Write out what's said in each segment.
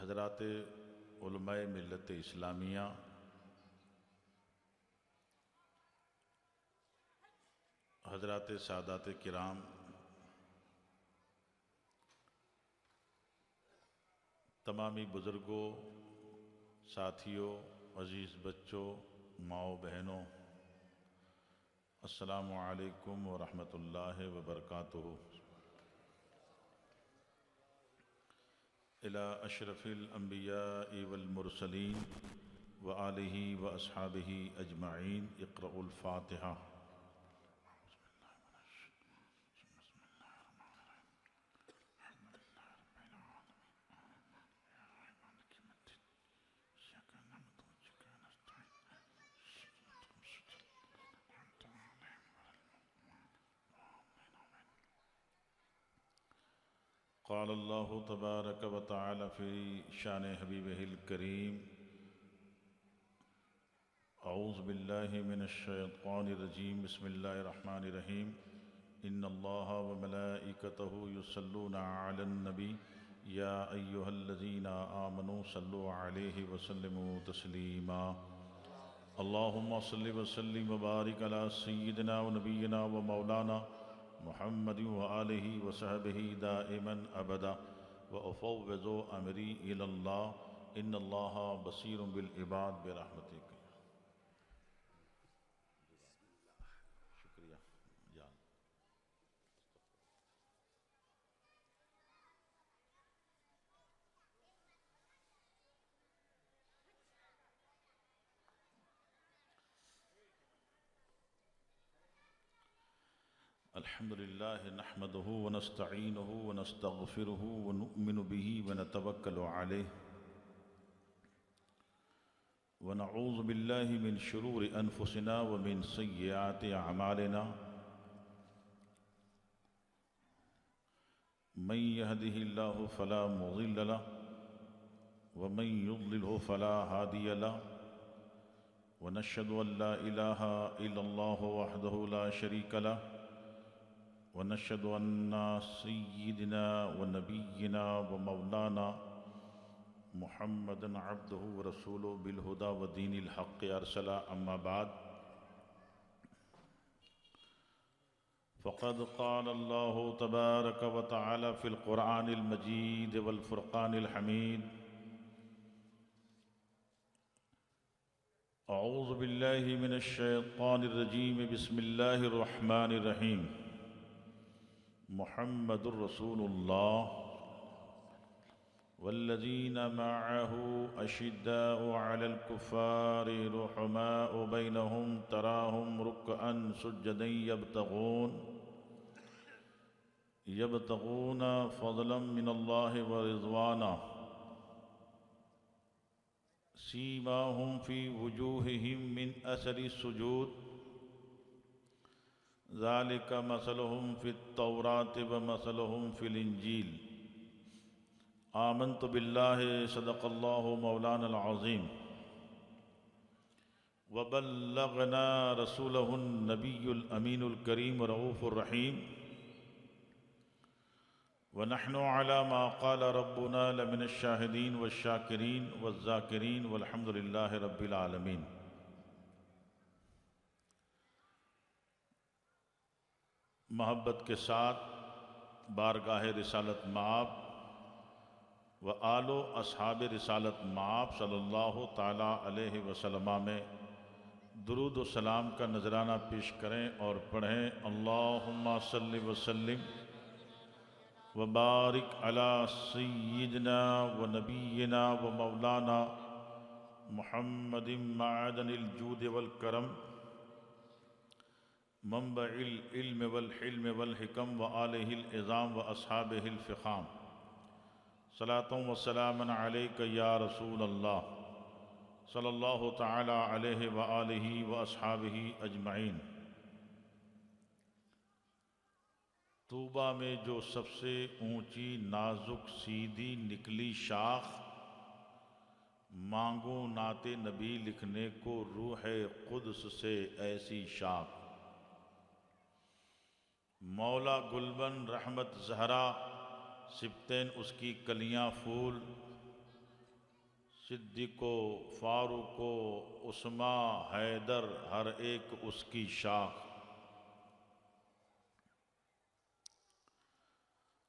حضرات علماء ملت اسلامیہ، حضرات سادات کرام، تمامی بزرگوں، ساتھیوں، عزیز بچوں، ماؤں بہنوں، السلام علیکم ورحمۃ اللہ وبرکاتہ۔ الی اشرف الانبیاء والمرسلین وآلہ واصحابہ اجمعین، اقرؤوا الفاتحہ۔ قال اللہ تبارک و تعالی فی شان حبیبہ الکریم، اعوذ باللہ من الشیطان الرجیم، بسم اللہ الرحمن الرحیم، ان اللہ وملائکتہ یصلون علی النبی یا ایہا الذین آمنوا صلوا علیہ وسلموا تسلیما۔ اللہم صل وسلم وبارک علی سیدنا و نبینا و مولانا محمد وآلہ وصحبہ دائما ابدا، وافوض امری الی اللہ ان اللہ بصیر بالعباد برحمتک۔ شکریہ جان۔ الحمد للہ نحمدہ ونستعینہ ونستغفرہ ونؤمن بہ ونتوکل علیہ ونعوذ باللہ من شرور انفسنا ومن سیئات اعمالنا، من یہدہ اللہ فلا مضل لہ ومن یضللہ فلا ہادی لہ، ونشہد ان لا الہ الا اللہ وحدہ لا شریک لہ، ونشهد أن سيدنا ونبينا ومولانا محمدا عبده ورسوله بالهدى ودين الحق أرسل، أما بعد فقد قال الله تبارك وتعالى في القرآن المجيد والفرقان الحميد، أعوذ بالله من الشيطان الرجيم، بسم الله الرحمن الرحيم، محمد رسول اللہ والذین معه اشداء علی الکفار رحماء بینہم تراہم رکعا سجدا یبتغون فضلا من اللہ ورضوانا، سیماہم فی وجوہہم من اثر السجود، ذالک مثلہم فی التوراۃ ومثلہم فی الانجیل، آمنت باللہ صدق اللہ مولانا العظیم، وبلغنا رسولہ النبی الامین الکریم رؤوف الرحیم، ونحن علی ما قال ربنا لمن الشاہدین والشاکرین والذاکرین والحمد للہ رب العالمین۔ محبت کے ساتھ بارگاہ رسالت مآب و آل و اصحاب رسالت مآب صلی اللہ تعالیٰ علیہ وسلم میں درود و سلام کا نذرانہ پیش کریں اور پڑھیں، اللہم صلی وسلم وبارک علی سیدنا و نبینا و مولانا محمد معدن الجود والکرم، منبع العلم والحلم والحکم وآلہ العظام واصحابہ الفخام، صلاۃ و سلاما علیک یا رسول اللہ صلی اللہ تعالی علیہ وآلہ واصحابہ اجمعین۔ طوبہ میں جو سب سے اونچی نازک سیدھی نکلی شاخ، مانگوں نعت نبی لکھنے کو روح قدس سے ایسی شاخ، مولا گلبن رحمت زہرا سبتین اس کی کلیاں پھول، صدیق و فاروق و عثمان حیدر ہر ایک اس کی شاخ،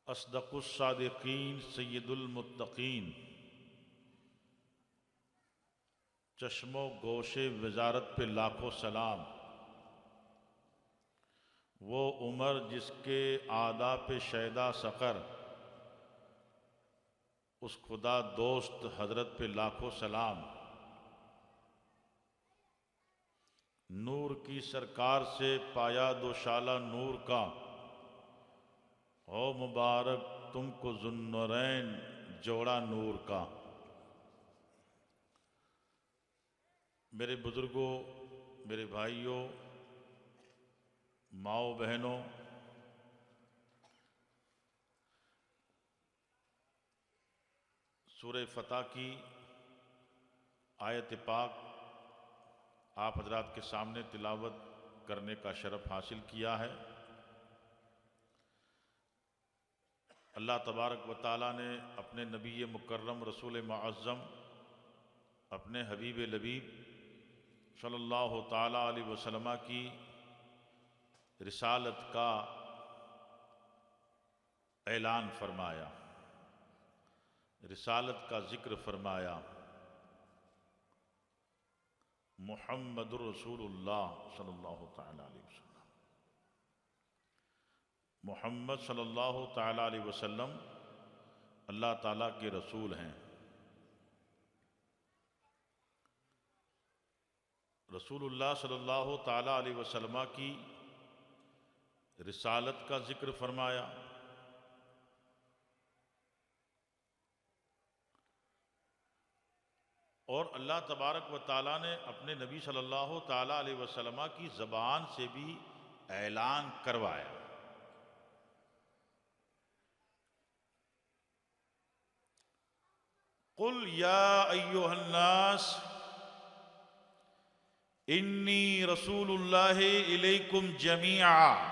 اصدق الصادقین سید المتقین، چشم و گوش وزارت پہ لاکھوں سلام، وہ عمر جس کے آداب پہ شیدا سقر، اس خدا دوست حضرت پہ لاکھوں سلام، نور کی سرکار سے پایا دوشالہ نور کا، ہو مبارک تم کو ذوالنورین جوڑا نور کا۔ میرے بزرگوں، میرے بھائیوں، ماؤں بہنوں، سورہ فتح کی آیت پاک آپ حضرات کے سامنے تلاوت کرنے کا شرف حاصل کیا ہے۔ اللہ تبارک و تعالیٰ نے اپنے نبی مکرم رسول معظم، اپنے حبیب لبیب صلی اللہ تعالیٰ علیہ وسلم کی رسالت کا اعلان فرمایا، رسالت کا ذکر فرمایا۔ محمد رسول اللہ صلی اللہ تعالیٰ علیہ وسلم، محمد صلی اللہ تعالیٰ علیہ وسلم اللہ تعالیٰ کے رسول ہیں۔ رسول اللہ صلی اللہ تعالیٰ علیہ وسلم کی رسالت کا ذکر فرمایا، اور اللہ تبارک و تعالیٰ نے اپنے نبی صلی اللہ تعالیٰ علیہ وسلم کی زبان سے بھی اعلان کروایا۔ قل یا ایھا الناس انی رسول اللہ الیکم جمیعا،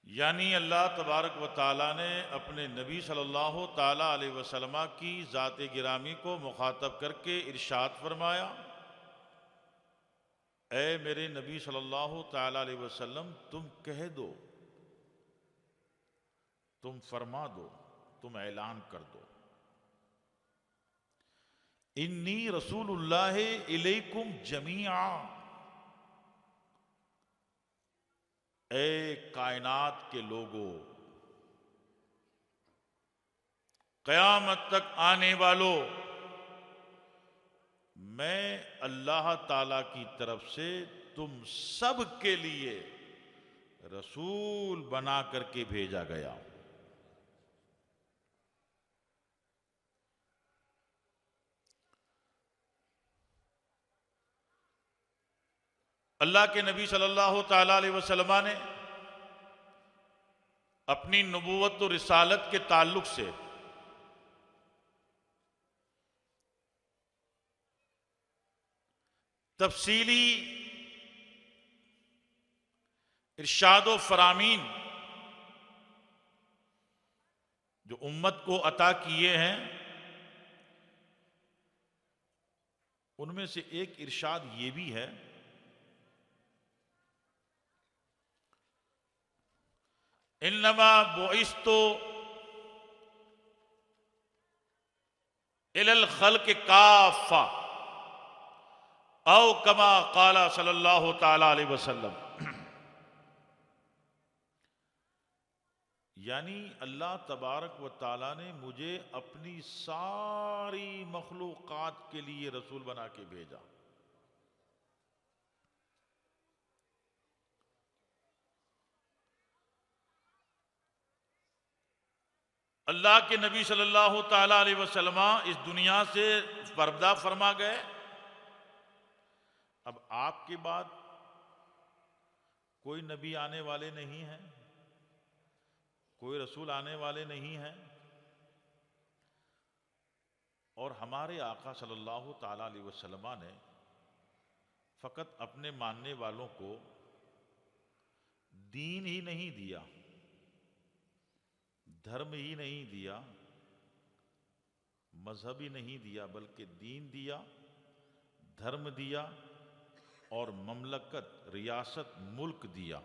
یعنی اللہ تبارک و تعالیٰ نے اپنے نبی صلی اللہ تعالیٰ علیہ وسلم کی ذات گرامی کو مخاطب کر کے ارشاد فرمایا، اے میرے نبی صلی اللہ تعالیٰ علیہ وسلم تم کہہ دو، تم فرما دو، تم اعلان کر دو، انی رسول اللہ الیکم جمیعا، اے کائنات کے لوگوں، قیامت تک آنے والوں، میں اللہ تعالی کی طرف سے تم سب کے لیے رسول بنا کر کے بھیجا گیا۔ اللہ کے نبی صلی اللہ تعالیٰ علیہ وسلم نے اپنی نبوت و رسالت کے تعلق سے تفصیلی ارشاد و فرامین جو امت کو عطا کیے ہیں، ان میں سے ایک ارشاد یہ بھی ہے، انما بعثت الی الخلق کافہ، او کما قال صلی اللہ تعالی علیہ وسلم، یعنی اللہ تبارک و تعالیٰ نے مجھے اپنی ساری مخلوقات کے لیے رسول بنا کے بھیجا۔ اللہ کے نبی صلی اللہ تعالیٰ علیہ وسلم اس دنیا سے پردہ فرما گئے، اب آپ کے بعد کوئی نبی آنے والے نہیں ہیں، کوئی رسول آنے والے نہیں ہیں، اور ہمارے آقا صلی اللہ تعالیٰ علیہ وسلم نے فقط اپنے ماننے والوں کو دین ہی نہیں دیا، دھرم ہی نہیں دیا، مذہب ہی نہیں دیا بلکہ دین دیا، دھرم دیا اور مملکت، ریاست، ملک دیا،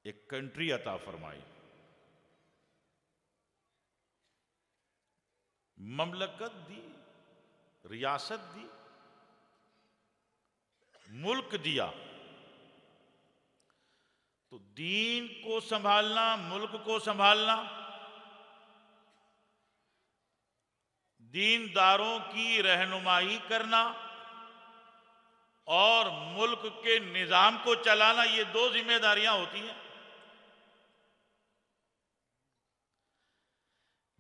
ایک کنٹری عطا فرمائی، مملکت دی، ریاست دی، ملک دیا۔ تو دین کو سنبھالنا، ملک کو سنبھالنا، دینداروں کی رہنمائی کرنا اور ملک کے نظام کو چلانا، یہ دو ذمہ داریاں ہوتی ہیں۔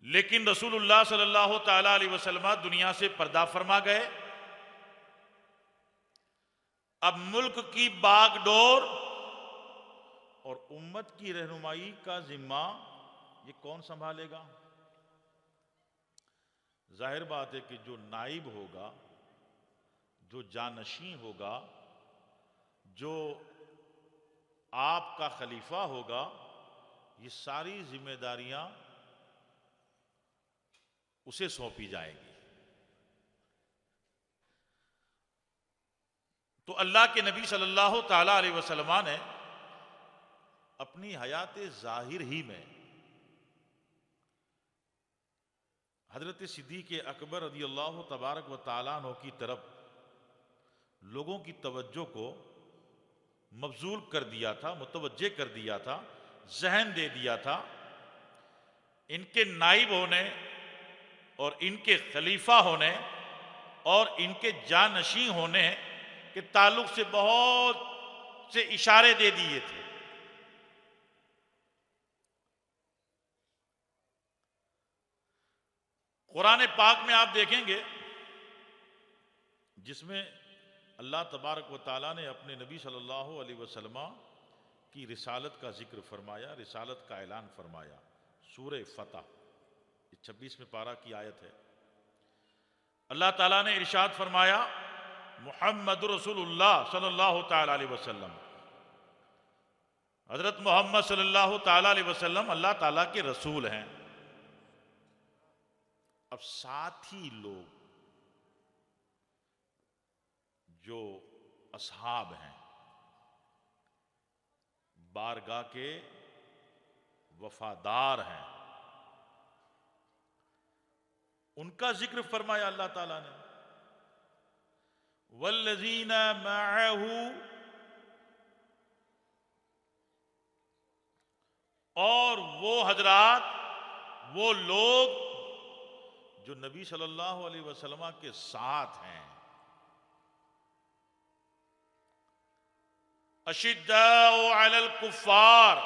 لیکن رسول اللہ صلی اللہ تعالی علیہ وسلم دنیا سے پردہ فرما گئے۔ اب ملک کی باغ ڈور اور امت کی رہنمائی کا ذمہ یہ کون سنبھالے گا؟ ظاہر بات ہے کہ جو نائب ہوگا، جو جانشین ہوگا، جو آپ کا خلیفہ ہوگا، یہ ساری ذمہ داریاں اسے سونپی جائیں گی۔ تو اللہ کے نبی صلی اللہ تعالی علیہ وسلم نے اپنی حیات ظاہر ہی میں حضرت صدیق اکبر رضی اللہ تبارک و تعالیٰ عنہ کی طرف لوگوں کی توجہ کو مبذول کر دیا تھا، متوجہ کر دیا تھا، ذہن دے دیا تھا۔ ان کے نائب ہونے اور ان کے خلیفہ ہونے اور ان کے جانشین ہونے کے تعلق سے بہت سے اشارے دے دیے تھے۔ قرآن پاک میں آپ دیکھیں گے جس میں اللہ تبارک و تعالیٰ نے اپنے نبی صلی اللہ علیہ وسلم کی رسالت کا ذکر فرمایا، رسالت کا اعلان فرمایا۔ سورہ فتح 26ویں پارہ کی آیت ہے۔ اللہ تعالیٰ نے ارشاد فرمایا، محمد رسول اللہ صلی اللہ تعالیٰ علیہ وسلم، حضرت محمد صلی اللہ تعالیٰ علیہ وسلم اللہ تعالیٰ کے رسول ہیں۔ اب ساتھی لوگ جو اصحاب ہیں، بارگاہ کے وفادار ہیں، ان کا ذکر فرمایا اللہ تعالیٰ نے، والذین معہ، اور وہ حضرات، وہ لوگ جو نبی صلی اللہ علیہ وسلم کے ساتھ ہیں، اشداء علی الکفار،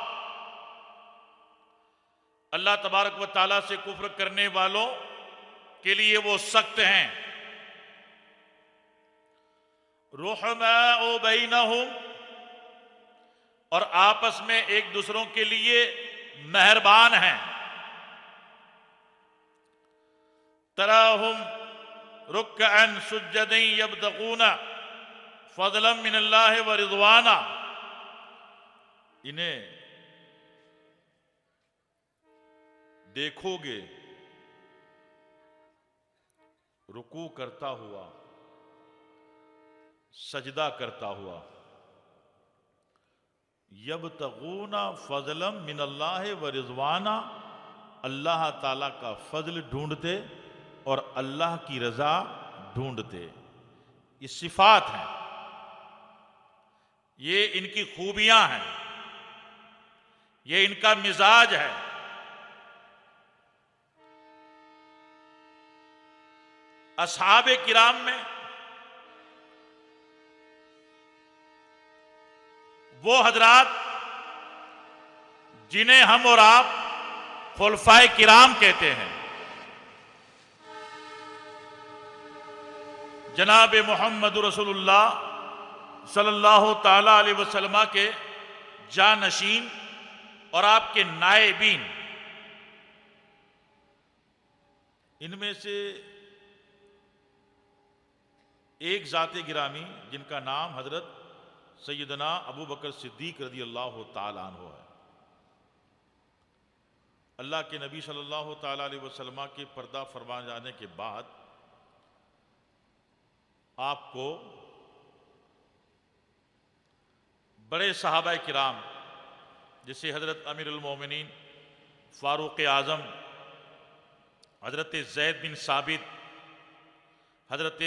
اللہ تبارک و تعالیٰ سے کفر کرنے والوں کے لیے وہ سخت ہیں، رحماء بینہم، اور آپس میں ایک دوسروں کے لیے مہربان ہیں، تراہم رکعا سجدا یبتغون فضلا من اللہ ورضوانا، انہیں دیکھو گے رکوع کرتا ہوا، سجدہ کرتا ہوا، یبتغون فضلا من اللہ ورضوانا، اللہ تعالیٰ کا فضل ڈھونڈتے اور اللہ کی رضا ڈھونڈتے۔ یہ صفات ہیں، یہ ان کی خوبیاں ہیں، یہ ان کا مزاج ہے۔ اصحاب کرام میں وہ حضرات جنہیں ہم اور آپ خلفائے کرام کہتے ہیں، جناب محمد رسول اللہ صلی اللہ تعالی علیہ وسلم کے جانشین اور آپ کے نائبین، ان میں سے ایک ذات گرامی جن کا نام حضرت سیدنا ابو بکر صدیق رضی اللہ تعالیٰ عنہ ہے۔ اللہ کے نبی صلی اللہ تعالیٰ علیہ وسلم کے پردہ فرما جانے کے بعد آپ کو بڑے صحابہ کرام جیسے حضرت امیر المومنین فاروق اعظم، حضرت زید بن ثابت، حضرت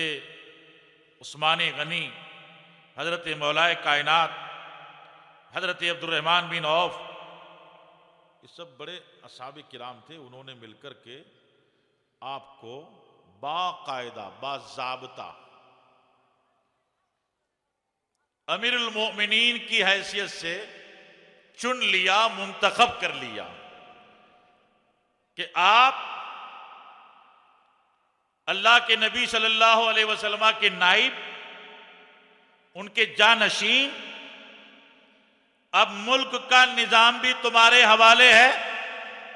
عثمان غنی، حضرت مولائے کائنات، حضرت عبد الرحمن بن عوف، یہ سب بڑے اصحاب کرام تھے. انہوں نے مل کر کے آپ کو باقاعدہ باضابطہ امیر المؤمنین کی حیثیت سے چن لیا، منتخب کر لیا کہ آپ اللہ کے نبی صلی اللہ علیہ وسلم کے نائب، ان کے جانشین، اب ملک کا نظام بھی تمہارے حوالے ہے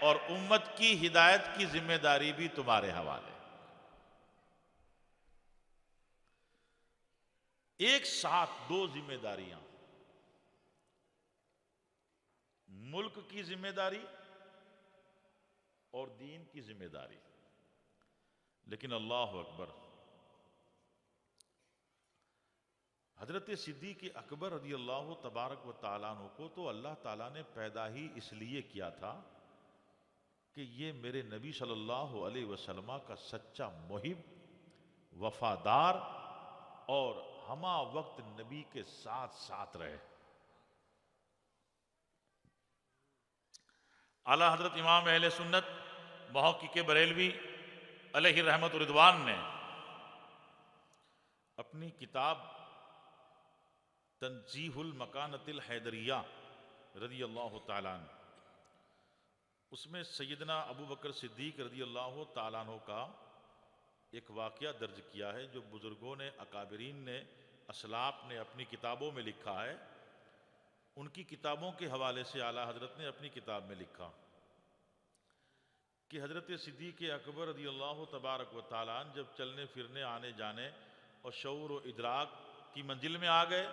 اور امت کی ہدایت کی ذمہ داری بھی تمہارے حوالے. ایک ساتھ دو ذمہ داریاں، ملک کی ذمہ داری اور دین کی ذمہ داری. لیکن اللہ اکبر، حضرت صدیق اکبر رضی اللہ تبارک و تعالیٰ عنہ کو تو اللہ تعالیٰ نے پیدا ہی اس لیے کیا تھا کہ یہ میرے نبی صلی اللہ علیہ وسلم کا سچا محب، وفادار اور ہمہ وقت نبی کے ساتھ ساتھ رہے. اعلیٰ حضرت امام اہل سنت محقق بریلوی علیہ رحمت و رضوان نے اپنی کتاب تنزیہ المکانۃ الحیدریہ رضی اللہ تعالیٰ عنہ، اس میں سیدنا ابو بکر صدیق رضی اللہ تعالیٰ عنہ کا ایک واقعہ درج کیا ہے جو بزرگوں نے، اکابرین نے، اسلاف نے اپنی کتابوں میں لکھا ہے. ان کی کتابوں کے حوالے سے اعلیٰ حضرت نے اپنی کتاب میں لکھا کہ حضرت صدیق اکبر رضی اللہ تبارک و تعالیٰ عنہ جب چلنے پھرنے، آنے جانے اور شعور و ادراک کی منزل میں آ گئے،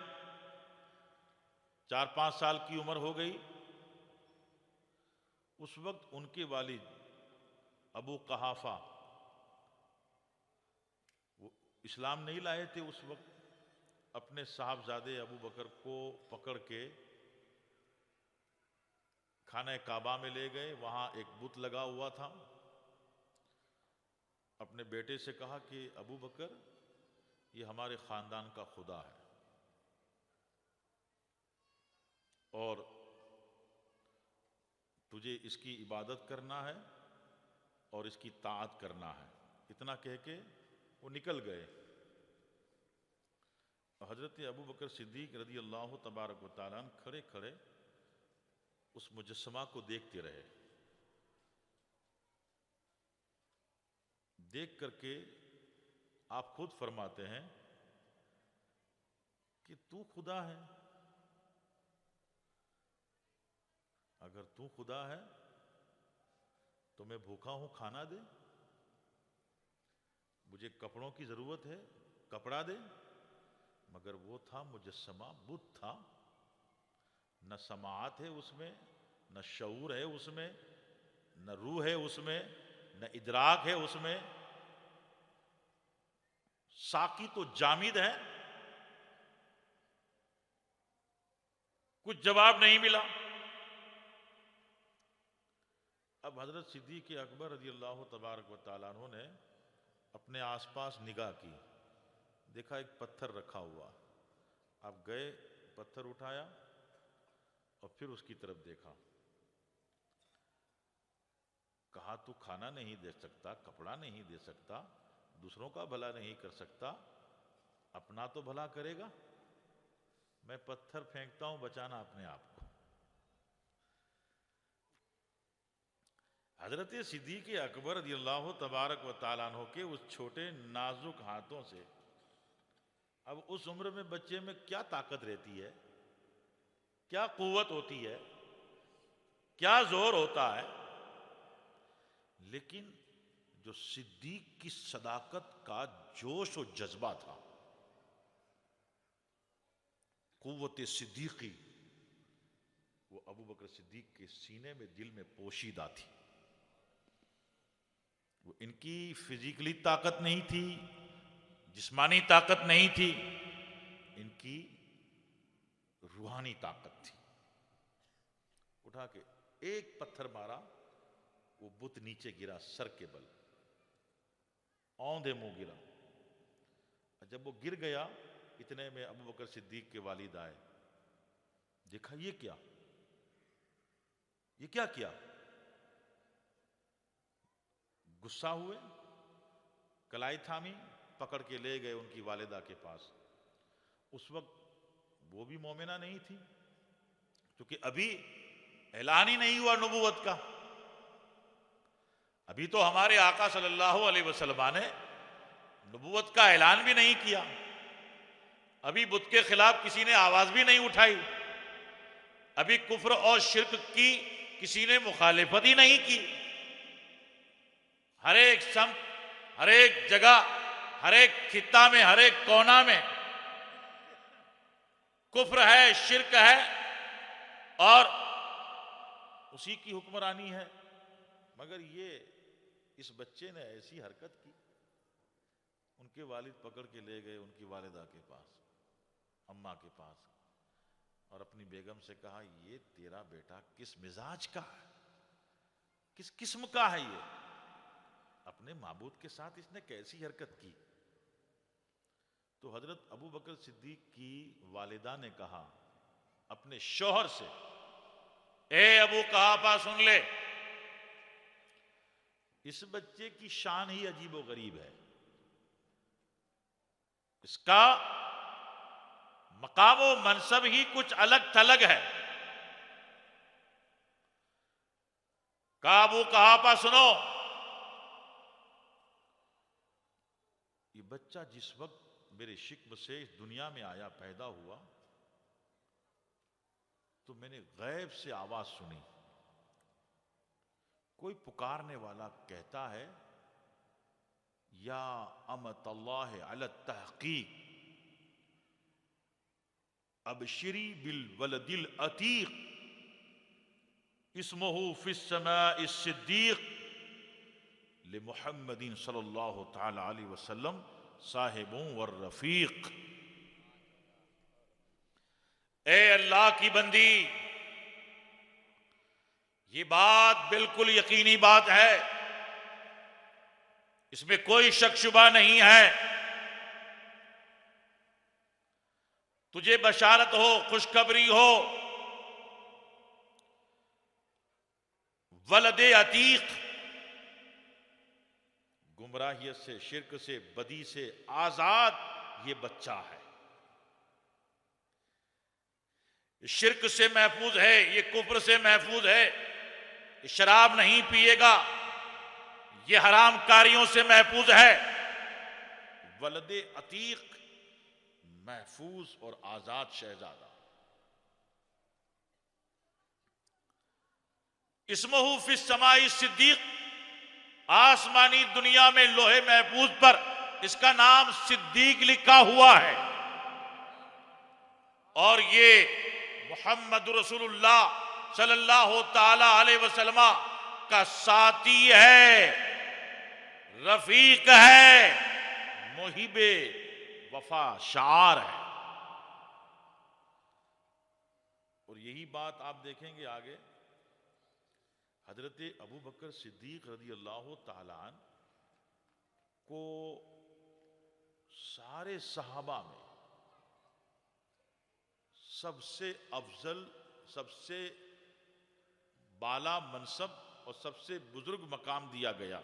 4-5 سال کی عمر ہو گئی، اس وقت ان کے والد ابو قحافہ وہ اسلام نہیں لائے تھے. اس وقت اپنے صاحبزادے ابو بکر کو پکڑ کے خانہ کعبہ میں لے گئے. وہاں ایک بت لگا ہوا تھا. اپنے بیٹے سے کہا کہ ابو بکر، یہ ہمارے خاندان کا خدا ہے اور تجھے اس کی عبادت کرنا ہے اور اس کی طاعت کرنا ہے. اتنا کہہ کے وہ نکل گئے. حضرت ابو بکر صدیق رضی اللہ تبارک و تعالیٰ عنہ کھڑے کھڑے اس مجسمہ کو دیکھتے رہے. دیکھ کر کے آپ خود فرماتے ہیں کہ تو خدا ہے. اگر تو خدا ہے تو میں بھوکا ہوں، کھانا دے. مجھے کپڑوں کی ضرورت ہے، کپڑا دے. مگر وہ تھا مجسمہ، بت تھا. نہ سماعت ہے اس میں، نہ شعور ہے اس میں، نہ روح ہے اس میں، نہ ادراک ہے اس میں. ساقی تو جامد ہے. کچھ جواب نہیں ملا. اب حضرت صدیق اکبر رضی اللہ تبارک و تعالیٰ عنہ نے اپنے آس پاس نگاہ کی، دیکھا ایک پتھر رکھا ہوا. آپ گئے، پتھر اٹھایا اور پھر اس کی طرف دیکھا. کہا تو کھانا نہیں دے سکتا، کپڑا نہیں دے سکتا، دوسروں کا بھلا نہیں کر سکتا، اپنا تو بھلا کرے گا. میں پتھر پھینکتا ہوں، بچانا اپنے آپ کو. حضرت صدیق اکبر رضی اللہ تبارک و تعالیٰ عنہ کے اس چھوٹے نازک ہاتھوں سے، اب اس عمر میں بچے میں کیا طاقت رہتی ہے، کیا قوت ہوتی ہے، کیا زور ہوتا ہے. لیکن جو صدیق کی صداقت کا جوش و جذبہ تھا، قوت صدیقی، وہ ابو بکر صدیق کے سینے میں، دل میں پوشیدہ تھی. ان کی فزیکلی طاقت نہیں تھی، جسمانی طاقت نہیں تھی، ان کی روحانی طاقت تھی. اٹھا کے ایک پتھر مارا، وہ بت نیچے گرا سر کے بل، اوندھے منہ گرا. جب وہ گر گیا اتنے میں ابو بکر صدیق کے والد آئے. دیکھا یہ کیا کیا؟ غصہ ہوئے، کلائی تھامی، پکڑ کے لے گئے ان کی والدہ کے پاس. اس وقت وہ بھی مومنہ نہیں تھی، کیونکہ ابھی اعلان ہی نہیں ہوا نبوت کا. ابھی تو ہمارے آقا صلی اللہ علیہ وسلم نے نبوت کا اعلان بھی نہیں کیا. ابھی بت کے خلاف کسی نے آواز بھی نہیں اٹھائی. ابھی کفر اور شرک کی کسی نے مخالفت ہی نہیں کی. ہر ایک سمت، ہر ایک جگہ، ہر ایک خطہ میں، ہر ایک کونا میں کفر ہے، شرک ہے، اور اسی کی حکمرانی ہے. مگر یہ اس بچے نے ایسی حرکت کی، ان کے والد پکڑ کے لے گئے ان کی والدہ کے پاس، اماں کے پاس، اور اپنی بیگم سے کہا یہ تیرا بیٹا کس مزاج کا ہے، کس قسم کا ہے، یہ اپنے معبود کے ساتھ اس نے کیسی حرکت کی. تو حضرت ابو بکر صدیق کی والدہ نے کہا اپنے شوہر سے، اے ابو قحافہ سن لے، اس بچے کی شان ہی عجیب و غریب ہے، اس کا مقام و منصب ہی کچھ الگ تھلگ ہے. کہا ابو قحافہ سنو، یہ بچہ جس وقت میرے شکم سے اس دنیا میں آیا، پیدا ہوا، تو میں نے غیب سے آواز سنی، کوئی پکارنے والا کہتا ہے یا امت اللہ علی التحقیق ابشری بالولد العتیق اسمہ فی السماء الصدیق لمحمد صلی اللہ تعالی علیہ وسلم صاحب والرفیق. اے اللہ کی بندی، یہ بات بالکل یقینی بات ہے، اس میں کوئی شک شبہ نہیں ہے. تجھے بشارت ہو، خوشخبری ہو، ولد عتیق، گمراہیت سے، شرک سے، بدی سے آزاد یہ بچہ ہے. شرک سے محفوظ ہے، یہ کفر سے محفوظ ہے، یہ شراب نہیں پیے گا، یہ حرام کاریوں سے محفوظ ہے. ولد عتیق، محفوظ اور آزاد شہزادہ. اسمہ فی السماء الصدیق، آسمانی دنیا میں لوہے محفوظ پر اس کا نام صدیق لکھا ہوا ہے، اور یہ محمد رسول اللہ صلی اللہ تعالی علیہ وسلم کا ساتھی ہے، رفیق ہے، محب وفا شعار ہے. اور یہی بات آپ دیکھیں گے آگے، حضرت ابو بکر صدیق رضی اللہ تعالی عنہ کو سارے صحابہ میں سب سے افضل، سب سے بالا منصب اور سب سے بزرگ مقام دیا گیا.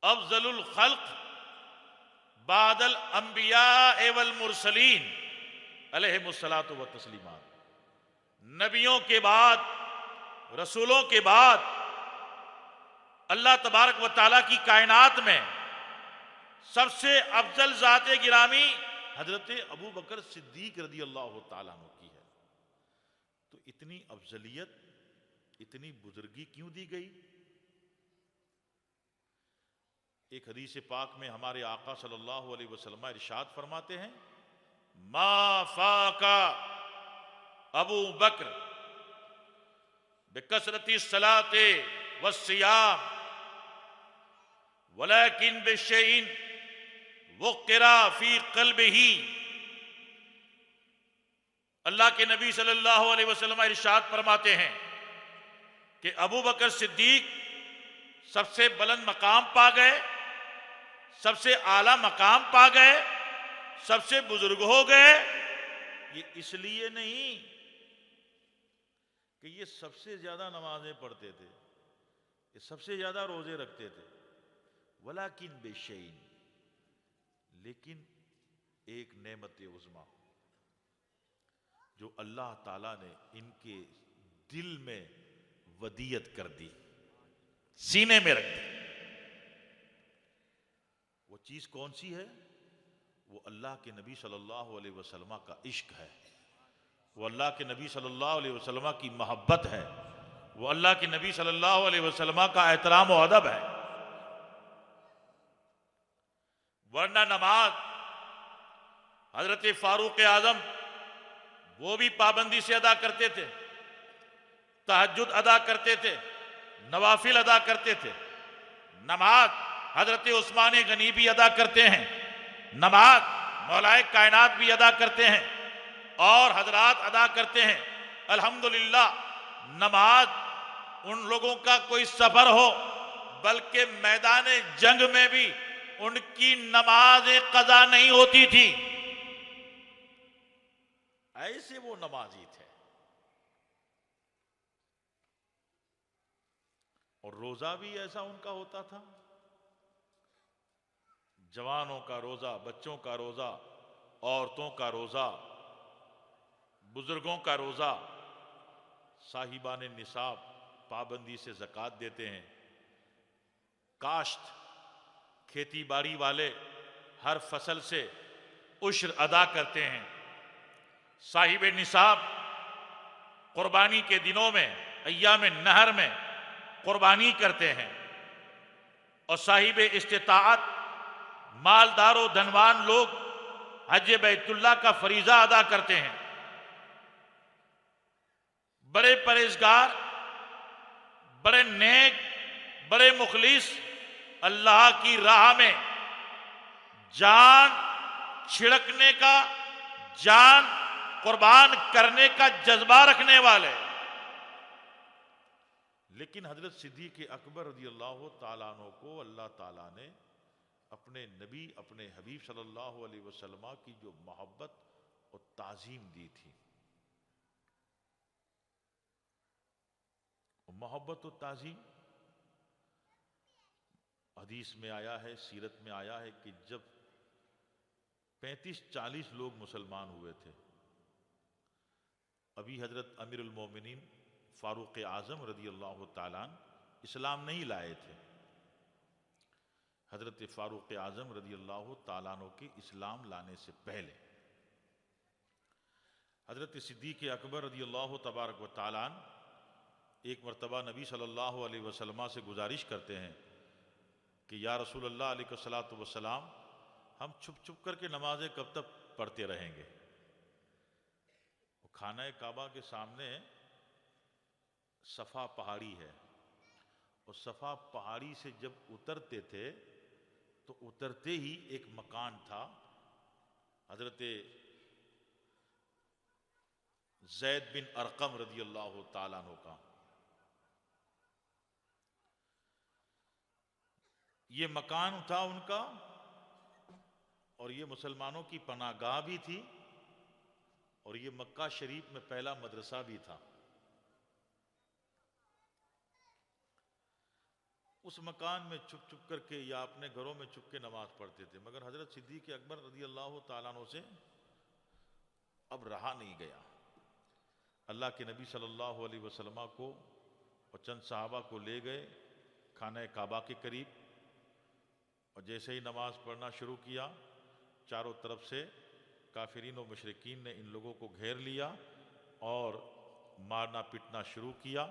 افضل الخلق بعد الانبیاء والمرسلین علیہم الصلاۃ والتسلیمات. نبیوں کے بعد، رسولوں کے بعد، اللہ تبارک و تعالیٰ کی کائنات میں سب سے افضل ذات گرامی حضرت ابو بکر صدیق رضی اللہ تعالیٰ عنہ کی ہے. تو اتنی افضلیت، اتنی بزرگی کیوں دی گئی؟ ایک حدیث پاک میں ہمارے آقا صلی اللہ علیہ وسلم ارشاد فرماتے ہیں، ما فاق ابو بکر بکثرت الصلاۃ والصيام ولكن بشيء وقر في قلبه. اللہ کے نبی صلی اللہ علیہ وسلم ارشاد فرماتے ہیں کہ ابو بکر صدیق سب سے بلند مقام پا گئے، سب سے اعلیٰ مقام پا گئے، سب سے بزرگ ہو گئے. یہ اس لیے نہیں کہ یہ سب سے زیادہ نمازیں پڑھتے تھے، یہ سب سے زیادہ روزے رکھتے تھے، ولیکن بشیء، لیکن ایک نعمت عظمیٰ جو اللہ تعالیٰ نے ان کے دل میں ودیت کر دی، سینے میں رکھ دی. وہ چیز کون سی ہے؟ وہ اللہ کے نبی صلی اللہ علیہ وسلم کا عشق ہے، وہ اللہ کے نبی صلی اللہ علیہ وسلم کی محبت ہے، وہ اللہ کے نبی صلی اللہ علیہ وسلم کا احترام و ادب ہے. ورنہ نماز حضرت فاروق اعظم وہ بھی پابندی سے ادا کرتے تھے، تہجد ادا کرتے تھے، نوافل ادا کرتے تھے. نماز حضرت عثمان غنی بھی ادا کرتے ہیں، نماز مولائے کائنات بھی ادا کرتے ہیں، اور حضرات ادا کرتے ہیں. الحمدللہ نماز ان لوگوں کا کوئی سفر ہو، بلکہ میدان جنگ میں بھی ان کی نماز قضا نہیں ہوتی تھی، ایسے وہ نمازی تھے. اور روزہ بھی ایسا ان کا ہوتا تھا، جوانوں کا روزہ، بچوں کا روزہ، عورتوں کا روزہ، بزرگوں کا روزہ. صاحبان نصاب پابندی سے زکوٰۃ دیتے ہیں. کاشت کھیتی باڑی والے ہر فصل سے عشر ادا کرتے ہیں. صاحب نصاب قربانی کے دنوں میں ایام نہر میں قربانی کرتے ہیں. اور صاحب استطاعت مالدار و دھنوان لوگ حج بیت اللہ کا فریضہ ادا کرتے ہیں. بڑے پرہیزگار، بڑے نیک، بڑے مخلص، اللہ کی راہ میں جان چھڑکنے کا، جان قربان کرنے کا جذبہ رکھنے والے. لیکن حضرت صدیق اکبر رضی اللہ تعالیٰ عنہ کو اللہ تعالیٰ نے اپنے نبی، اپنے حبیب صلی اللہ علیہ وسلم کی جو محبت اور تعظیم دی تھی، محبت و تعظیم حدیث میں آیا ہے، سیرت میں آیا ہے کہ جب 35-40 لوگ مسلمان ہوئے تھے، ابھی حضرت امیر المومنین فاروق اعظم رضی اللہ تعالیٰ عنہ اسلام نہیں لائے تھے. حضرت فاروق اعظم رضی اللہ تعالیٰ عنہ کے اسلام لانے سے پہلے حضرت صدیق اکبر رضی اللہ تبارک و تعالیٰ عنہ ایک مرتبہ نبی صلی اللہ علیہ وسلم سے گزارش کرتے ہیں کہ یا رسول اللہ علیہ الصلوۃ والسلام، ہم چھپ چھپ کر کے نمازیں کب تک پڑھتے رہیں گے؟ خانہ کعبہ کے سامنے صفا پہاڑی ہے، اور صفا پہاڑی سے جب اترتے تھے تو اترتے ہی ایک مکان تھا حضرت زید بن ارقم رضی اللہ تعالیٰ عنہ کا. یہ مکان تھا ان کا، اور یہ مسلمانوں کی پناہ گاہ بھی تھی، اور یہ مکہ شریف میں پہلا مدرسہ بھی تھا. اس مکان میں چھپ چھپ کر کے یا اپنے گھروں میں چھپ کے نماز پڑھتے تھے. مگر حضرت صدیق اکبر رضی اللہ تعالیٰ عنہ سے اب رہا نہیں گیا. اللہ کے نبی صلی اللہ علیہ وسلم کو اور چند صحابہ کو لے گئے خانہ کعبہ کے قریب، اور جیسے ہی نماز پڑھنا شروع کیا، چاروں طرف سے کافرین و مشرکین نے ان لوگوں کو گھیر لیا اور مارنا پیٹنا شروع کیا.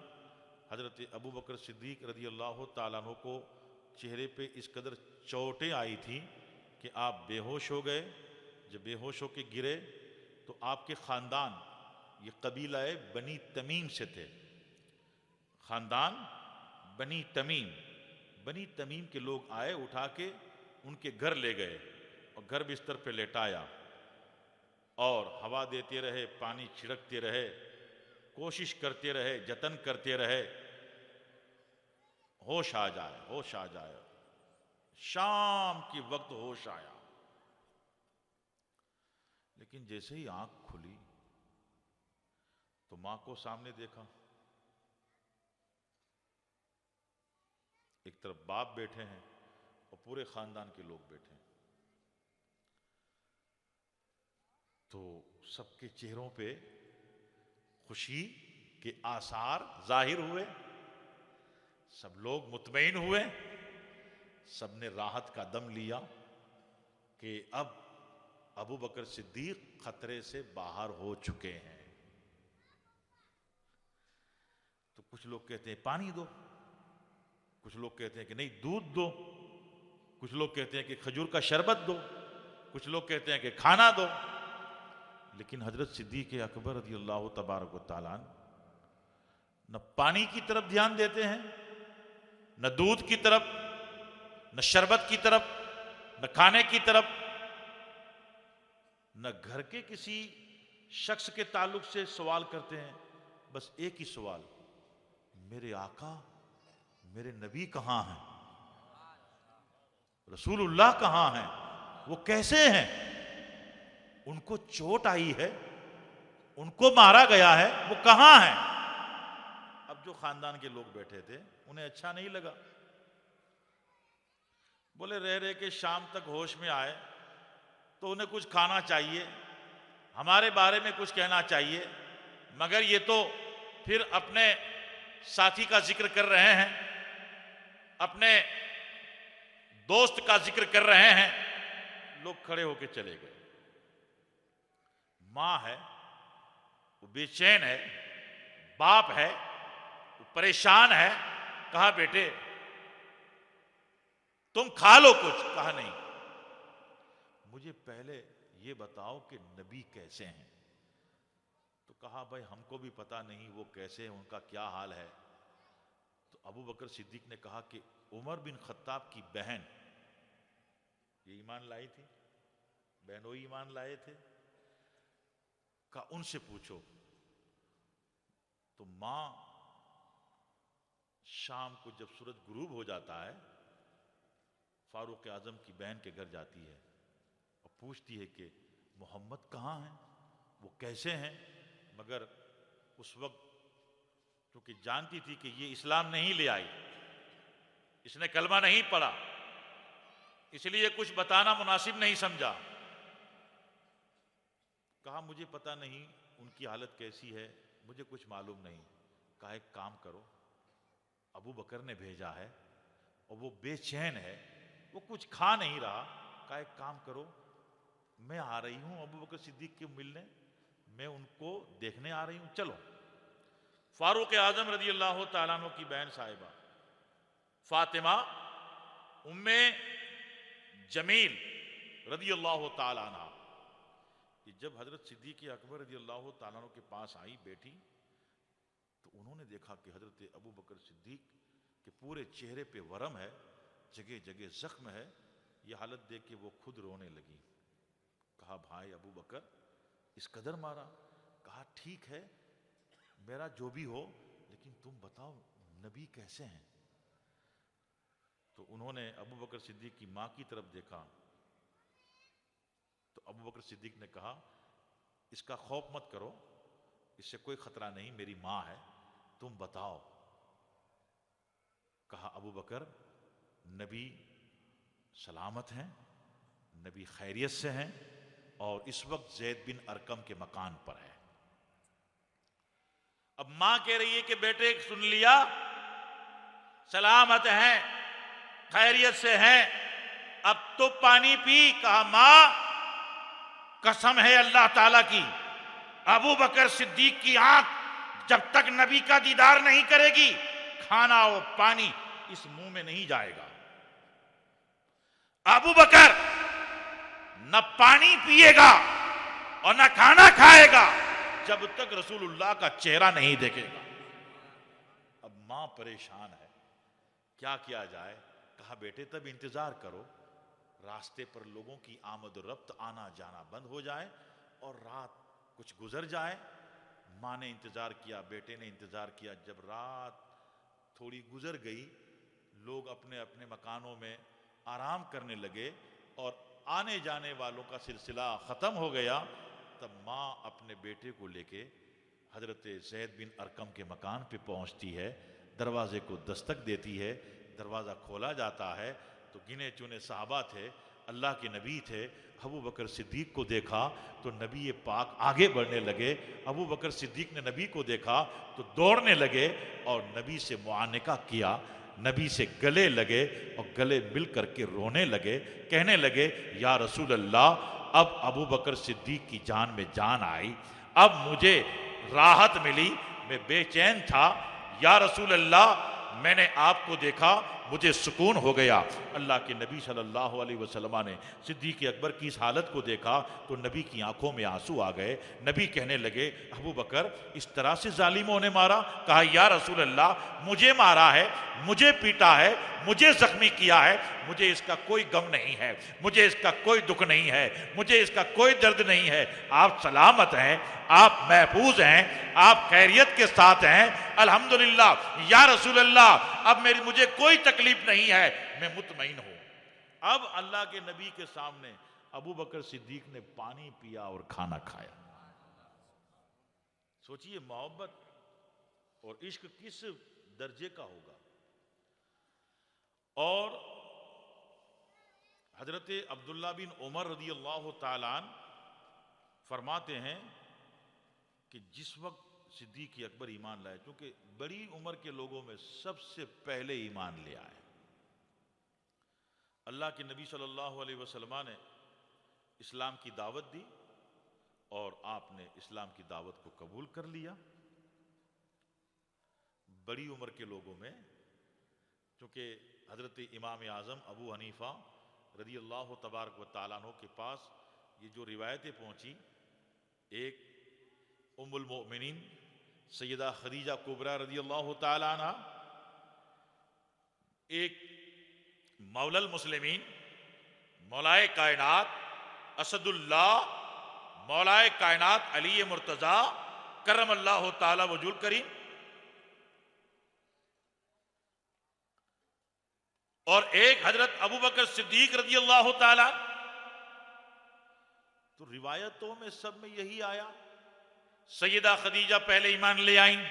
حضرت ابو بکر صدیق رضی اللہ تعالیٰ عنہ کو چہرے پہ اس قدر چوٹیں آئی تھیں کہ آپ بے ہوش ہو گئے. جب بے ہوش ہو کے گرے تو آپ کے خاندان، یہ قبیلہ بنی تمیم سے تھے، خاندان بنی تمیم کے لوگ آئے، اٹھا کے ان کے گھر لے گئے اور گھر بستر پہ لیٹایا اور ہوا دیتے رہے، پانی چھڑکتے رہے، کوشش کرتے رہے، جتن کرتے رہے، ہوش آ جائے۔ شام کی وقت ہوش آیا، لیکن جیسے ہی آنکھ کھلی تو ماں کو سامنے دیکھا، ایک طرف باپ بیٹھے ہیں اور پورے خاندان کے لوگ بیٹھے ہیں، تو سب کے چہروں پہ خوشی کے آثار ظاہر ہوئے، سب لوگ مطمئن ہوئے، سب نے راحت کا دم لیا کہ اب ابو بکر صدیق خطرے سے باہر ہو چکے ہیں۔ تو کچھ لوگ کہتے ہیں پانی دو، کچھ لوگ کہتے ہیں کہ نہیں دودھ دو، کچھ لوگ کہتے ہیں کہ کھجور کا شربت دو، کچھ لوگ کہتے ہیں کہ کھانا دو، لیکن حضرت صدیق اکبر رضی اللہ تبارک و تعالیٰ نہ پانی کی طرف دھیان دیتے ہیں، نہ دودھ کی طرف، نہ شربت کی طرف، نہ کھانے کی طرف، نہ گھر کے کسی شخص کے تعلق سے سوال کرتے ہیں، بس ایک ہی سوال، میرے آقا میرے نبی کہاں ہیں، رسول اللہ کہاں ہیں، وہ کیسے ہیں، ان کو چوٹ آئی ہے، ان کو مارا گیا ہے، وہ کہاں ہیں۔ اب جو خاندان کے لوگ بیٹھے تھے انہیں اچھا نہیں لگا، بولے رہ کے شام تک ہوش میں آئے تو انہیں کچھ کھانا چاہیے، ہمارے بارے میں کچھ کہنا چاہیے، مگر یہ تو پھر اپنے ساتھی کا ذکر کر رہے ہیں، اپنے دوست کا ذکر کر رہے ہیں۔ لوگ کھڑے ہو کے چلے گئے۔ ماں ہے وہ بے چین ہے، باپ ہے وہ پریشان ہے، کہا بیٹے تم کھا لو کچھ، کہا نہیں، مجھے پہلے یہ بتاؤ کہ نبی کیسے ہیں۔ تو کہا بھائی ہم کو بھی پتا نہیں وہ کیسے ہیں، ان کا کیا حال ہے۔ تو ابو بکر صدیق نے کہا کہ عمر بن خطاب کی بہن یہ ایمان لائی تھی، بہنوں ایمان لائے تھے، کہا ان سے پوچھو۔ تو ماں شام کو جب سورج غروب ہو جاتا ہے فاروق اعظم کی بہن کے گھر جاتی ہے اور پوچھتی ہے کہ محمد کہاں ہیں، وہ کیسے ہیں، مگر اس وقت کیونکہ جانتی تھی کہ یہ اسلام نہیں لے آئی، اس نے کلمہ نہیں پڑھا، اس لیے کچھ بتانا مناسب نہیں سمجھا۔ کہا مجھے پتہ نہیں ان کی حالت کیسی ہے، مجھے کچھ معلوم نہیں۔ کہا ایک کام کرو، ابو بکر نے بھیجا ہے اور وہ بے چین ہے، وہ کچھ کھا نہیں رہا، کہا ایک کام کرو میں آ رہی ہوں ابو بکر صدیق کے ملنے، میں ان کو دیکھنے آ رہی ہوں، چلو۔ فاروق اعظم رضی اللہ تعالیٰ عنہ کی بہن صاحبہ فاطمہ ام جمیل رضی اللہ تعالیٰ عنہ جب حضرت صدیق اکبر رضی اللہ تعالیٰ عنہ کے پاس آئی، بیٹھی، تو انہوں نے دیکھا کہ حضرت ابو بکر صدیق کے پورے چہرے پہ ورم ہے، جگہ جگہ زخم ہے۔ یہ حالت دیکھ کے وہ خود رونے لگی۔ کہا بھائی ابو بکر اس قدر مارا؟ کہا ٹھیک ہے میرا جو بھی ہو، لیکن تم بتاؤ نبی کیسے ہیں؟ تو انہوں نے ابو بکر صدیق کی ماں کی طرف دیکھا تو ابو بکر صدیق نے کہا اس کا خوف مت کرو، اس سے کوئی خطرہ نہیں، میری ماں ہے، تم بتاؤ۔ کہا ابو بکر نبی سلامت ہیں، نبی خیریت سے ہیں، اور اس وقت زید بن ارقم کے مکان پر ہے۔ اب ماں کہہ رہی ہے کہ بیٹے سن لیا، سلامت ہیں، خیریت سے ہیں، اب تو پانی پی۔ کہا ماں قسم ہے اللہ تعالیٰ کی، ابو بکر صدیق کی آنکھ جب تک نبی کا دیدار نہیں کرے گی کھانا اور پانی اس منہ میں نہیں جائے گا۔ ابو بکر نہ پانی پیے گا اور نہ کھانا کھائے گا جب تک رسول اللہ کا چہرہ نہیں دیکھے گا۔ اب ماں پریشان ہے، کیا کیا جائے؟ کہا بیٹے تب انتظار کرو، راستے پر لوگوں کی آمد و رفت آنا جانا بند ہو جائے اور رات کچھ گزر جائے۔ ماں نے انتظار کیا، بیٹے نے انتظار کیا۔ جب رات تھوڑی گزر گئی، لوگ اپنے اپنے مکانوں میں آرام کرنے لگے اور آنے جانے والوں کا سلسلہ ختم ہو گیا، تب ماں اپنے بیٹے کو لے کے حضرت زید بن ارقم کے مکان پہ پہنچتی ہے، دروازے کو دستک دیتی ہے، دروازہ کھولا جاتا ہے تو گنے چنے صحابہ تھے، اللہ کے نبی تھے۔ ابو بکر صدیق کو دیکھا تو نبی پاک آگے بڑھنے لگے، ابو بکر صدیق نے نبی کو دیکھا تو دوڑنے لگے اور نبی سے معانقہ کیا، نبی سے گلے لگے اور گلے مل کر کے رونے لگے، کہنے لگے یا رسول اللہ اب ابو بکر صدیق کی جان میں جان آئی، اب مجھے راحت ملی، میں بے چین تھا، یا رسول اللہ میں نے آپ کو دیکھا مجھے سکون ہو گیا۔ اللہ کے نبی صلی اللہ علیہ وسلم نے صدیق اکبر کی اس حالت کو دیکھا تو نبی کی آنکھوں میں آنسو آ گئے۔ نبی کہنے لگے ابو بکر اس طرح سے ظالموں نے مارا؟ کہا یا رسول اللہ مجھے مارا ہے، مجھے پیٹا ہے، مجھے زخمی کیا ہے، مجھے اس کا کوئی غم نہیں ہے، مجھے اس کا کوئی دکھ نہیں ہے، مجھے اس کا کوئی درد نہیں ہے، آپ سلامت ہیں، آپ محفوظ ہیں، آپ خیریت کے ساتھ ہیں، الحمدللہ یا رسول اللہ اب مجھے کوئی تکلیف نہیں ہے، میں مطمئن ہوں۔ اب اللہ کے نبی کے سامنے ابو بکر صدیق نے پانی پیا اور کھانا کھایا۔ سوچئے محبت اور عشق کس درجے کا ہوگا۔ اور حضرت عبداللہ بن عمر رضی اللہ تعالیٰ عنہ فرماتے ہیں کہ جس وقت صدیق اکبر ایمان لائے، کیونکہ بڑی عمر کے لوگوں میں سب سے پہلے ایمان لے آئے، اللہ کے نبی صلی اللہ علیہ وسلم نے اسلام کی دعوت دی اور آپ نے اسلام کی دعوت کو قبول کر لیا۔ بڑی عمر کے لوگوں میں چونکہ حضرت امام اعظم ابو حنیفہ رضی اللہ تبارک و تعالیٰ عنہ کے پاس یہ جو روایتیں پہنچی، ایک ام المؤمنین سیدہ خدیجہ کبریٰ رضی اللہ تعالیٰ عنہ، ایک مولا المسلمین مولائے کائنات اسد اللہ مولائے کائنات علی مرتضیٰ کرم اللہ تعالی وجہ الکریم، اور ایک حضرت ابو بکر صدیق رضی اللہ تعالیٰ۔ تو روایتوں میں سب میں یہی آیا، سیدہ خدیجہ پہلے ایمان لے آئیں،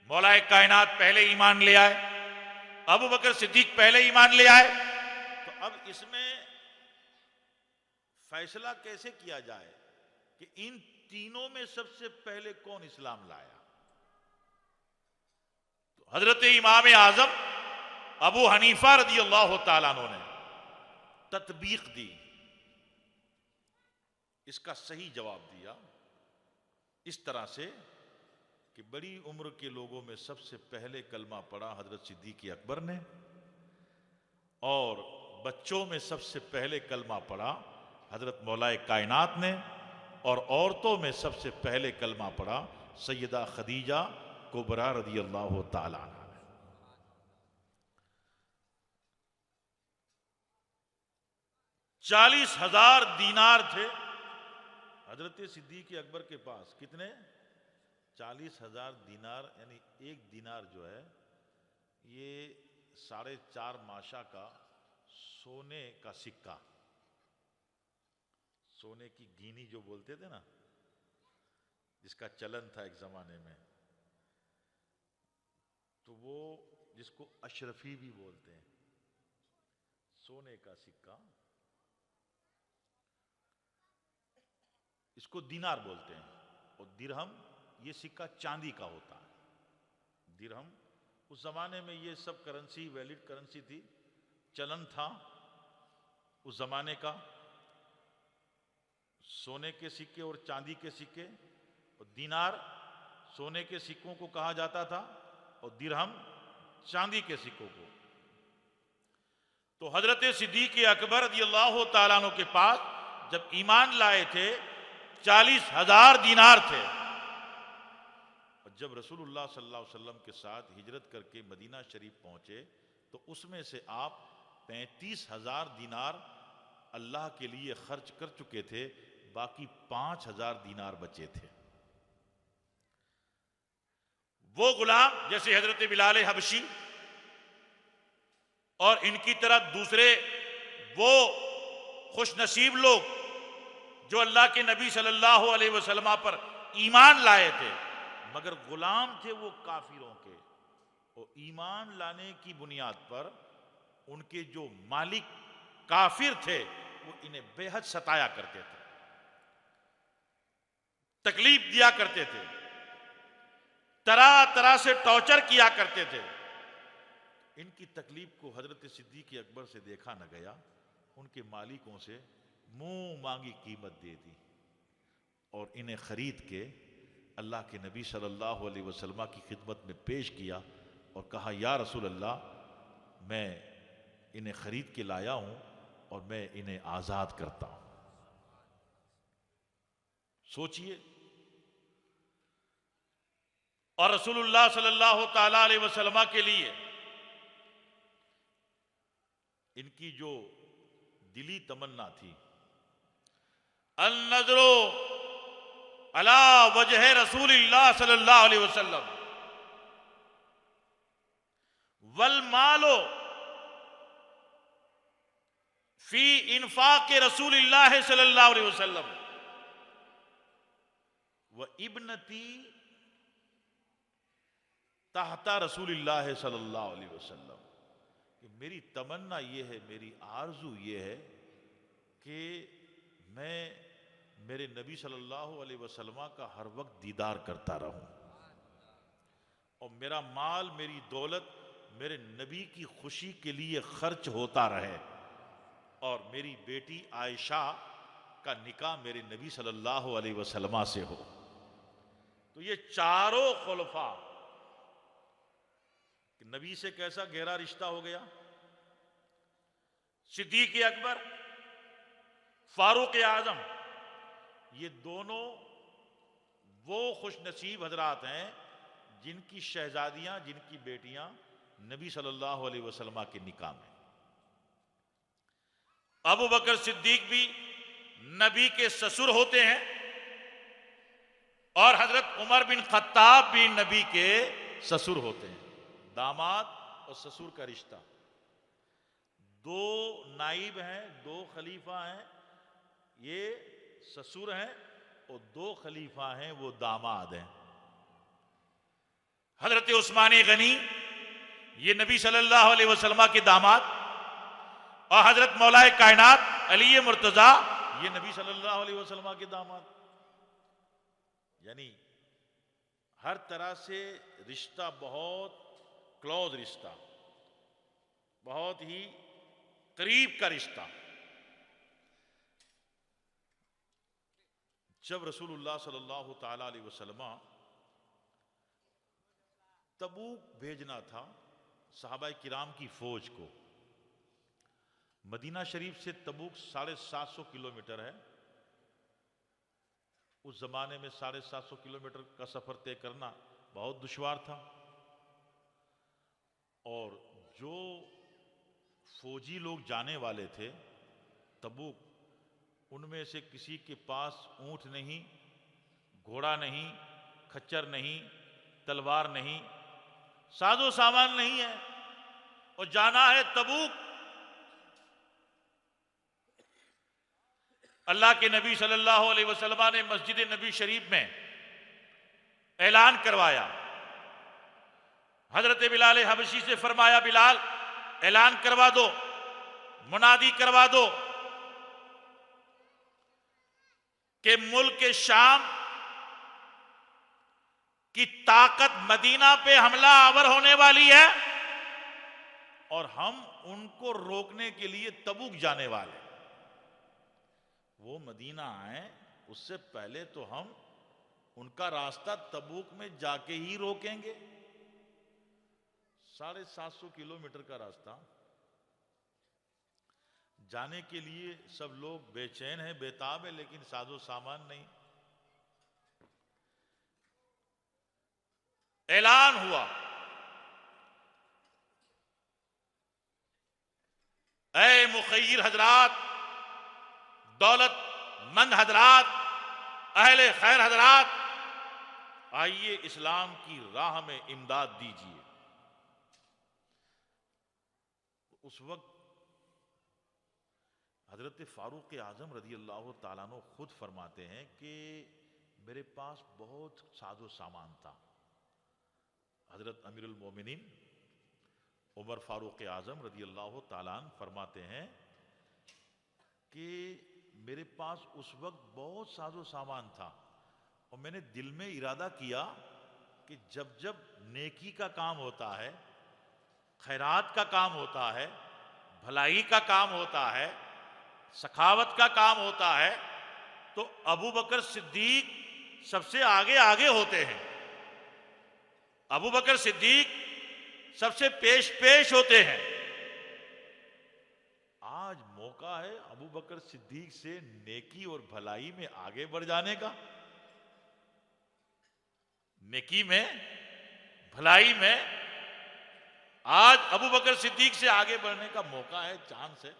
مولائے کائنات پہلے ایمان لے آئے، ابو بکر صدیق پہلے ایمان لے آئے۔ تو اب اس میں فیصلہ کیسے کیا جائے کہ ان تینوں میں سب سے پہلے کون اسلام لایا؟ تو حضرت امام اعظم ابو حنیفہ رضی اللہ تعالیٰ عنہ نے تطبیق دی، اس کا صحیح جواب دیا اس طرح سے کہ بڑی عمر کے لوگوں میں سب سے پہلے کلمہ پڑھا حضرت صدیق اکبر نے، اور بچوں میں سب سے پہلے کلمہ پڑھا حضرت مولائے کائنات نے، اور عورتوں میں سب سے پہلے کلمہ پڑھا سیدہ خدیجہ کبریٰ رضی اللہ تعالیٰ عنہ نے۔ 40,000 دینار تھے حضرت صدیق اکبر کے پاس۔ کتنے؟ 40,000 دینار، یعنی ایک دینار جو ہے یہ 4.5 ماشا کا سونے کا سکہ، سونے کی گینی جو بولتے تھے نا، جس کا چلن تھا ایک زمانے میں، تو وہ جس کو اشرفی بھی بولتے ہیں، سونے کا سکہ، اس کو دینار بولتے ہیں۔ اور درہم یہ سکہ چاندی کا ہوتا ہے۔ درہم اس زمانے میں یہ سب کرنسی ویلڈ کرنسی تھی، چلن تھا اس زمانے کا، سونے کے سکے اور چاندی کے سکے، اور دینار سونے کے سکوں کو کہا جاتا تھا اور درہم چاندی کے سکوں کو۔ تو حضرت صدیق اکبر رضی اللہ تعالیٰ عنہ کے پاس جب ایمان لائے تھے 40,000 دینار تھے، اور جب رسول اللہ صلی اللہ علیہ وسلم کے ساتھ ہجرت کر کے مدینہ شریف پہنچے تو اس میں سے آپ 35,000 دینار اللہ کے لیے خرچ کر چکے تھے، باقی 5,000 دینار بچے تھے۔ وہ غلام جیسے حضرت بلال حبشی اور ان کی طرح دوسرے وہ خوش نصیب لوگ جو اللہ کے نبی صلی اللہ علیہ وسلم پر ایمان لائے تھے، مگر غلام تھے وہ کافروں کے، اور ایمان لانے کی بنیاد پر ان کے جو مالک کافر تھے وہ انہیں بے حد ستایا کرتے تھے، تکلیف دیا کرتے تھے، طرح طرح سے ٹارچر کیا کرتے تھے۔ ان کی تکلیف کو حضرت صدیق اکبر سے دیکھا نہ گیا، ان کے مالکوں سے منہ مانگی قیمت دے دی اور انہیں خرید کے اللہ کے نبی صلی اللہ علیہ وسلم کی خدمت میں پیش کیا اور کہا یا رسول اللہ، میں انہیں خرید کے لایا ہوں اور میں انہیں آزاد کرتا ہوں۔ سوچئے، اور رسول اللہ صلی اللہ تعالی علیہ وسلم کے لیے ان کی جو دلی تمنا تھی، النظر علی وجہ رسول اللہ صلی اللہ علیہ وسلم والمال فی انفاق رسول اللہ صلی اللہ علیہ وسلم وابنتی تحت رسول اللہ صلی اللہ علیہ وسلم، کہ میری تمنا یہ ہے، میری آرزو یہ ہے کہ میں میرے نبی صلی اللہ علیہ وسلم کا ہر وقت دیدار کرتا رہوں، اور میرا مال، میری دولت میرے نبی کی خوشی کے لیے خرچ ہوتا رہے، اور میری بیٹی عائشہ کا نکاح میرے نبی صلی اللہ علیہ وسلم سے ہو۔ تو یہ چاروں خلفاء کہ نبی سے کیسا گہرا رشتہ ہو گیا۔ صدیق اکبر، فاروق اعظم، یہ دونوں وہ خوش نصیب حضرات ہیں جن کی شہزادیاں، جن کی بیٹیاں نبی صلی اللہ علیہ وسلم کے نکاح میں۔ ابو بکر صدیق بھی نبی کے سسر ہوتے ہیں، اور حضرت عمر بن خطاب بھی نبی کے سسر ہوتے ہیں۔ داماد اور سسر کا رشتہ، دو نائب ہیں، دو خلیفہ ہیں، یہ سسر ہیں، اور دو خلیفہ ہیں وہ داماد ہیں۔ حضرت عثمان غنی یہ نبی صلی اللہ علیہ وسلم کے داماد، اور حضرت مولا کائنات علی مرتضیٰ یہ نبی صلی اللہ علیہ وسلم کے داماد۔ یعنی ہر طرح سے رشتہ بہت کلوز رشتہ، بہت ہی قریب کا رشتہ۔ جب رسول اللہ صلی اللہ تعالی علیہ وسلم تبوک بھیجنا تھا صحابہ کرام کی فوج کو، مدینہ شریف سے تبوک 750 کلومیٹر ہے۔ اس زمانے میں 750 کلومیٹر کا سفر طے کرنا بہت دشوار تھا، اور جو فوجی لوگ جانے والے تھے تبوک، ان میں سے کسی کے پاس اونٹ نہیں، گھوڑا نہیں، کھچر نہیں، تلوار نہیں، ساز و سامان نہیں ہے، اور جانا ہے تبوک۔ اللہ کے نبی صلی اللہ علیہ وسلم نے مسجد نبی شریف میں اعلان کروایا، حضرت بلال حبشی سے فرمایا بلال اعلان کروا دو، منادی کروا دو کہ ملک شام کی طاقت مدینہ پہ حملہ آور ہونے والی ہے، اور ہم ان کو روکنے کے لیے تبوک جانے والے۔ وہ مدینہ آئیں اس سے پہلے تو ہم ان کا راستہ تبوک میں جا کے ہی روکیں گے۔ 750 کلومیٹر کا راستہ جانے کے لیے سب لوگ بے چین ہیں، بے تاب ہیں، لیکن ساز و سامان نہیں۔ اعلان ہوا، اے مخیر حضرات، دولت مند حضرات، اہل خیر حضرات، آئیے اسلام کی راہ میں امداد دیجیے۔ اس وقت حضرت فاروق اعظم رضی اللہ تعالیٰ عنہ خود فرماتے ہیں کہ میرے پاس بہت ساز و سامان تھا۔ حضرت امیر المومنین عمر فاروق اعظم رضی اللہ تعالیٰ عنہ فرماتے ہیں کہ میرے پاس اس وقت بہت ساز و سامان تھا، اور میں نے دل میں ارادہ کیا کہ جب جب نیکی کا کام ہوتا ہے، خیرات کا کام ہوتا ہے، بھلائی کا کام ہوتا ہے، سخاوت کا کام ہوتا ہے، تو ابو بکر صدیق سب سے آگے آگے ہوتے ہیں، ابو بکر صدیق سب سے پیش پیش ہوتے ہیں۔ آج موقع ہے ابو بکر صدیق سے نیکی اور بھلائی میں آگے بڑھ جانے کا، نیکی میں، بھلائی میں آج ابو بکر صدیق سے آگے بڑھنے کا موقع ہے، چانس ہے۔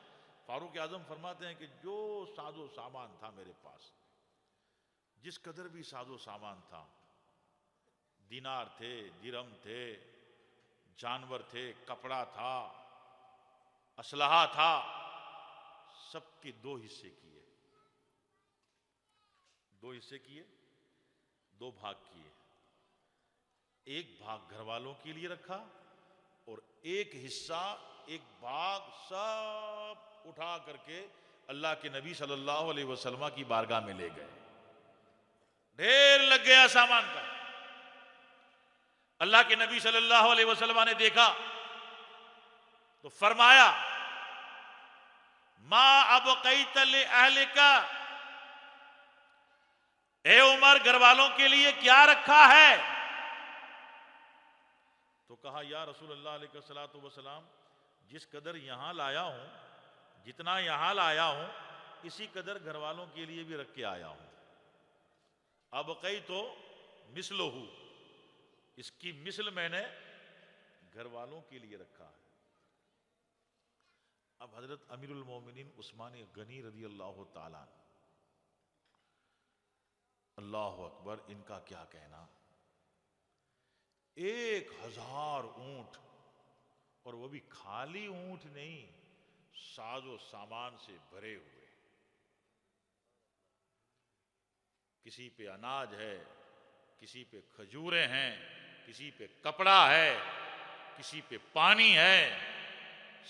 فاروق اعظم فرماتے ہیں کہ جو ساز و سامان تھا میرے پاس، جس قدر بھی ساز و سامان تھا، دینار تھے، درہم تھے، جانور تھے، کپڑا تھا، اسلحہ تھا، سب کے دو حصے کیے، دو حصے کیے، دو بھاگ کیے۔ ایک بھاگ گھر والوں کے لیے رکھا، اور ایک حصہ، ایک بھاگ سب اٹھا کر کے اللہ کے نبی صلی اللہ علیہ وسلم کی بارگاہ میں لے گئے۔ ڈھیر لگ گیا سامان کا۔ اللہ کے نبی صلی اللہ علیہ وسلم نے دیکھا تو فرمایا، ما ابقیت لأہلک، اے عمر گھر والوں کے لیے کیا رکھا ہے؟ تو کہا یا رسول اللہ علیہ السلام، جس قدر یہاں لایا ہوں، جتنا یہاں لایا ہوں، اسی قدر گھر والوں کے لیے بھی رکھ کے آیا ہوں۔ ابقیت مثلہ، اس کی مثل میں نے گھر والوں کے لیے رکھا ہے۔ اب حضرت امیر المومنین عثمان غنی رضی اللہ تعالیٰ، اللہ اکبر، ان کا کیا کہنا، 1000 اونٹ، اور وہ بھی خالی اونٹ نہیں، ساز و سامان سے بھرے ہوئے، کسی پہ اناج ہے، کسی پہ کھجوریں ہیں، کسی پہ کپڑا ہے، کسی پہ پانی ہے،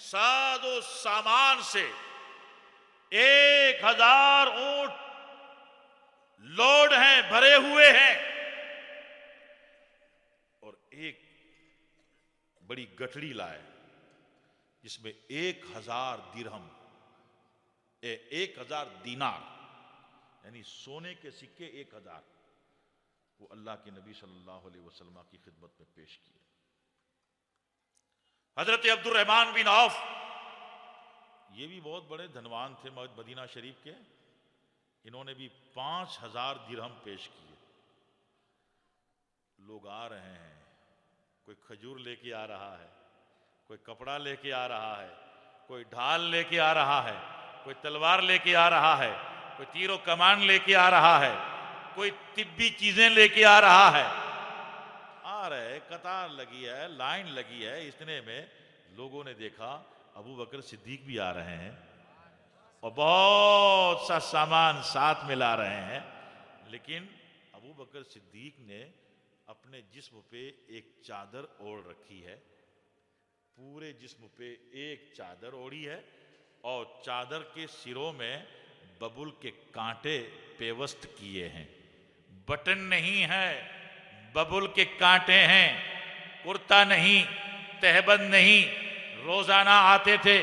ساز و سامان سے 1000 اونٹ لوڈ ہیں، بھرے ہوئے ہیں، اور ایک بڑی گٹھڑی لائے جس میں 1000 درہم، 1000 دینار، یعنی سونے کے سکے 1000، وہ اللہ کے نبی صلی اللہ علیہ وسلم کی خدمت میں پیش کیے۔ حضرت عبد الرحمن بن عوف، یہ بھی بہت بڑے دھنوان تھے مدینہ شریف کے، انہوں نے بھی 5000 درہم پیش کیے۔ لوگ آ رہے ہیں، کوئی کھجور لے کے آ رہا ہے، کوئی کپڑا لے کے آ رہا ہے، کوئی ڈھال لے کے آ رہا ہے، کوئی تلوار لے کے آ رہا ہے، کوئی تیر و کمان لے کے آ رہا ہے، کوئی طبی چیزیں لے کے آ رہا ہے، آ رہے، قطار لگی ہے، لائن لگی ہے۔ اتنے میں لوگوں نے دیکھا ابو بکر صدیق بھی آ رہے ہیں، اور بہت سا سامان ساتھ میں لا رہے ہیں، لیکن ابو بکر صدیق نے اپنے جسم پہ ایک چادر اوڑھ رکھی ہے، پورے جسم پہ ایک چادر اوڑھی ہے، اور چادر کے سروں میں ببول کے کانٹے پیوست کیے ہیں، بٹن نہیں ہے، ببول کے کانٹے ہیں، کرتا نہیں، تہبند نہیں۔ روزانہ آتے تھے،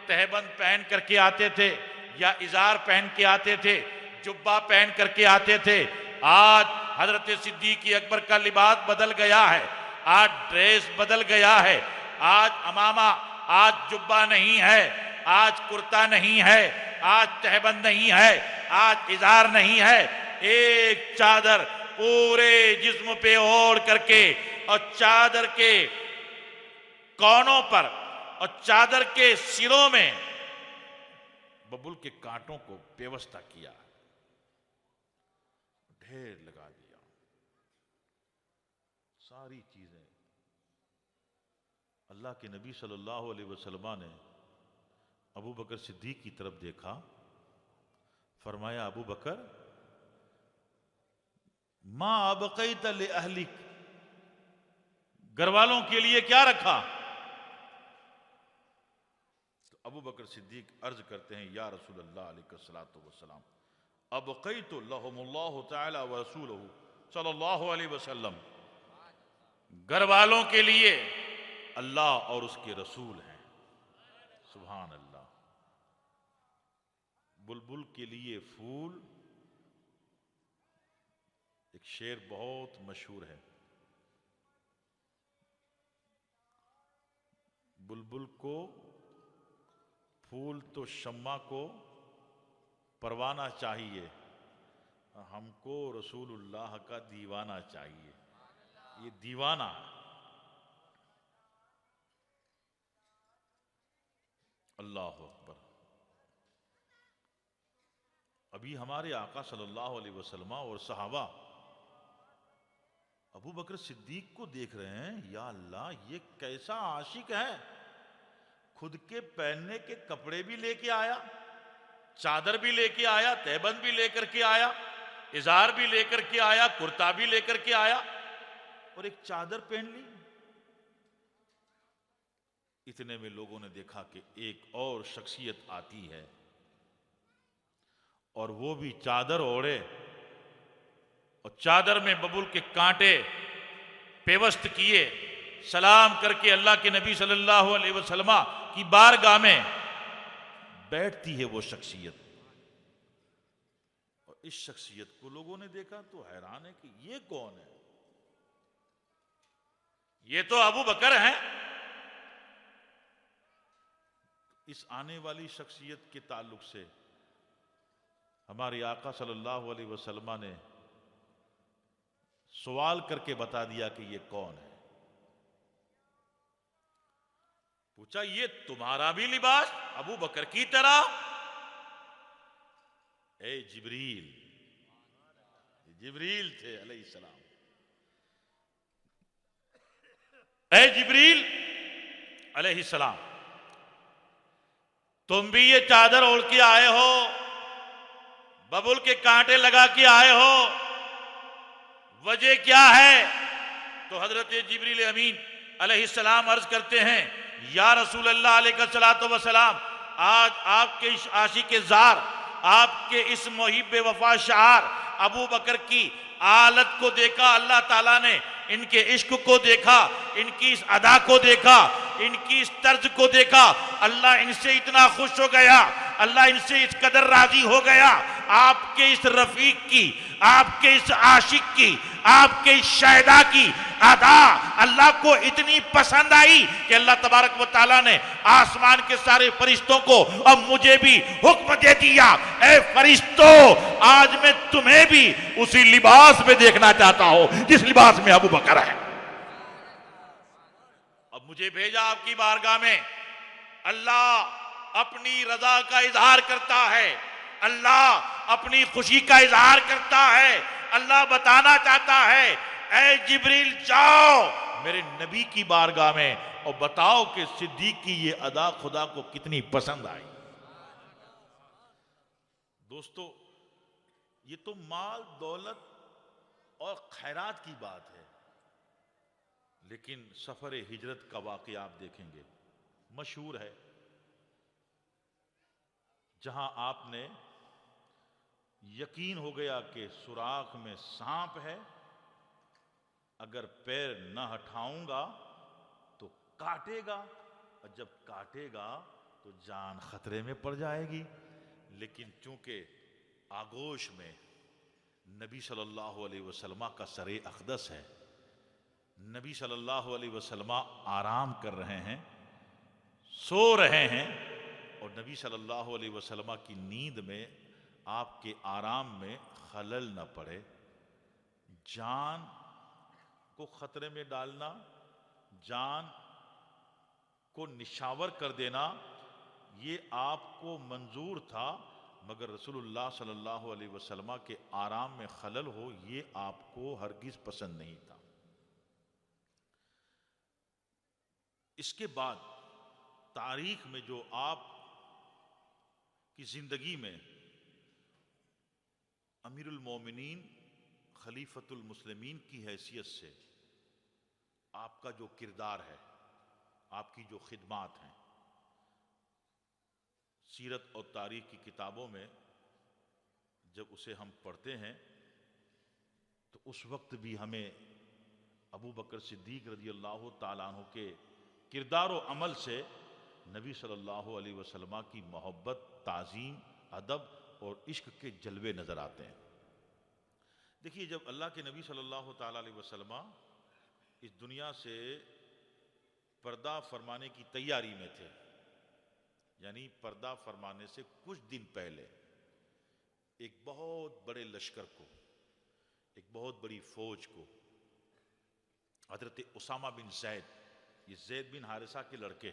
تہبند پہن کر کے آتے تھے، یا ازار پہن کے آتے تھے، جبہ پہن کر کے آتے تھے۔ آج حضرت صدیق اکبر کا لباس بدل گیا ہے، آج ڈریس بدل گیا ہے، آج امامہ، آج جبہ نہیں ہے، آج کرتا نہیں ہے، آج تہبند نہیں ہے، آج ازار نہیں ہے، ایک چادر پورے جسم پہ اوڑھ کر کے اور چادر کے کونوں پر اور چادر کے سروں میں ببول کے کانٹوں کو پیوستہ کیا، ڈھیر لگا دیا، ساری چیزیں۔ اللہ کے نبی صلی اللہ علیہ وسلم نے ابو بکر صدیق کی طرف دیکھا، فرمایا ابو بکر ما ابقیت لأہلک، گھر والوں کے لیے کیا رکھا؟ تو ابو بکر صدیق عرض کرتے ہیں یا رسول اللہ علیہ الصلوۃ والسلام ابقیت لهم اللہ تعالی ورسولہ صلی اللہ علیہ وسلم، گھر والوں کے لیے اللہ اور اس کے رسول ہیں۔ سبحان اللہ۔ بلبل کے لیے پھول، ایک شعر بہت مشہور ہے، بلبل کو پھول تو شمع کو پروانہ چاہیے، ہم کو رسول اللہ کا دیوانہ چاہیے۔ یہ دیوانہ ہے۔ اللہ اکبر۔ ابھی ہمارے آقا صلی اللہ علیہ وسلم اور صحابہ ابو بکر صدیق کو دیکھ رہے ہیں، یا اللہ یہ کیسا عاشق ہے، خود کے پہننے کے کپڑے بھی لے کے آیا، چادر بھی لے کے آیا، تہبند بھی لے کر کے آیا، ازار بھی لے کر کے آیا، کرتا بھی لے کر کے آیا، اور ایک چادر پہن لی۔ اتنے میں لوگوں نے دیکھا کہ ایک اور شخصیت آتی ہے، اور وہ بھی چادر اوڑھے اور چادر میں ببول کے کانٹے پیوست کیے، سلام کر کے اللہ کے نبی صلی اللہ علیہ وسلم کی بارگاہ میں بیٹھتی ہے وہ شخصیت۔ اور اس شخصیت کو لوگوں نے دیکھا تو حیران ہے کہ یہ کون ہے؟ یہ تو ابو بکر ہیں۔ اس آنے والی شخصیت کے تعلق سے ہمارے آقا صلی اللہ علیہ وسلم نے سوال کر کے بتا دیا کہ یہ کون ہے۔ پوچھا یہ تمہارا بھی لباس ابو بکر کی طرح؟ اے جبریل، جبریل تھے علیہ السلام، اے جبریل علیہ السلام، تم بھی یہ چادر اوڑھ کے آئے ہو، ببول کے کانٹے لگا کے آئے ہو، وجہ کیا ہے؟ تو حضرت جبریل امین علیہ السلام عرض کرتے ہیں یا رسول اللہ علیہ الصلوۃ والسلام، آج آپ کے اس عاشق زار، آپ کے اس محب وفا شعار ابو بکر کی حالت کو دیکھا، اللہ تعالیٰ نے ان کے عشق کو دیکھا، ان کی اس ادا کو دیکھا، ان کی اس طرز کو دیکھا، اللہ ان سے اتنا خوش ہو گیا، اللہ ان سے اس قدر راضی ہو گیا، آپ کے اس رفیق کی، آپ کے اس عاشق کی، آپ کے اس شہدا کی ادا اللہ کو اتنی پسند آئی کہ اللہ تبارک و تعالیٰ نے آسمان کے سارے فرشتوں کو اور مجھے بھی حکم دے دیا، اے فرشتوں آج میں تمہیں بھی اسی لباس میں دیکھنا چاہتا ہوں جس لباس میں ابو بکر ہے۔ اب مجھے بھیجا آپ کی بارگاہ میں، اللہ اپنی رضا کا اظہار کرتا ہے، اللہ اپنی خوشی کا اظہار کرتا ہے، اللہ بتانا چاہتا ہے اے جبریل جاؤ میرے نبی کی بارگاہ میں اور بتاؤ کہ صدیق کی یہ ادا خدا کو کتنی پسند آئی۔ دوستو یہ تو مال دولت اور خیرات کی بات ہے، لیکن سفر ہجرت کا واقعہ آپ دیکھیں گے، مشہور ہے، جہاں آپ نے یقین ہو گیا کہ سوراخ میں سانپ ہے، اگر پیر نہ ہٹاؤں گا تو کاٹے گا، اور جب کاٹے گا تو جان خطرے میں پڑ جائے گی، لیکن چونکہ آغوش میں نبی صلی اللہ علیہ وسلم کا سر اقدس ہے، نبی صلی اللہ علیہ وسلم آرام کر رہے ہیں، سو رہے ہیں، اور نبی صلی اللہ علیہ وسلم کی نیند میں آپ کے آرام میں خلل نہ پڑے، جان کو خطرے میں ڈالنا، جان کو نشاور کر دینا، یہ آپ کو منظور تھا، مگر رسول اللہ صلی اللہ علیہ وسلم کے آرام میں خلل ہو یہ آپ کو ہرگز پسند نہیں تھا۔ اس کے بعد تاریخ میں جو آپ کی زندگی میں امیر المومنین خلیفۃ المسلمین کی حیثیت سے آپ کا جو کردار ہے، آپ کی جو خدمات ہیں، سیرت اور تاریخ کی کتابوں میں جب اسے ہم پڑھتے ہیں تو اس وقت بھی ہمیں ابو بکر صدیق رضی اللہ تعالیٰ عنہ کے کردار و عمل سے نبی صلی اللہ علیہ وسلم کی محبت، تعظیم، ادب اور عشق کے جلوے نظر آتے ہیں۔ دیکھیے، جب اللہ کے نبی صلی اللہ تعالیٰ علیہ وسلم اس دنیا سے پردہ فرمانے کی تیاری میں تھے، یعنی پردہ فرمانے سے کچھ دن پہلے ایک بہت بڑے لشکر کو، ایک بہت بڑی فوج کو حضرت اسامہ بن زید، یہ زید بن حارثہ کے لڑکے،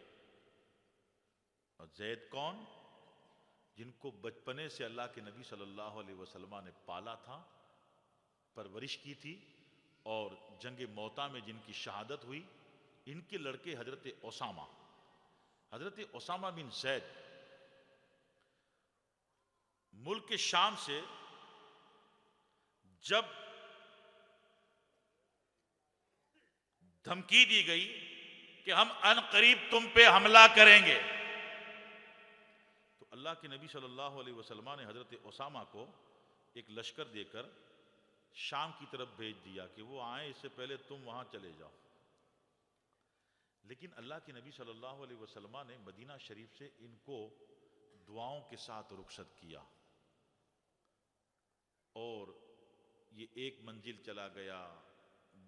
اور زید کون؟ جن کو بچپنے سے اللہ کے نبی صلی اللہ علیہ وسلم نے پالا تھا، پرورش کی تھی، اور جنگ موتا میں جن کی شہادت ہوئی، ان کے لڑکے حضرت اسامہ بن زید ملک شام سے جب دھمکی دی گئی کہ ہم ان قریب تم پہ حملہ کریں گے، تو اللہ کے نبی صلی اللہ علیہ وسلم نے حضرت اسامہ کو ایک لشکر دے کر شام کی طرف بھیج دیا کہ وہ آئیں، اس سے پہلے تم وہاں چلے جاؤ۔ لیکن اللہ کے نبی صلی اللہ علیہ وسلم نے مدینہ شریف سے ان کو دعاؤں کے ساتھ رخصت کیا، اور یہ ایک منزل چلا گیا،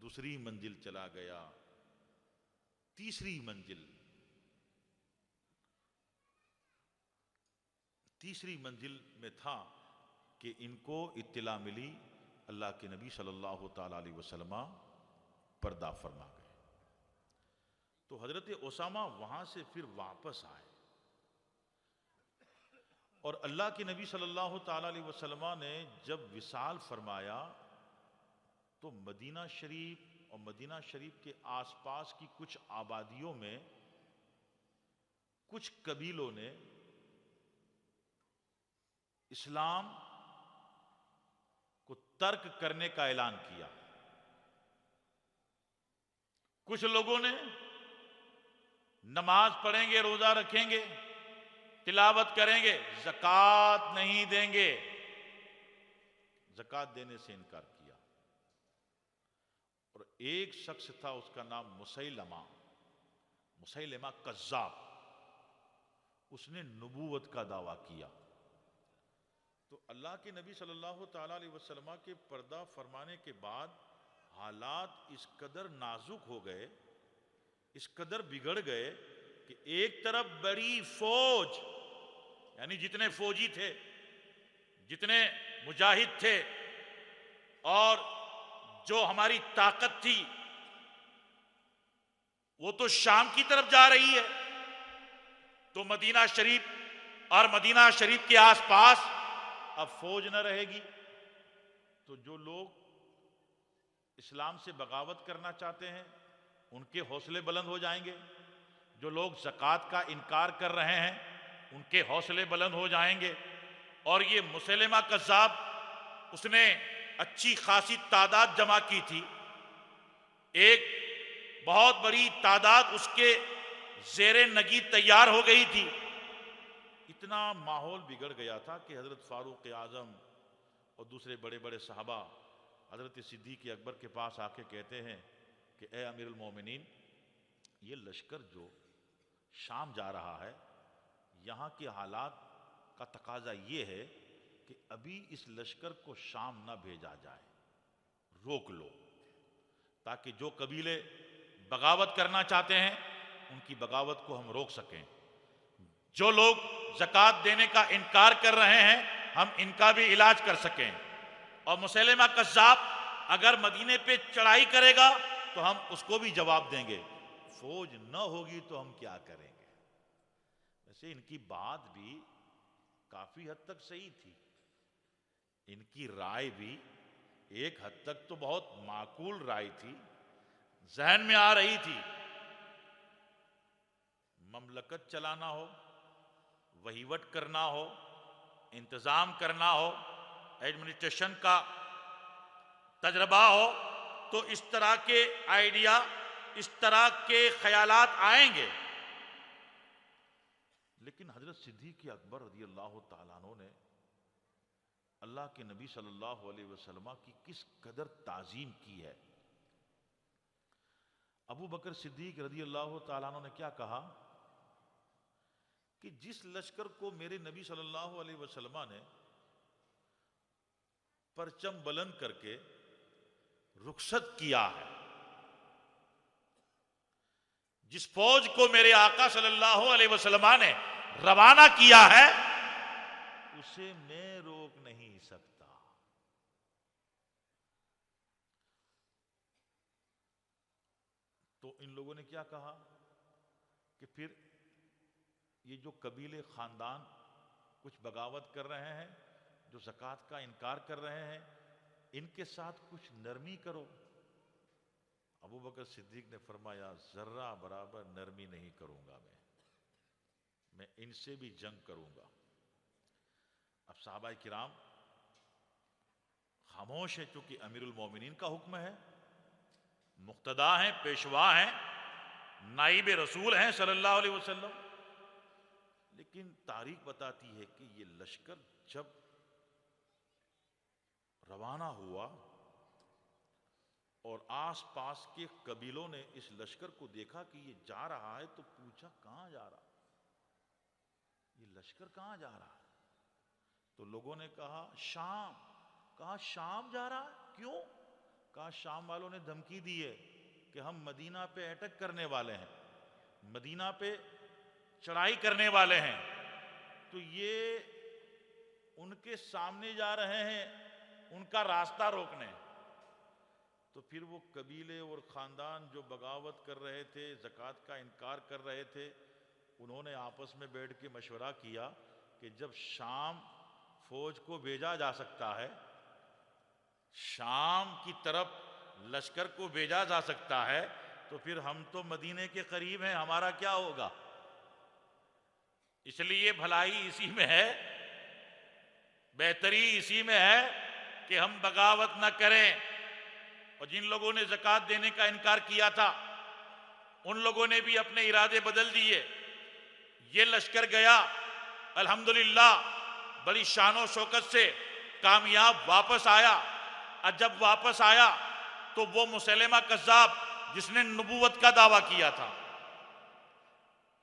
دوسری منزل چلا گیا، تیسری منزل میں تھا کہ ان کو اطلاع ملی اللہ کے نبی صلی اللہ تعالی علیہ وسلم پردہ فرما گئے۔ تو حضرت اسامہ وہاں سے پھر واپس آئے، اور اللہ کے نبی صلی اللہ تعالی علیہ وسلم نے جب وصال فرمایا تو مدینہ شریف اور مدینہ شریف کے آس پاس کی کچھ آبادیوں میں کچھ قبیلوں نے اسلام کو ترک کرنے کا اعلان کیا۔ کچھ لوگوں نے نماز پڑھیں گے، روزہ رکھیں گے، تلاوت کریں گے، زکوٰۃ نہیں دیں گے، زکوٰۃ دینے سے انکار کیا۔ اور ایک شخص تھا، اس کا نام مسیلمہ کذاب، اس نے نبوت کا دعویٰ کیا۔ تو اللہ کے نبی صلی اللہ تعالیٰ علیہ وسلم کے پردہ فرمانے کے بعد حالات اس قدر نازک ہو گئے، اس قدر بگڑ گئے کہ ایک طرف بڑی فوج، یعنی جتنے فوجی تھے، جتنے مجاہد تھے، اور جو ہماری طاقت تھی، وہ تو شام کی طرف جا رہی ہے، تو مدینہ شریف اور مدینہ شریف کے آس پاس اب فوج نہ رہے گی۔ تو جو لوگ اسلام سے بغاوت کرنا چاہتے ہیں ان کے حوصلے بلند ہو جائیں گے، جو لوگ زکوٰۃ کا انکار کر رہے ہیں ان کے حوصلے بلند ہو جائیں گے۔ اور یہ مسیلمہ کذاب، اس نے اچھی خاصی تعداد جمع کی تھی، ایک بہت بڑی تعداد اس کے زیر نگین تیار ہو گئی تھی۔ اتنا ماحول بگڑ گیا تھا کہ حضرت فاروق اعظم اور دوسرے بڑے بڑے صحابہ حضرت صدیق اکبر کے پاس آ کے کہتے ہیں کہ اے امیر المومنین، یہ لشکر جو شام جا رہا ہے، یہاں کے حالات کا تقاضا یہ ہے کہ ابھی اس لشکر کو شام نہ بھیجا جائے، روک لو، تاکہ جو قبیلے بغاوت کرنا چاہتے ہیں ان کی بغاوت کو ہم روک سکیں، جو لوگ زکوٰۃ دینے کا انکار کر رہے ہیں ہم ان کا بھی علاج کر سکیں۔ اور مسیلمہ کذاب اگر مدینے پہ چڑھائی کرے گا تو ہم اس کو بھی جواب دیں گے، فوج نہ ہوگی تو ہم کیا کریں گے۔ ویسے ان کی بات بھی کافی حد تک صحیح تھی، ان کی رائے بھی ایک حد تک تو بہت معقول رائے تھی، ذہن میں آ رہی تھی۔ مملکت چلانا ہو، وہیوٹ کرنا ہو، انتظام کرنا ہو، ایڈمنسٹریشن کا تجربہ ہو، تو اس طرح کے آئیڈیا، اس طرح کے خیالات آئیں گے۔ لیکن حضرت صدیق اکبر رضی اللہ تعالیٰ عنہ نے اللہ کے نبی صلی اللہ علیہ وسلم کی کس قدر تعظیم کی ہے۔ ابو بکر صدیق رضی اللہ تعالیٰ عنہ نے کیا کہا کہ جس لشکر کو میرے نبی صلی اللہ علیہ وسلم نے پرچم بلند کر کے رخصت کیا ہے، جس فوج کو میرے آقا صلی اللہ علیہ وسلم نے روانہ کیا ہے، اسے میں روک نہیں سکتا۔ تو ان لوگوں نے کیا کہا کہ پھر یہ جو قبیلے خاندان کچھ بغاوت کر رہے ہیں، جو زکوٰۃ کا انکار کر رہے ہیں، ان کے ساتھ کچھ نرمی کرو۔ ابو بکر صدیق نے فرمایا ذرہ برابر نرمی نہیں کروں گا، میں ان سے بھی جنگ کروں گا۔ اب صحابہ کرام خاموش ہے، چونکہ امیر المومنین کا حکم ہے، مقتدا ہیں، پیشوا ہیں، نائب رسول ہیں صلی اللہ علیہ وسلم۔ لیکن تاریخ بتاتی ہے کہ یہ لشکر جب روانہ ہوا اور آس پاس کے قبیلوں نے اس لشکر کو دیکھا کہ یہ جا رہا ہے، تو پوچھا کہاں جا رہا، یہ لشکر کہاں جا رہا ہے؟ تو لوگوں نے کہا شام۔ کہا شام جا رہا ہے، کیوں؟ کہا شام والوں نے دھمکی دی ہے کہ ہم مدینہ پہ اٹیک کرنے والے ہیں، مدینہ پہ چڑھائی کرنے والے ہیں، تو یہ ان کے سامنے جا رہے ہیں ان کا راستہ روکنے۔ تو پھر وہ قبیلے اور خاندان جو بغاوت کر رہے تھے، زکوٰۃ کا انکار کر رہے تھے، انہوں نے آپس میں بیٹھ کے مشورہ کیا کہ جب شام فوج کو بھیجا جا سکتا ہے، شام کی طرف لشکر کو بھیجا جا سکتا ہے، تو پھر ہم تو مدینے کے قریب ہیں، ہمارا کیا ہوگا؟ اس لیے بھلائی اسی میں ہے، بہتری اسی میں ہے کہ ہم بغاوت نہ کریں۔ اور جن لوگوں نے زکوٰۃ دینے کا انکار کیا تھا، ان لوگوں نے بھی اپنے ارادے بدل دیے۔ یہ لشکر گیا، الحمدللہ بڑی شان و شوکت سے کامیاب واپس آیا۔ اور جب واپس آیا تو وہ مسیلمہ کذاب جس نے نبوت کا دعویٰ کیا تھا،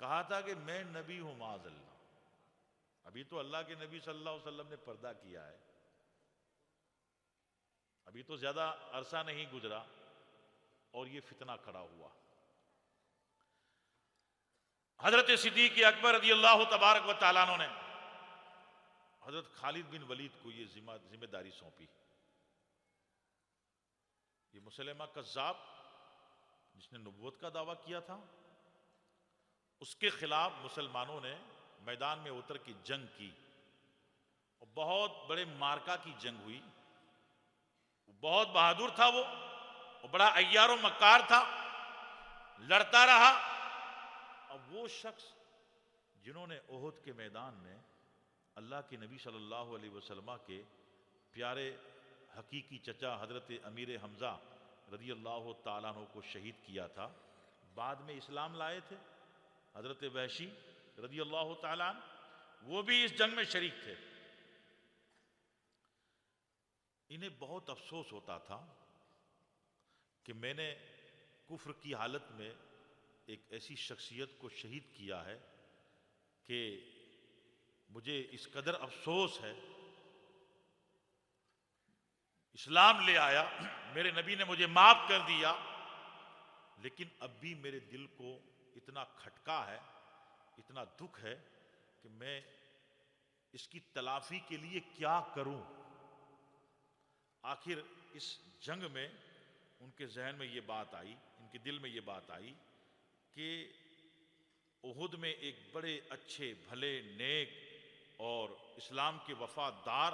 کہا تھا کہ میں نبی ہوں معاذ اللہ، ابھی تو اللہ کے نبی صلی اللہ علیہ وسلم نے پردہ کیا ہے، ابھی تو زیادہ عرصہ نہیں گزرا اور یہ فتنہ کھڑا ہوا۔ حضرت صدیق اکبر رضی اللہ تبارک و تعالیٰ عنہ نے حضرت خالد بن ولید کو یہ ذمہ داری سونپی۔ یہ مسلمہ کذاب جس نے نبوت کا دعویٰ کیا تھا، اس کے خلاف مسلمانوں نے میدان میں اتر کے جنگ کی، اور بہت بڑے مارکا کی جنگ ہوئی۔ بہت بہادر تھا وہ، اور بڑا عیار و مکار تھا، لڑتا رہا۔ اب وہ شخص جنہوں نے احد کے میدان میں اللہ کے نبی صلی اللہ علیہ وسلم کے پیارے حقیقی چچا حضرت امیر حمزہ رضی اللہ تعالیٰ عنہ کو شہید کیا تھا، بعد میں اسلام لائے تھے، حضرت وحشی رضی اللہ تعالیٰ عنہ، وہ بھی اس جنگ میں شریک تھے۔ انہیں بہت افسوس ہوتا تھا کہ میں نے کفر کی حالت میں ایک ایسی شخصیت کو شہید کیا ہے کہ مجھے اس قدر افسوس ہے۔ اسلام لے آیا، میرے نبی نے مجھے معاف کر دیا، لیکن اب بھی میرے دل کو اتنا کھٹکا ہے، اتنا دکھ ہے کہ میں اس کی تلافی کے لیے کیا کروں۔ آخر اس جنگ میں ان کے ذہن میں یہ بات آئی، ان کے دل میں یہ بات آئی کہ احد میں ایک بڑے اچھے بھلے نیک اور اسلام کے وفادار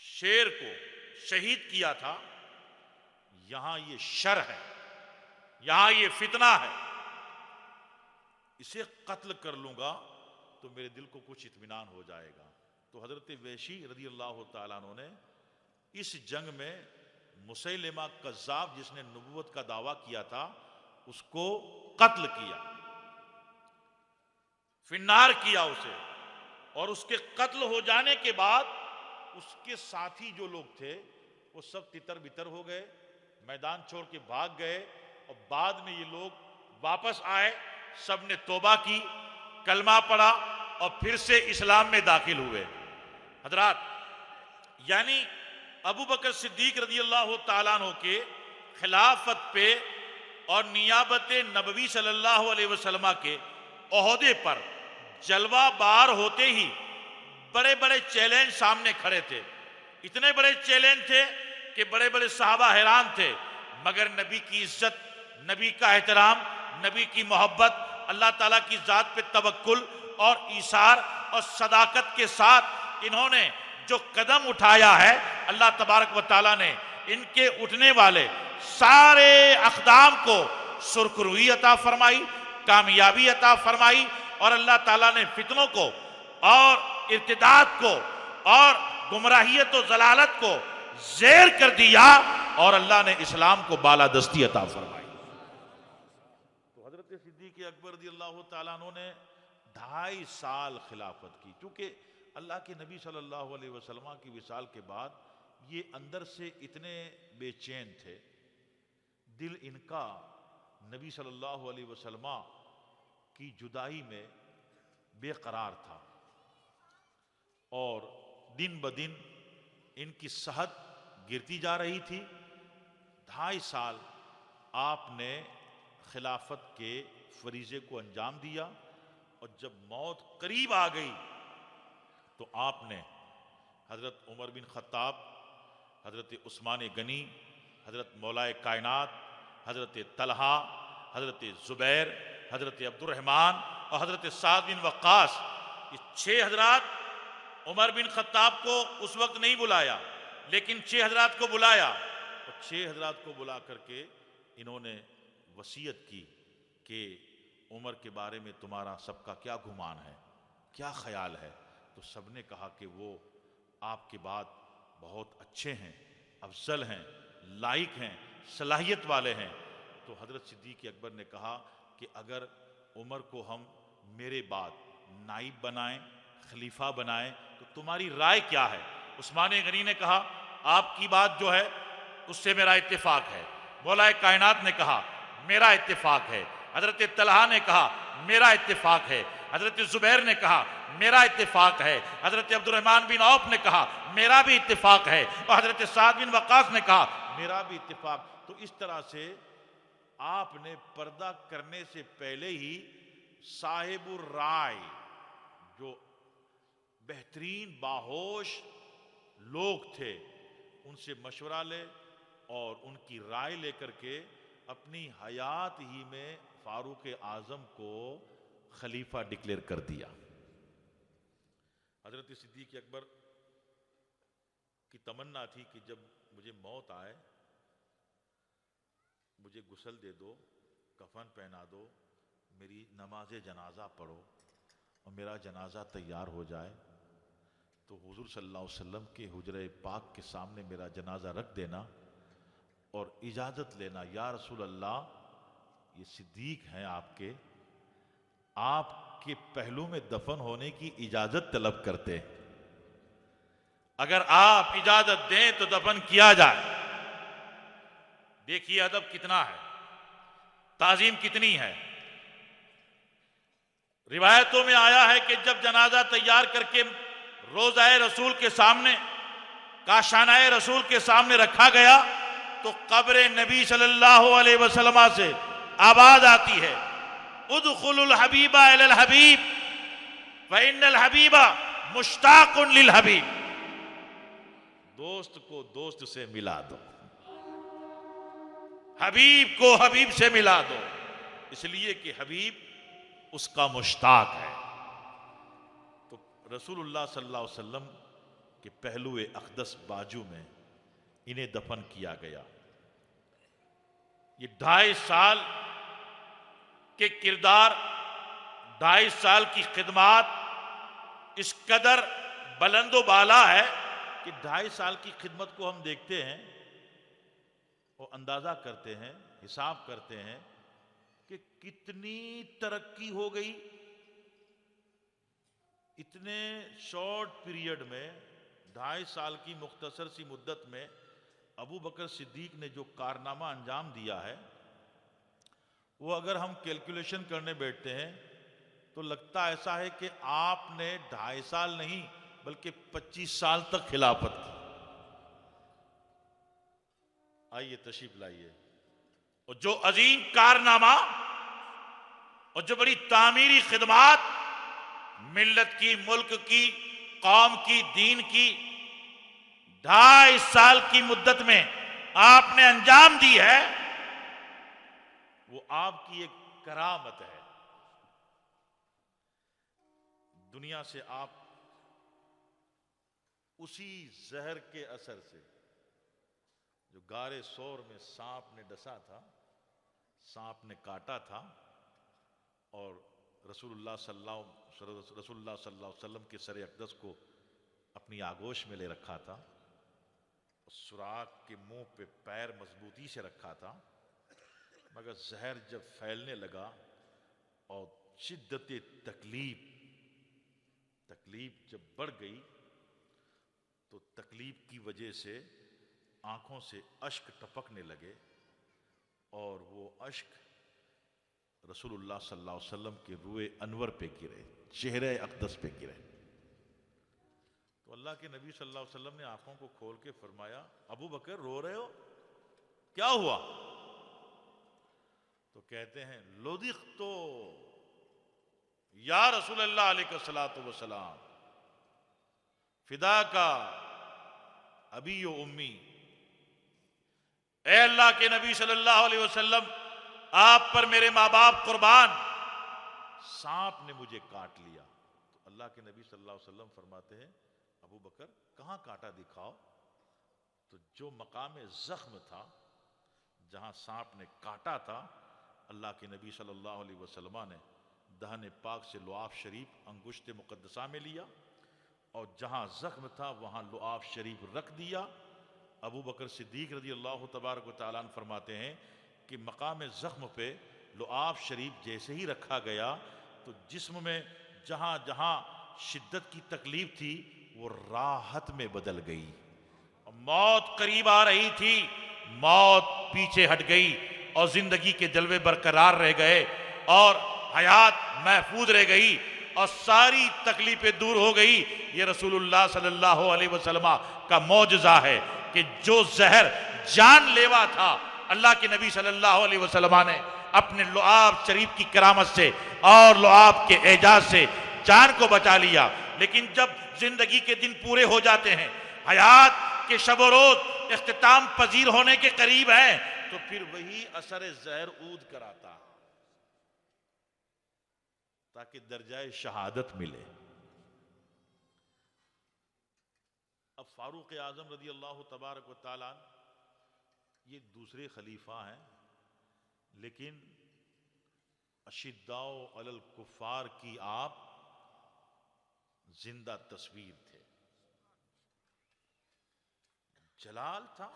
شیر کو شہید کیا تھا، یہاں یہ شر ہے، یہاں یہ فتنہ ہے، اسے قتل کر لوں گا تو میرے دل کو کچھ اطمینان ہو جائے گا۔ تو حضرت وحشی رضی اللہ تعالیٰ عنہ نے اس جنگ میں مسیلمہ کذاب جس نے نبوت کا دعویٰ کیا تھا اس کو قتل کیا، فنار کیا اسے، اور اس کے قتل ہو جانے کے بعد اس کے ساتھی جو لوگ تھے وہ سب تتر بتر ہو گئے، میدان چھوڑ کے بھاگ گئے، اور بعد میں یہ لوگ واپس آئے، سب نے توبہ کی، کلمہ پڑھا اور پھر سے اسلام میں داخل ہوئے۔ حضرات، یعنی ابو بکر صدیق رضی اللہ تعالیٰ عنہ کے خلافت پہ اور نیابت نبوی صلی اللہ علیہ وسلم کے عہدے پر جلوہ بار ہوتے ہی بڑے بڑے چیلنج سامنے کھڑے تھے، اتنے بڑے چیلنج تھے کہ بڑے بڑے صحابہ حیران تھے، مگر نبی کی عزت، نبی کا احترام، نبی کی محبت، اللہ تعالیٰ کی ذات پہ توکل اور ایثار اور صداقت کے ساتھ انہوں نے جو قدم اٹھایا ہے، اللہ تبارک و تعالیٰ نے ان کے اٹھنے والے سارے اقدام کو سرخروئی عطا فرمائی، کامیابی عطا فرمائی، اور اللہ تعالیٰ نے فتنوں کو اور ارتداد کو اور گمراہیت و ضلالت کو زیر کر دیا، اور اللہ نے اسلام کو بالادستی عطا فرمائی۔ تو حضرت صدیق اکبر رضی اللہ تعالیٰ عنہ نے 2.5 سال خلافت کی، چونکہ اللہ کے نبی صلی اللہ علیہ وسلم کی وصال کے بعد یہ اندر سے اتنے بے چین تھے، دل ان کا نبی صلی اللہ علیہ وسلم کی جدائی میں بے قرار تھا، اور دن بدن ان کی صحت گرتی جا رہی تھی۔ 2.5 سال آپ نے خلافت کے فریضے کو انجام دیا، اور جب موت قریب آ گئی تو آپ نے حضرت عمر بن خطاب، حضرت عثمان غنی، حضرت مولا کائنات، حضرت طلحہ، حضرت زبیر، حضرت عبد الرحمن اور حضرت سعد بن وقاص، یہ 6 حضرات، عمر بن خطاب کو اس وقت نہیں بلایا لیکن 6 حضرات کو بلایا، اور 6 حضرات کو بلا کر کے انہوں نے وصیت کی کہ عمر کے بارے میں تمہارا سب کا کیا گمان ہے، کیا خیال ہے؟ تو سب نے کہا کہ وہ آپ کے بعد بہت اچھے ہیں، افضل ہیں، لائق ہیں، صلاحیت والے ہیں۔ تو حضرت صدیق اکبر نے کہا کہ اگر عمر کو ہم میرے بعد نائب بنائیں، خلیفہ بنائیں، تو تمہاری رائے کیا ہے؟ عثمان غنی نے کہا آپ کی بات جو ہے اس سے میرا اتفاق ہے۔ مولا کائنات نے کہا میرا اتفاق ہے۔ حضرت طلحہ نے کہا میرا اتفاق ہے۔ حضرت زبیر نے کہا میرا اتفاق ہے۔ حضرت عبد الرحمن بن عوف نے کہا میرا بھی اتفاق ہے، اور حضرت سعد بن وقاص نے کہا میرا بھی اتفاق۔ تو اس طرح سے آپ نے پردہ کرنے سے پہلے ہی صاحب الرائے، جو بہترین باہوش لوگ تھے، ان سے مشورہ لے اور ان کی رائے لے کر کے اپنی حیات ہی میں فاروق اعظم کو خلیفہ ڈکلیئر کر دیا۔ حضرت صدیق اکبر کی تمنا تھی کہ جب مجھے موت آئے مجھے غسل دے دو، کفن پہنا دو، میری نماز جنازہ پڑھو اور میرا جنازہ تیار ہو جائے تو حضور صلی اللہ علیہ وسلم کے حجرہ پاک کے سامنے میرا جنازہ رکھ دینا اور اجازت لینا، یا رسول اللہ یہ صدیق ہیں آپ کے پہلو میں دفن ہونے کی اجازت طلب کرتے، اگر آپ اجازت دیں تو دفن کیا جائے۔ دیکھیے ادب کتنا ہے، تعظیم کتنی ہے۔ روایتوں میں آیا ہے کہ جب جنازہ تیار کر کے روضہ رسول کے سامنے، کاشانہ رسول کے سامنے رکھا گیا تو قبر نبی صلی اللہ علیہ وسلم سے آواز آتی ہے ادخلوا الحبیب الی الحبیب فإن الحبیب مشتاق للحبیب، دوست کو دوست سے ملا دو۔ حبیب کو حبیب سے ملا دو، اس لیے کہ حبیب اس کا مشتاق ہے۔ تو رسول اللہ صلی اللہ علیہ وسلم کے پہلو اقدس بازو میں انہیں دفن کیا گیا۔ یہ 2.5 سال کے کردار، 2.5 سال کی خدمات اس قدر بلند و بالا ہے کہ 2.5 سال کی خدمت کو ہم دیکھتے ہیں اور اندازہ کرتے ہیں، حساب کرتے ہیں کہ کتنی ترقی ہو گئی اتنے شارٹ پیریڈ میں۔ 2.5 سال کی مختصر سی مدت میں ابو بکر صدیق نے جو کارنامہ انجام دیا ہے، وہ اگر ہم کیلکولیشن کرنے بیٹھتے ہیں تو لگتا ایسا ہے کہ آپ نے 2.5 سال نہیں بلکہ 25 سال تک خلافت کی۔ آئیے تشریف لائیے، اور جو عظیم کارنامہ اور جو بڑی تعمیری خدمات ملت کی، ملک کی، قوم کی، دین کی 2.5 سال کی مدت میں آپ نے انجام دی ہے، وہ آپ کی ایک کرامت ہے۔ دنیا سے آپ اسی زہر کے اثر سے جو غار ثور میں سانپ نے ڈسا تھا، سانپ نے کاٹا تھا، اور رسول اللہ صلی اللہ علیہ وسلم کے سر اقدس کو اپنی آغوش میں لے رکھا تھا، سراغ کے منہ پہ پیر مضبوطی سے رکھا تھا، مگر زہر جب پھیلنے لگا اور شدت تکلیف جب بڑھ گئی تو تکلیف کی وجہ سے آنکھوں سے اشک ٹپکنے لگے، اور وہ اشک رسول اللہ صلی اللہ علیہ وسلم کے روئے انور پہ گرے، چہرے اقدس پہ گرے۔ تو اللہ کے نبی صلی اللہ علیہ وسلم نے آنکھوں کو کھول کے فرمایا، ابو بکر رو رہے ہو، کیا ہوا؟ تو کہتے ہیں لدغتو یا رسول اللہ علیہ الصلوۃ والسلام، فداکا ابی و امی، اے اللہ کے نبی صلی اللہ علیہ وسلم، آپ پر میرے ماں باپ قربان، سانپ نے مجھے کاٹ لیا۔ تو اللہ کے نبی صلی اللہ علیہ وسلم فرماتے ہیں، ابو بکر کہاں کاٹا دکھاؤ؟ تو جو مقام زخم تھا، جہاں سانپ نے کاٹا تھا، اللہ کے نبی صلی اللہ علیہ وسلم نے دہن پاک سے لعاب شریف انگشت مقدسہ میں لیا، اور جہاں زخم تھا وہاں لعاب شریف رکھ دیا۔ ابو بکر صدیق رضی اللہ تبارک و تعالیٰ عنہ فرماتے ہیں کہ مقام زخم پہ لعاب شریف جیسے ہی رکھا گیا تو جسم میں جہاں جہاں شدت کی تکلیف تھی وہ راحت میں بدل گئی، موت قریب آ رہی تھی، موت پیچھے ہٹ گئی، اور زندگی کے جلوے برقرار رہ گئے، اور حیات محفوظ رہ گئی، اور ساری تکلیفیں دور ہو گئی۔ یہ رسول اللہ صلی اللہ علیہ وسلم کا معجزہ ہے کہ جو زہر جان لیوا تھا، اللہ کے نبی صلی اللہ علیہ وسلم نے اپنے لعاب شریف کی کرامت سے اور لعاب کے اعجاز سے جان کو بچا لیا۔ لیکن جب زندگی کے دن پورے ہو جاتے ہیں، حیات کے شب و روز اختتام پذیر ہونے کے قریب ہیں، تو پھر وہی اثر زہر عود کراتا تاکہ درجہ شہادت ملے۔ اب فاروق اعظم رضی اللہ تبارک و تعالیٰ یہ دوسرے خلیفہ ہیں، لیکن اشداء علی الکفار کی آپ زندہ تصویر تھے۔ جلال تھا،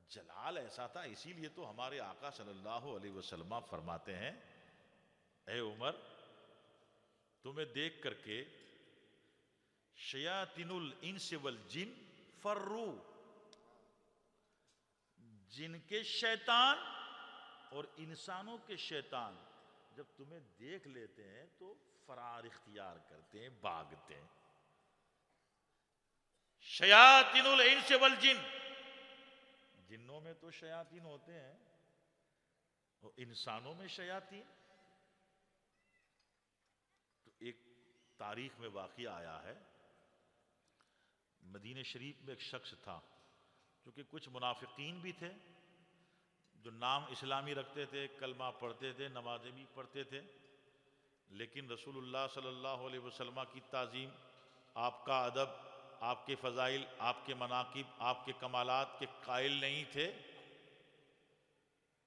جلال ایسا تھا، اسی لیے تو ہمارے آقا صلی اللہ علیہ وسلم فرماتے ہیں، اے عمر، تمہیں دیکھ کر کے شیاطین الانس والجن فرو، جن کے شیطان اور انسانوں کے شیطان جب تمہیں دیکھ لیتے ہیں تو فرار اختیار کرتے ہیں، بھاگتے ہیں۔ شیاطین الانس والجن، جنوں میں تو شیاطین ہوتے ہیں اور انسانوں میں شیاطین۔ تو ایک تاریخ میں واقعہ آیا ہے، مدینہ شریف میں ایک شخص تھا، کیونکہ کچھ منافقین بھی تھے جو نام اسلامی رکھتے تھے، کلمہ پڑھتے تھے، نمازیں بھی پڑھتے تھے، لیکن رسول اللہ صلی اللہ علیہ وسلم کی تعظیم، آپ کا ادب، آپ کے فضائل، آپ کے مناقب، آپ کے کمالات کے قائل نہیں تھے،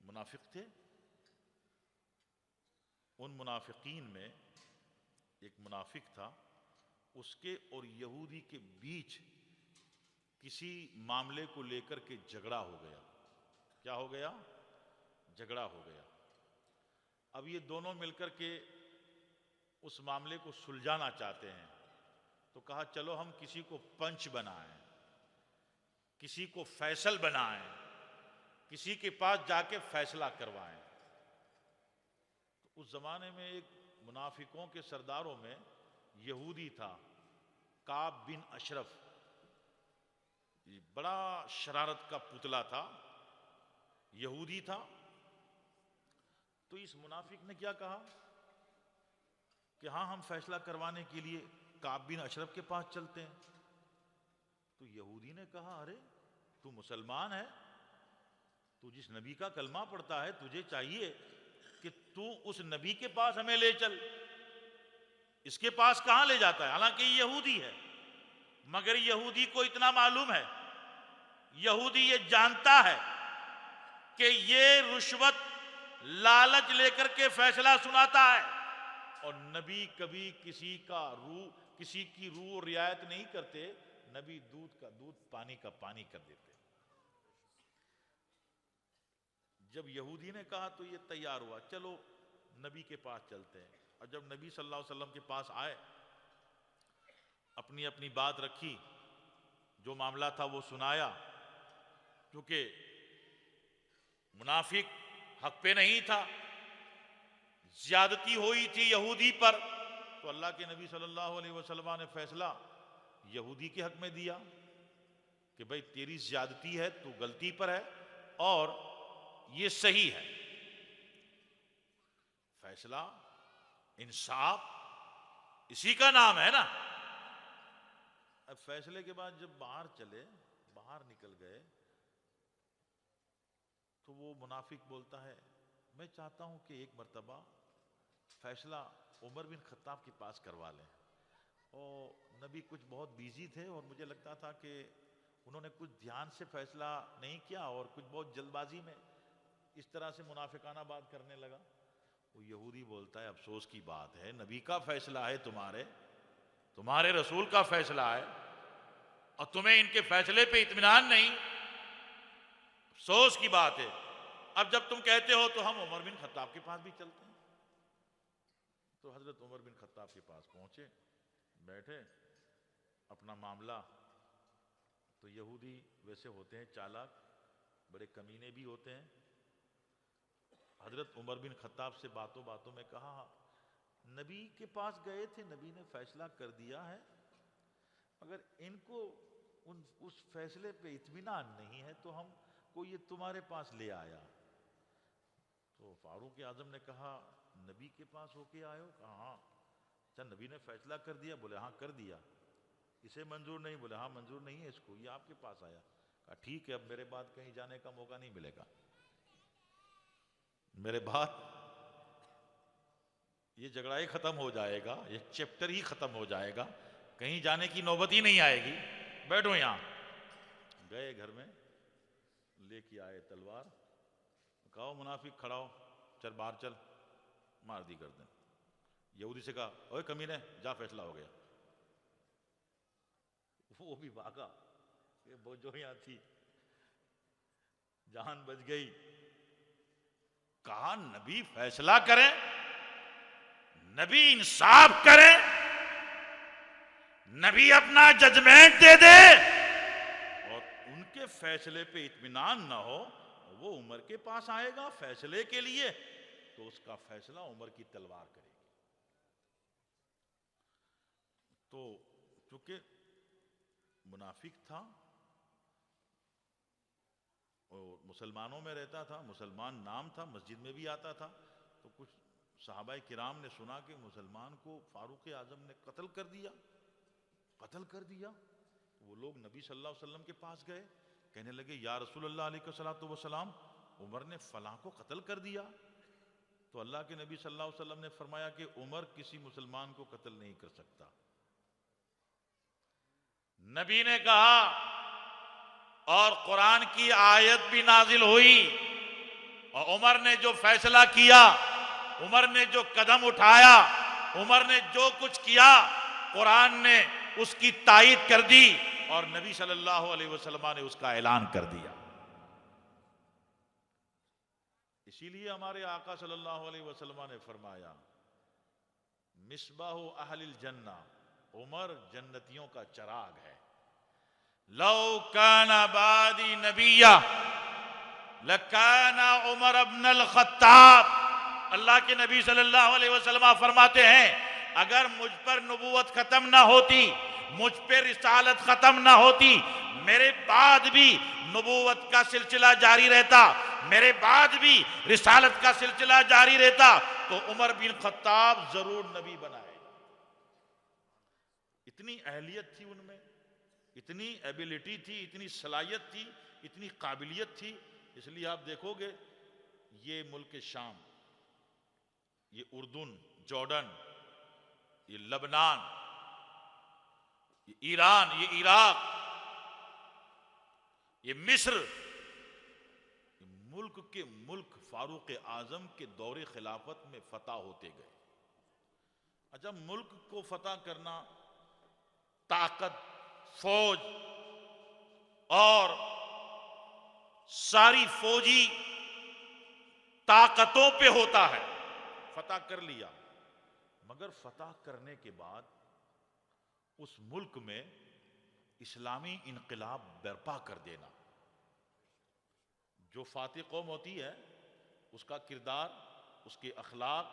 منافق تھے۔ ان منافقین میں ایک منافق تھا، اس کے اور یہودی کے بیچ کسی معاملے کو لے کر کے جھگڑا ہو گیا۔ کیا ہو گیا؟ جھگڑا ہو گیا۔ اب یہ دونوں مل کر کے اس معاملے کو سلجھانا چاہتے ہیں، تو کہا چلو ہم کسی کو پنچ بنائیں، کسی کو فیصل بنائیں، کسی کے پاس جا کے فیصلہ کروائیں۔ تو اس زمانے میں ایک منافقوں کے سرداروں میں یہودی تھا، کعب بن اشرف، یہ بڑا شرارت کا پتلا تھا، یہودی تھا۔ تو اس منافق نے کیا کہا کہ ہاں ہم فیصلہ کروانے کے لیے کعب بن اشرف کے پاس چلتے ہیں۔ تو یہودی نے کہا ارے تو مسلمان ہے، تو جس نبی کا کلمہ پڑھتا ہے، تجھے چاہیے کہ تو اس نبی کے پاس ہمیں لے چل، اس کے پاس کہاں لے جاتا ہے؟ حالانکہ یہ یہودی ہے، مگر یہودی کو اتنا معلوم ہے، یہودی یہ جانتا ہے کہ یہ رشوت لالچ لے کر کے فیصلہ سناتا ہے، اور نبی کبھی کسی کی روح رعایت نہیں کرتے، نبی دودھ کا دودھ، پانی کا پانی کر دیتے۔ جب یہودی نے کہا تو یہ تیار ہوا، چلو نبی کے پاس چلتے ہیں۔ اور جب نبی صلی اللہ علیہ وسلم کے پاس آئے، اپنی اپنی بات رکھی، جو معاملہ تھا وہ سنایا، کیونکہ منافق حق پہ نہیں تھا، زیادتی ہوئی تھی یہودی پر، تو اللہ کے نبی صلی اللہ علیہ وسلم نے فیصلہ یہودی کے حق میں دیا کہ بھئی تیری زیادتی ہے، تو غلطی پر ہے، اور یہ صحیح ہے۔ فیصلہ، انصاف، اسی کا نام ہے نا۔ اب فیصلے کے بعد جب باہر نکل گئے، تو وہ منافق بولتا ہے میں چاہتا ہوں کہ ایک مرتبہ فیصلہ عمر بن خطاب کے پاس کروا لیں۔ اور نبی کچھ بہت بیزی تھے، اور مجھے لگتا تھا کہ انہوں نے کچھ دھیان سے فیصلہ نہیں کیا، اور کچھ بہت جلد بازی میں اس طرح سے منافقانہ بات کرنے لگا۔ وہ یہودی بولتا ہے افسوس کی بات ہے، نبی کا فیصلہ ہے، تمہارے رسول کا فیصلہ ہے، اور تمہیں ان کے فیصلے پہ اطمینان نہیں، افسوس کی بات ہے۔ اب جب تم کہتے ہو تو ہم عمر بن خطاب کے پاس بھی چلتے ہیں۔ تو حضرت عمر بن خطاب کے پاس پہنچے، بیٹھے، اپنا معاملہ۔ تو یہودی ویسے ہوتے ہیں چالاک، بڑے کمینے بھی ہوتے ہیں۔ حضرت عمر بن خطاب سے باتوں باتوں میں کہا نبی کے پاس گئے تھے، نبی نے فیصلہ کر دیا ہے، اگر ان کو اس فیصلے پہ اطمینان نہیں ہے تو ہم کو یہ تمہارے پاس لے آیا۔ تو فاروق اعظم نے کہا نبی کے پاس ہو کے آئے ہو؟ کہا ہاں۔ اچھا نبی نے فیصلہ کر دیا؟ بولے ہاں کر دیا۔ اسے منظور نہیں؟ بولے ہاں منظور نہیں ہے اس کو، یہ آپ کے پاس آیا۔ کہا ٹھیک ہے، اب میرے بعد کہیں جانے کا موقع نہیں ملے گا، میرے بعد یہ جھگڑا ہی ختم ہو جائے گا، یہ چیپٹر ہی ختم ہو جائے گا، کہیں جانے کی نوبت ہی نہیں آئے گی، بیٹھو یہاں۔ گئے گھر میں، لے کے آئے تلوار، کہو منافق کھڑا ہو، چل باہر چل، مار دی گردن۔ یہودی سے کہا اوے کمینے، جا فیصلہ ہو گیا۔ وہ بھی بھاگا، وہ جو یہاں تھی، جان بچ گئی۔ کہا نبی فیصلہ کریں، نبی انصاف کریں، نبی اپنا ججمنٹ دے دے، اور ان کے فیصلے پہ اطمینان نہ ہو، وہ عمر کے پاس آئے گا فیصلے کے لیے، تو اس کا فیصلہ عمر کی تلوار کرے گی۔ تو چونکہ منافق تھا اور مسلمانوں میں رہتا تھا، مسلمان نام تھا، مسجد میں بھی آتا تھا، تو کچھ صحابہ کرام نے سنا کہ مسلمان کو فاروق اعظم نے قتل کر دیا۔ وہ لوگ نبی صلی اللہ علیہ وسلم کے پاس گئے، کہنے لگے یا رسول اللہ علیہ الصلوۃ والسلام، عمر نے فلاں کو قتل کر دیا، تو اللہ کے نبی صلی اللہ علیہ وسلم نے فرمایا کہ عمر کسی مسلمان کو قتل نہیں کر سکتا۔ نبی نے کہا اور قرآن کی آیت بھی نازل ہوئی، اور عمر نے جو فیصلہ کیا، عمر نے جو قدم اٹھایا، عمر نے جو کچھ کیا، قرآن نے اس کی تائید کر دی اور نبی صلی اللہ علیہ وسلم نے اس کا اعلان کر دیا۔ اسی لیے ہمارے آقا صلی اللہ علیہ وسلم نے فرمایا مصباح اہل الجنہ، عمر جنتیوں کا چراغ ہے۔ لو کان بعدی نبیہ لکان عمر ابن الخطاب، اللہ کے نبی صلی اللہ علیہ وسلم فرماتے ہیں اگر مجھ پر نبوت ختم نہ ہوتی، مجھ پہ رسالت ختم نہ ہوتی، میرے بعد بھی نبوت کا سلسلہ جاری رہتا، میرے بعد بھی رسالت کا سلسلہ جاری رہتا، تو عمر بن خطاب ضرور نبی بنائے گا۔ اتنی اہلیت تھی ان میں، اتنی ایبیلٹی تھی، اتنی صلاحیت تھی، اتنی قابلیت تھی۔ اس لیے آپ دیکھو گے یہ ملک شام، یہ اردن، جارڈن، یہ لبنان، یہ ایران، یہ عراق، یہ مصر، ملک کے ملک فاروق اعظم کے دور خلافت میں فتح ہوتے گئے۔ اچھا، ملک کو فتح کرنا طاقت، فوج اور ساری فوجی طاقتوں پہ ہوتا ہے، فتح کر لیا، مگر فتح کرنے کے بعد اس ملک میں اسلامی انقلاب برپا کر دینا۔ جو فاتح قوم ہوتی ہے اس کا کردار، اس کے اخلاق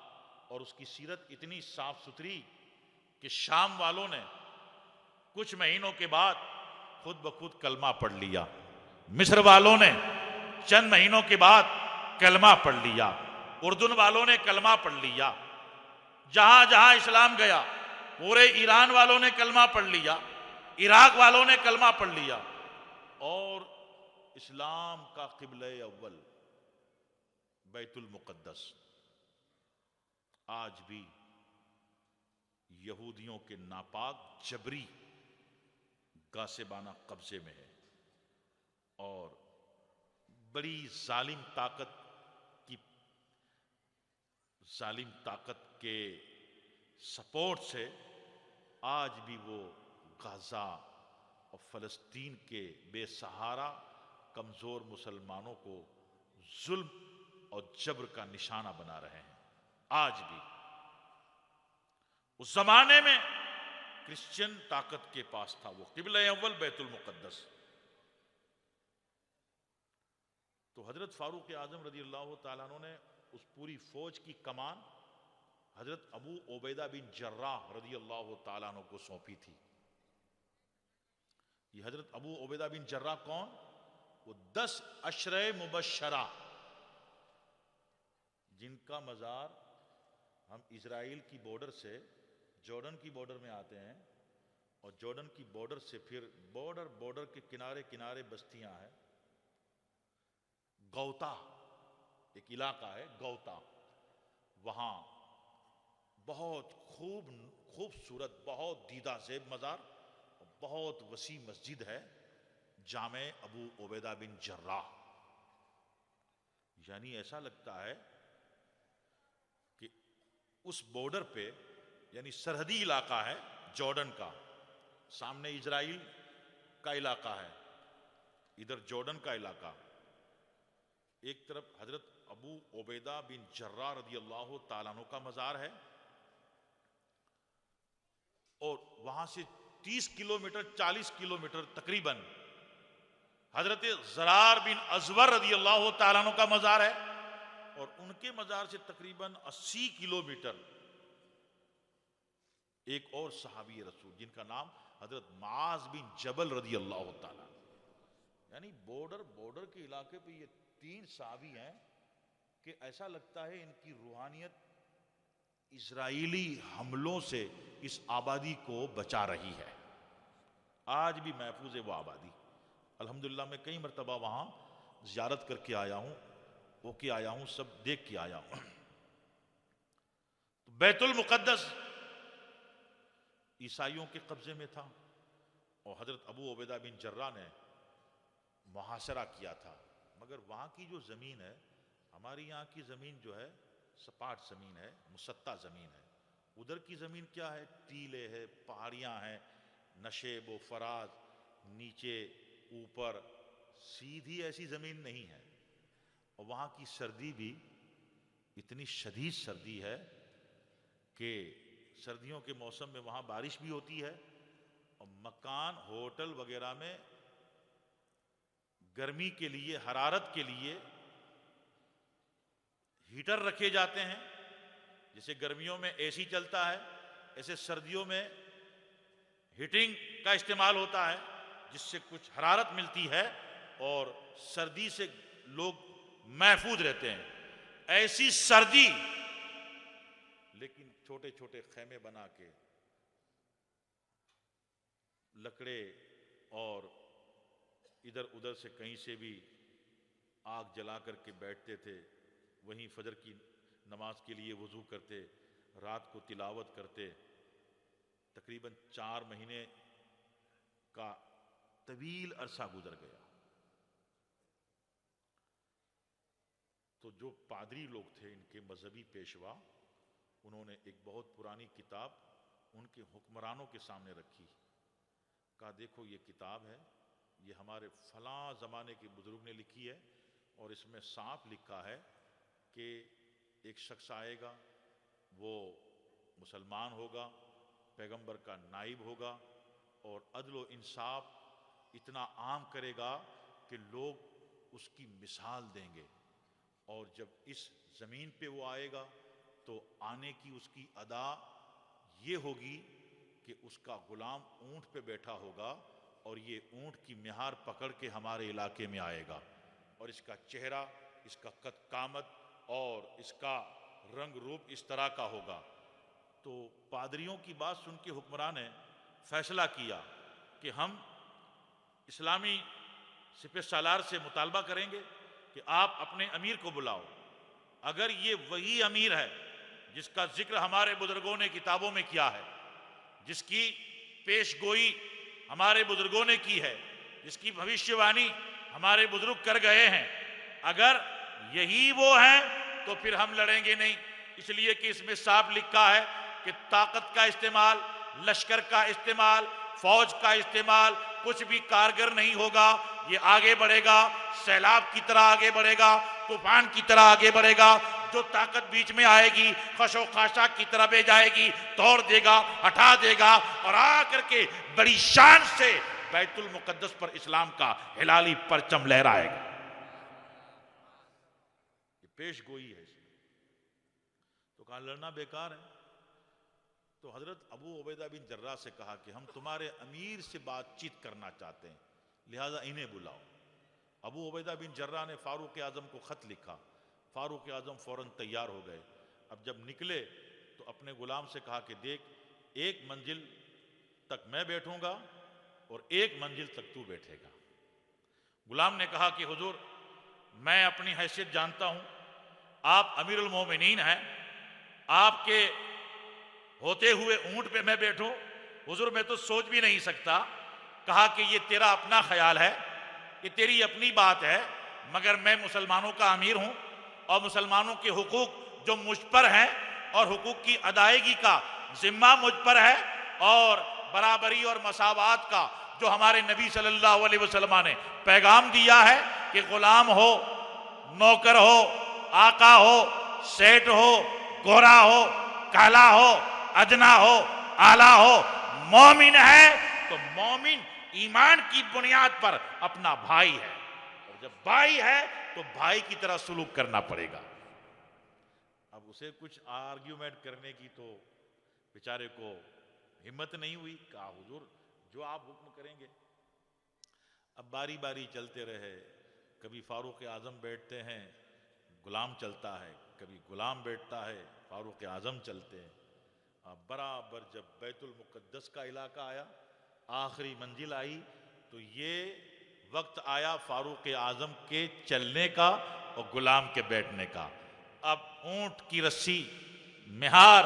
اور اس کی سیرت اتنی صاف ستھری کہ شام والوں نے کچھ مہینوں کے بعد خود بخود کلمہ پڑھ لیا، مصر والوں نے چند مہینوں کے بعد کلمہ پڑھ لیا، اردن والوں نے کلمہ پڑھ لیا، جہاں جہاں اسلام گیا پورے ایران والوں نے کلمہ پڑھ لیا، عراق والوں نے کلمہ پڑھ لیا، اور اسلام کا قبلہ اول بیت المقدس آج بھی یہودیوں کے ناپاک جبری غاصبانہ قبضے میں ہے، اور بڑی ظالم طاقت کے سپورٹ سے آج بھی وہ غزہ اور فلسطین کے بے سہارا کمزور مسلمانوں کو ظلم اور جبر کا نشانہ بنا رہے ہیں۔ آج بھی اس زمانے میں کرسچن طاقت کے پاس تھا وہ قبلہ اول بیت المقدس۔ تو حضرت فاروق اعظم رضی اللہ تعالیٰ عنہ نے اس پوری فوج کی کمان حضرت ابو عبیدہ بن جراح رضی اللہ تعالیٰ عنہ کو سونپی تھی۔ یہ حضرت ابو عبیدہ بن جراح کون؟ وہ 10 عشرہ مبشرہ جن کا مزار ہم اسرائیل کی بارڈر سے جارڈن کی بارڈر میں آتے ہیں، اور جارڈن کی بارڈر سے پھر بارڈر کے کنارے کنارے بستیاں ہیں۔ گوتا ایک علاقہ ہے، گوتا، وہاں بہت خوبصورت، بہت دیدہ زیب مزار، بہت وسیع مسجد ہے، جامع ابو عبیدہ بن جراح۔ یعنی ایسا لگتا ہے کہ اس بارڈر پہ، یعنی سرحدی علاقہ ہے جارڈن کا، سامنے اسرائیل کا علاقہ ہے، ادھر جارڈن کا علاقہ، ایک طرف حضرت ابو عبیدہ بن جراح رضی اللہ تعالیٰ عنہ کا مزار ہے، اور وہاں سے 30 کلومیٹر 40 کلومیٹر تقریباً حضرت زرار بن ازور رضی اللہ تعالیٰ عنہ کا مزار ہے، اور ان کے مزار سے تقریباً 80 کلومیٹر ایک اور صحابی رسول جن کا نام حضرت معاذ بن جبل رضی اللہ تعالیٰ عنہ۔ یعنی بارڈر کے علاقے پہ یہ 3 صحابی ہیں کہ ایسا لگتا ہے ان کی روحانیت اسرائیلی حملوں سے اس آبادی کو بچا رہی ہے۔ آج بھی محفوظ ہے وہ آبادی۔ الحمدللہ میں کئی مرتبہ وہاں زیارت کر کے آیا ہوں، ہو کے آیا ہوں، سب دیکھ کے آیا ہوں۔ بیت المقدس عیسائیوں کے قبضے میں تھا اور حضرت ابو عبیدہ بن جراح نے محاصرہ کیا تھا، مگر وہاں کی جو زمین ہے، ہماری یہاں کی زمین جو ہے سپاٹ زمین ہے، مسطح زمین ہے، ادھر کی زمین کیا ہے؟ ٹیلے ہے، پہاڑیاں ہیں، نشیب و فراز، نیچے اوپر، سیدھی ایسی زمین نہیں ہے، اور وہاں کی سردی بھی اتنی شدید سردی ہے کہ سردیوں کے موسم میں وہاں بارش بھی ہوتی ہے، اور مکان ہوٹل وغیرہ میں گرمی کے لیے، حرارت کے لیے ہیٹر رکھے جاتے ہیں۔ جیسے گرمیوں میں اے سی چلتا ہے، ایسے سردیوں میں ہیٹنگ کا استعمال ہوتا ہے، جس سے کچھ حرارت ملتی ہے اور سردی سے لوگ محفوظ رہتے ہیں۔ ایسی سردی، لیکن چھوٹے چھوٹے خیمے بنا کے لکڑے اور ادھر ادھر سے کہیں سے بھی آگ جلا کر کے بیٹھتے تھے، وہیں فجر کی نماز کے لیے وضو کرتے، رات کو تلاوت کرتے۔ تقریباً 4 مہینے کا طویل عرصہ گزر گیا۔ تو جو پادری لوگ تھے، ان کے مذہبی پیشوا، انہوں نے ایک بہت پرانی کتاب ان کے حکمرانوں کے سامنے رکھی، کہا دیکھو یہ کتاب ہے، یہ ہمارے فلاں زمانے کے بزرگ نے لکھی ہے، اور اس میں صاف لکھا ہے کہ ایک شخص آئے گا، وہ مسلمان ہوگا، پیغمبر کا نائب ہوگا، اور عدل و انصاف اتنا عام کرے گا کہ لوگ اس کی مثال دیں گے، اور جب اس زمین پہ وہ آئے گا تو آنے کی اس کی ادا یہ ہوگی کہ اس کا غلام اونٹ پہ بیٹھا ہوگا، اور یہ اونٹ کی مہار پکڑ کے ہمارے علاقے میں آئے گا، اور اس کا چہرہ، اس کا قد قامت اور اس کا رنگ روپ اس طرح کا ہوگا۔ تو پادریوں کی بات سن کے حکمران نے فیصلہ کیا کہ ہم اسلامی سپہ سالار سے مطالبہ کریں گے کہ آپ اپنے امیر کو بلاؤ، اگر یہ وہی امیر ہے جس کا ذکر ہمارے بزرگوں نے کتابوں میں کیا ہے، جس کی پیش گوئی ہمارے بزرگوں نے کی ہے، جس کی بھوشیوانی ہمارے بزرگ کر گئے ہیں، اگر یہی وہ ہیں تو پھر ہم لڑیں گے نہیں، اس لیے کہ اس میں صاف لکھا ہے کہ طاقت کا استعمال، لشکر کا استعمال، فوج کا استعمال کچھ بھی کارگر نہیں ہوگا، یہ آگے بڑھے گا، سیلاب کی طرح آگے بڑھے گا، طوفان کی طرح آگے بڑھے گا، جو طاقت بیچ میں آئے گی خش و خاشاک کی طرح بے جائے گی، توڑ دے گا، ہٹا دے گا، اور آ کر کے بڑی شان سے بیت المقدس پر اسلام کا ہلالی پرچم لہرائے گا۔ یہ پیش گوئی ہے، تو کہا لڑنا بیکار ہے۔ تو حضرت ابو عبیدہ بن جراح سے کہا کہ ہم تمہارے امیر سے بات چیت کرنا چاہتے ہیں، لہذا انہیں بلاؤ۔ ابو عبیدہ بن جراح نے فاروق اعظم کو خط لکھا، فاروق اعظم فوراً تیار ہو گئے۔ اب جب نکلے تو اپنے غلام سے کہا کہ دیکھ، ایک منزل تک میں بیٹھوں گا اور ایک منزل تک تو بیٹھے گا۔ غلام نے کہا کہ حضور، میں اپنی حیثیت جانتا ہوں، آپ امیر المومنین ہیں، آپ کے ہوتے ہوئے اونٹ پہ میں بیٹھوں، حضور میں تو سوچ بھی نہیں سکتا۔ کہا کہ یہ تیرا اپنا خیال ہے، یہ تیری اپنی بات ہے، مگر میں مسلمانوں کا امیر ہوں، اور مسلمانوں کے حقوق جو مجھ پر ہیں اور حقوق کی ادائیگی کا ذمہ مجھ پر ہے، اور برابری اور مساوات کا جو ہمارے نبی صلی اللہ علیہ وسلم نے پیغام دیا ہے کہ غلام ہو، نوکر ہو، آقا ہو، سیٹ ہو، گورا ہو، کالا ہو، ادنا ہو، اعلیٰ ہو، مومن ہے تو مومن ایمان کی بنیاد پر اپنا بھائی ہے، اور جب بھائی ہے تو بھائی کی طرح سلوک کرنا پڑے گا۔ اب اسے کچھ آرگیومنٹ کرنے کی تو بیچارے کو ہمت نہیں ہوئی، کہا حضور جو آپ حکم کریں گے۔ اب باری باری چلتے رہے، کبھی فاروق اعظم بیٹھتے ہیں، غلام چلتا ہے، کبھی غلام بیٹھتا ہے، فاروق اعظم چلتے ہیں۔ اب برابر جب بیت المقدس کا علاقہ آیا، آخری منزل آئی، تو یہ وقت آیا فاروق اعظم کے چلنے کا اور غلام کے بیٹھنے کا۔ اب اونٹ کی رسی مہار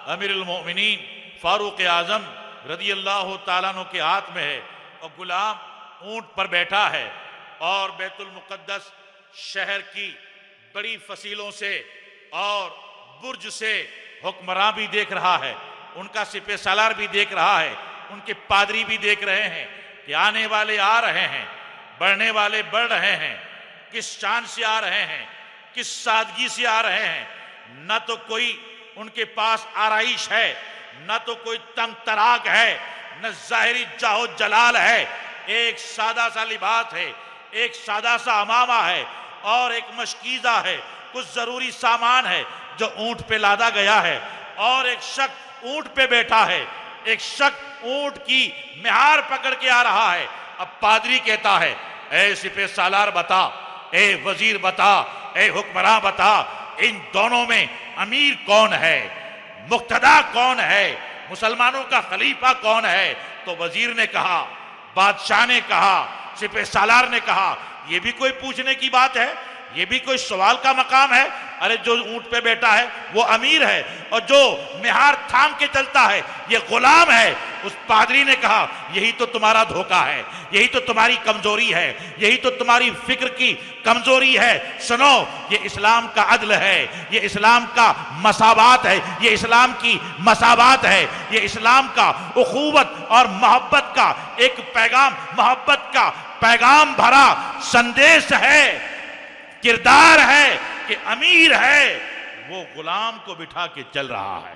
امیر المومنین فاروق اعظم رضی اللہ تعالیٰ عنہ کے ہاتھ میں ہے، اور غلام اونٹ پر بیٹھا ہے، اور بیت المقدس شہر کی بڑی فصیلوں سے اور برج سے حکمراں بھی دیکھ رہا ہے، ان کا سپہ سالار بھی دیکھ رہا ہے، ان کے پادری بھی دیکھ رہے ہیں کہ آنے والے آ رہے ہیں، بڑھنے والے بڑھ رہے ہیں، کس شان سے آ رہے ہیں، کس سادگی سے آ رہے ہیں۔ نہ تو کوئی ان کے پاس آرائش ہے، نہ تو کوئی تنگ تراک ہے، نہ ظاہری جاہ و جلال ہے، ایک سادہ سا لباس ہے، ایک سادہ سا امامہ ہے، اور ایک مشکیزہ ہے، کچھ ضروری سامان ہے جو اونٹ پہ لادا گیا ہے، اور ایک شخص اونٹ پہ بیٹھا ہے، ایک شخص اونٹ کی مہار پکڑ کے آ رہا ہے۔ اب پادری کہتا ہے، اے سپہ سالار بتا، اے وزیر بتا، اے حکمراں بتا، ان دونوں میں امیر کون ہے، مقتدا کون ہے، مسلمانوں کا خلیفہ کون ہے؟ تو وزیر نے کہا، بادشاہ نے کہا، سپہ سالار نے کہا، یہ بھی کوئی پوچھنے کی بات ہے؟ یہ بھی کوئی سوال کا مقام ہے؟ ارے جو اونٹ پہ بیٹھا ہے وہ امیر ہے، اور جو مہار تھام کے چلتا ہے یہ غلام ہے۔ اس پادری نے کہا، یہی تو تمہارا دھوکہ ہے، یہی تو تمہاری کمزوری ہے، یہی تو تمہاری فکر کی کمزوری ہے۔ سنو، یہ اسلام کا عدل ہے، یہ اسلام کا مساوات ہے، یہ اسلام کی مساوات ہے، یہ اسلام کا اخوت اور محبت کا ایک پیغام، محبت کا پیغام بھرا سندیش ہے، کردار ہے کہ امیر ہے وہ غلام کو بٹھا کے چل رہا ہے۔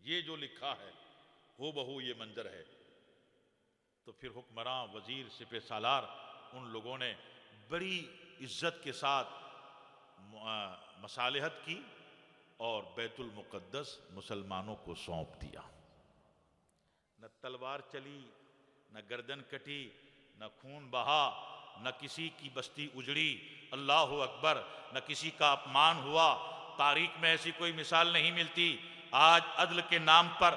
یہ جو لکھا ہے ہو بہو یہ منظر ہے۔ تو پھر حکمراں، وزیر، سپہ سالار، ان لوگوں نے بڑی عزت کے ساتھ مصالحت کی اور بیت المقدس مسلمانوں کو سونپ دیا۔ نہ تلوار چلی، نہ گردن کٹی، نہ خون بہا، نہ کسی کی بستی اجڑی، اللہ اکبر، نہ کسی کا اپمان ہوا۔ تاریخ میں ایسی کوئی مثال نہیں ملتی۔ آج عدل کے نام پر،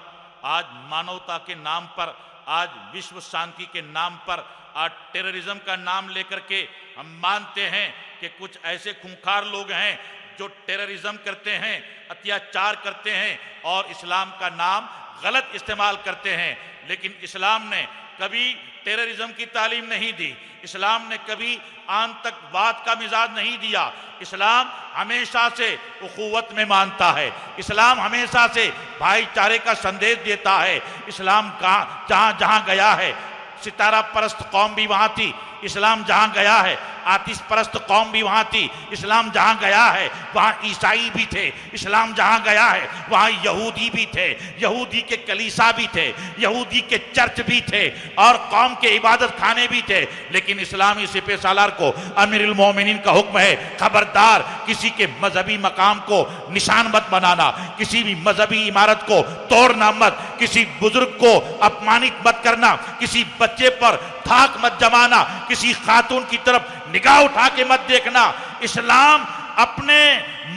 آج مانوتا کے نام پر، آج وشو شانتی کے نام پر، آج ٹیررزم کا نام لے کر کے ہم مانتے ہیں کہ کچھ ایسے خونخوار لوگ ہیں جو ٹیررزم کرتے ہیں، اتیاچار کرتے ہیں اور اسلام کا نام غلط استعمال کرتے ہیں، لیکن اسلام نے کبھی ٹیررزم کی تعلیم نہیں دی، اسلام نے کبھی آتنکواد کا مزاج نہیں دیا۔ اسلام ہمیشہ سے اخوت میں مانتا ہے، اسلام ہمیشہ سے بھائی چارے کا سندیش دیتا ہے۔ اسلام جہاں جہاں گیا ہے، ستارہ پرست قوم بھی وہاں تھی، اسلام جہاں گیا ہے آتش پرست قوم بھی وہاں تھی، اسلام جہاں گیا ہے وہاں عیسائی بھی تھے، اسلام جہاں گیا ہے وہاں یہودی بھی تھے، یہودی کے کلیسا بھی تھے، یہودی کے چرچ بھی تھے، اور قوم کے عبادت خانے بھی تھے، لیکن اسلامی سپہ سالار کو امیر المومنین کا حکم ہے، خبردار کسی کے مذہبی مقام کو نشان مت بنانا، کسی بھی مذہبی عمارت کو توڑنا مت، کسی بزرگ کو اپمانت مت کرنا، کسی بچے پر تھاک مت جمانا، کسی خاتون کی طرف نگاہ اٹھا کے مت دیکھنا۔ اسلام اپنے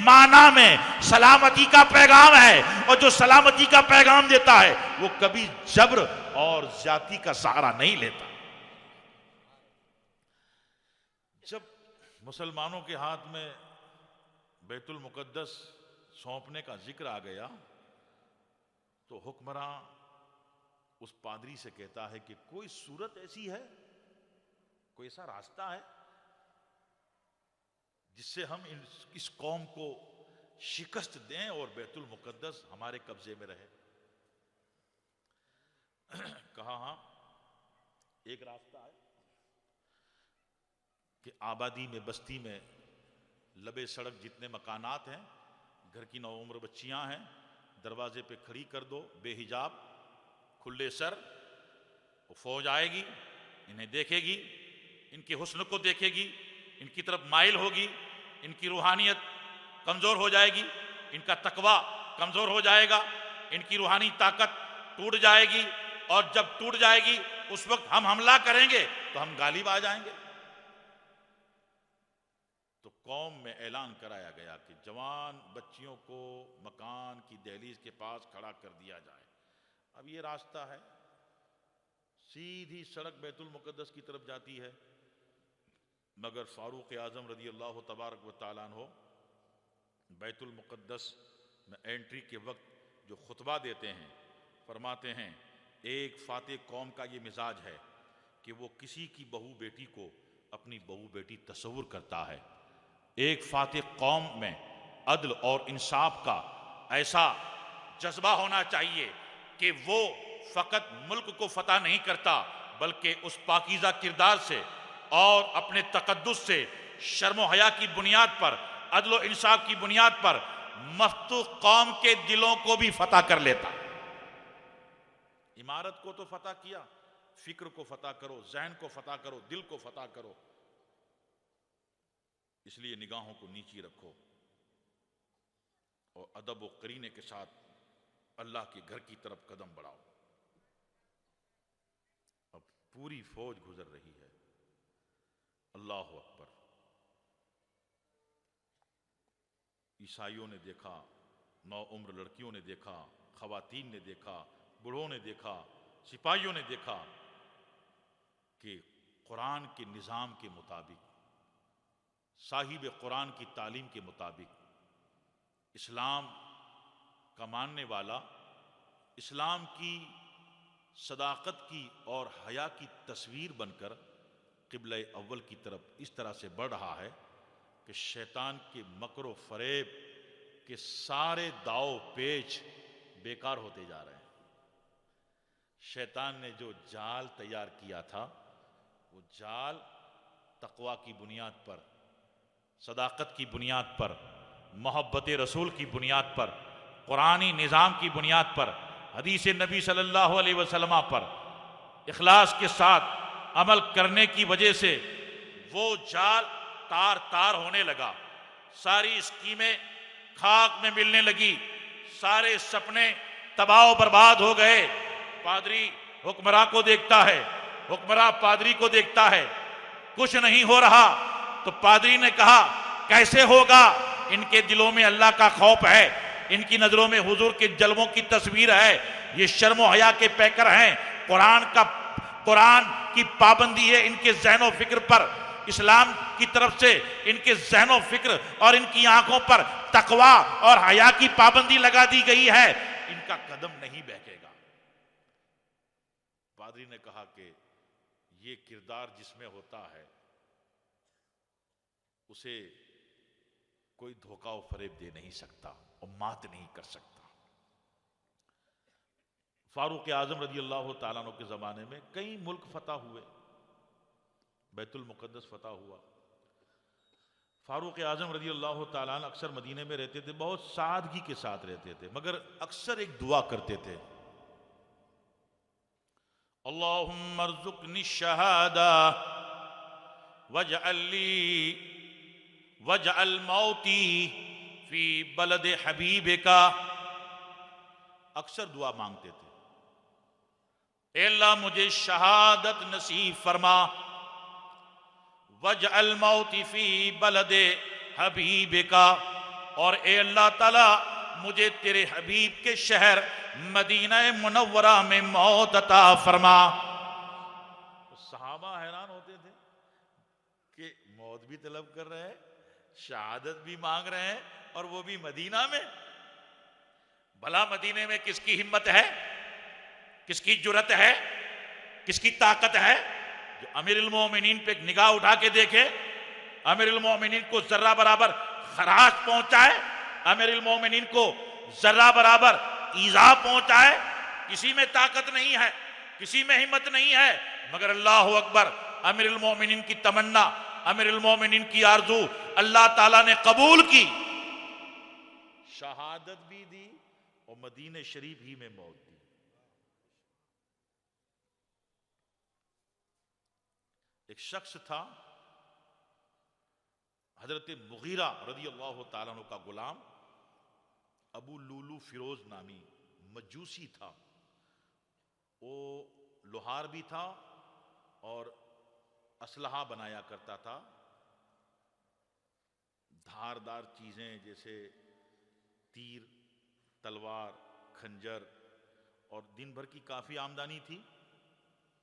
معنی میں سلامتی کا پیغام ہے، اور جو سلامتی کا پیغام دیتا ہے وہ کبھی جبر اور زیادتی کا سہارا نہیں لیتا۔ جب مسلمانوں کے ہاتھ میں بیت المقدس سونپنے کا ذکر آ گیا تو حکمراں اس پادری سے کہتا ہے کہ کوئی صورت ایسی ہے، کوئی ایسا راستہ ہے جس سے ہم اس قوم کو شکست دیں اور بیت المقدس ہمارے قبضے میں رہے؟ کہا ہاں، ایک راستہ ہے کہ آبادی میں، بستی میں، لبے سڑک جتنے مکانات ہیں، گھر کی نوعمر بچیاں ہیں، دروازے پہ کھڑی کر دو بے حجاب، کھلے سر، وہ فوج آئے گی، انہیں دیکھے گی، ان کے حسن کو دیکھے گی، ان کی طرف مائل ہوگی، ان کی روحانیت کمزور ہو جائے گی، ان کا تقوی کمزور ہو جائے گا، ان کی روحانی طاقت ٹوٹ جائے گی، اور جب ٹوٹ جائے گی اس وقت ہم حملہ کریں گے تو ہم غالب آ جائیں گے۔ تو قوم میں اعلان کرایا گیا کہ جوان بچیوں کو مکان کی دہلیز کے پاس کھڑا کر دیا جائے۔ اب یہ راستہ ہے، سیدھی سڑک بیت المقدس کی طرف جاتی ہے، مگر فاروق اعظم رضی اللہ تبارک و تعالیٰ عنہ بیت المقدس میں انٹری کے وقت جو خطبہ دیتے ہیں فرماتے ہیں ایک فاتح قوم کا یہ مزاج ہے کہ وہ کسی کی بہو بیٹی کو اپنی بہو بیٹی تصور کرتا ہے۔ ایک فاتح قوم میں عدل اور انصاف کا ایسا جذبہ ہونا چاہیے کہ وہ فقط ملک کو فتح نہیں کرتا بلکہ اس پاکیزہ کردار سے اور اپنے تقدس سے شرم و حیا کی بنیاد پر عدل و انصاف کی بنیاد پر مفتوح قوم کے دلوں کو بھی فتح کر لیتا۔ عمارت کو تو فتح کیا، فکر کو فتح کرو، ذہن کو فتح کرو، دل کو فتح کرو۔ اس لیے نگاہوں کو نیچی رکھو اور ادب و قرینے کے ساتھ اللہ کے گھر کی طرف قدم بڑھاؤ۔ اب پوری فوج گزر رہی ہے، اللہ اکبر۔ عیسائیوں نے دیکھا، نو عمر لڑکیوں نے دیکھا، خواتین نے دیکھا، بوڑھوں نے دیکھا، سپاہیوں نے دیکھا کہ قرآن کے نظام کے مطابق، صاحب قرآن کی تعلیم کے مطابق، اسلام کا ماننے والا اسلام کی صداقت کی اور حیا کی تصویر بن کر قبلہ اول کی طرف اس طرح سے بڑھ رہا ہے کہ شیطان کے مکر و فریب کے سارے داؤ پیچ بیکار ہوتے جا رہے ہیں۔ شیطان نے جو جال تیار کیا تھا وہ جال تقوی کی بنیاد پر، صداقت کی بنیاد پر، محبت رسول کی بنیاد پر، قرآنی نظام کی بنیاد پر، حدیث نبی صلی اللہ علیہ وسلم پر اخلاص کے ساتھ عمل کرنے کی وجہ سے وہ جال تار تار ہونے لگا، ساری اسکیمیں خاک میں ملنے لگی، سارے سپنے تباہ و برباد ہو گئے۔ پادری حکمراں کو دیکھتا ہے، حکمراں پادری کو دیکھتا ہے، کچھ نہیں ہو رہا تو پادری نے کہا کیسے ہوگا، ان کے دلوں میں اللہ کا خوف ہے، ان کی نظروں میں حضور کے جلووں کی تصویر ہے، یہ شرم و حیا کے پیکر ہیں، قرآن کی پابندی ہے ان کے ذہن و فکر پر، اسلام کی طرف سے ان کے ذہن و فکر اور ان کی آنکھوں پر تقوی اور حیا کی پابندی لگا دی گئی ہے، ان کا قدم نہیں بہکے گا۔ پادری نے کہا کہ یہ کردار جس میں ہوتا ہے اسے کوئی دھوکہ و فریب دے نہیں سکتا اور مات نہیں کر سکتا۔ فاروق اعظم رضی اللہ تعالیٰ عنہ کے زمانے میں کئی ملک فتح ہوئے، بیت المقدس فتح ہوا۔ فاروق اعظم رضی اللہ تعالیٰ عنہ اکثر مدینے میں رہتے تھے، بہت سادگی کے ساتھ رہتے تھے، مگر اکثر ایک دعا کرتے تھے، اللہم ارزقنی الشہادہ واجعل موتی فی بلد حبیبک۔ اکثر دعا مانگتے تھے، اے اللہ مجھے شہادت نصیب فرما، واجعل موتی فی بلد حبیبک، اور اے اللہ تعالی مجھے تیرے حبیب کے شہر مدینہ منورہ میں موت عطا فرما۔ صحابہ حیران ہوتے تھے کہ موت بھی طلب کر رہے ہیں، شہادت بھی مانگ رہے ہیں، اور وہ بھی مدینہ میں۔ بھلا مدینے میں کس کی ہمت ہے، کس کی جرت ہے، کس کی طاقت ہے جو امیر المومنین پہ ایک نگاہ اٹھا کے دیکھے، امیر المومنین کو ذرہ برابر خراش پہنچائے، امیر المومنین کو ذرہ برابر ایذا پہنچائے؟ کسی میں طاقت نہیں ہے، کسی میں ہمت نہیں ہے، مگر اللہ اکبر، امیر المومنین کی تمنا، امیر المومنین کی آرزو اللہ تعالیٰ نے قبول کی، شہادت بھی دی اور مدینہ شریف ہی میں موت دی۔ ایک شخص تھا حضرت مغیرہ رضی اللہ تعالیٰ عنہ کا غلام، ابو لولو فیروز نامی مجوسی تھا، وہ لوہار بھی تھا اور اسلحہ بنایا کرتا تھا، دھاردار چیزیں جیسے تیر، تلوار، خنجر، اور دن بھر کی کافی آمدنی تھی۔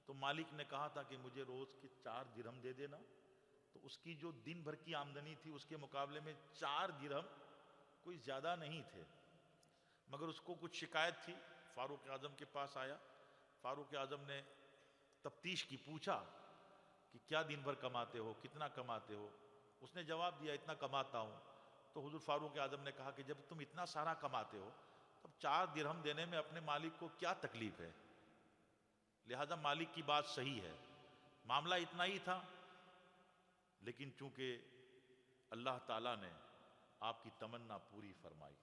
تو مالک نے کہا تھا کہ مجھے روز کے 4 درہم دے دینا، تو اس کی جو دن بھر کی آمدنی تھی اس کے مقابلے میں 4 درہم کوئی زیادہ نہیں تھے، مگر اس کو کچھ شکایت تھی، فاروق اعظم کے پاس آیا۔ فاروق اعظم نے تفتیش کی، پوچھا کہ کیا دن بھر کماتے ہو، کتنا کماتے ہو؟ اس نے جواب دیا اتنا کماتا ہوں۔ تو حضور فاروق اعظم نے کہا کہ جب تم اتنا سارا کماتے ہو تب 4 درہم دینے میں اپنے مالک کو کیا تکلیف ہے؟ لہذا مالک کی بات صحیح ہے، معاملہ اتنا ہی تھا، لیکن چونکہ اللہ تعالیٰ نے آپ کی تمنا پوری فرمائی۔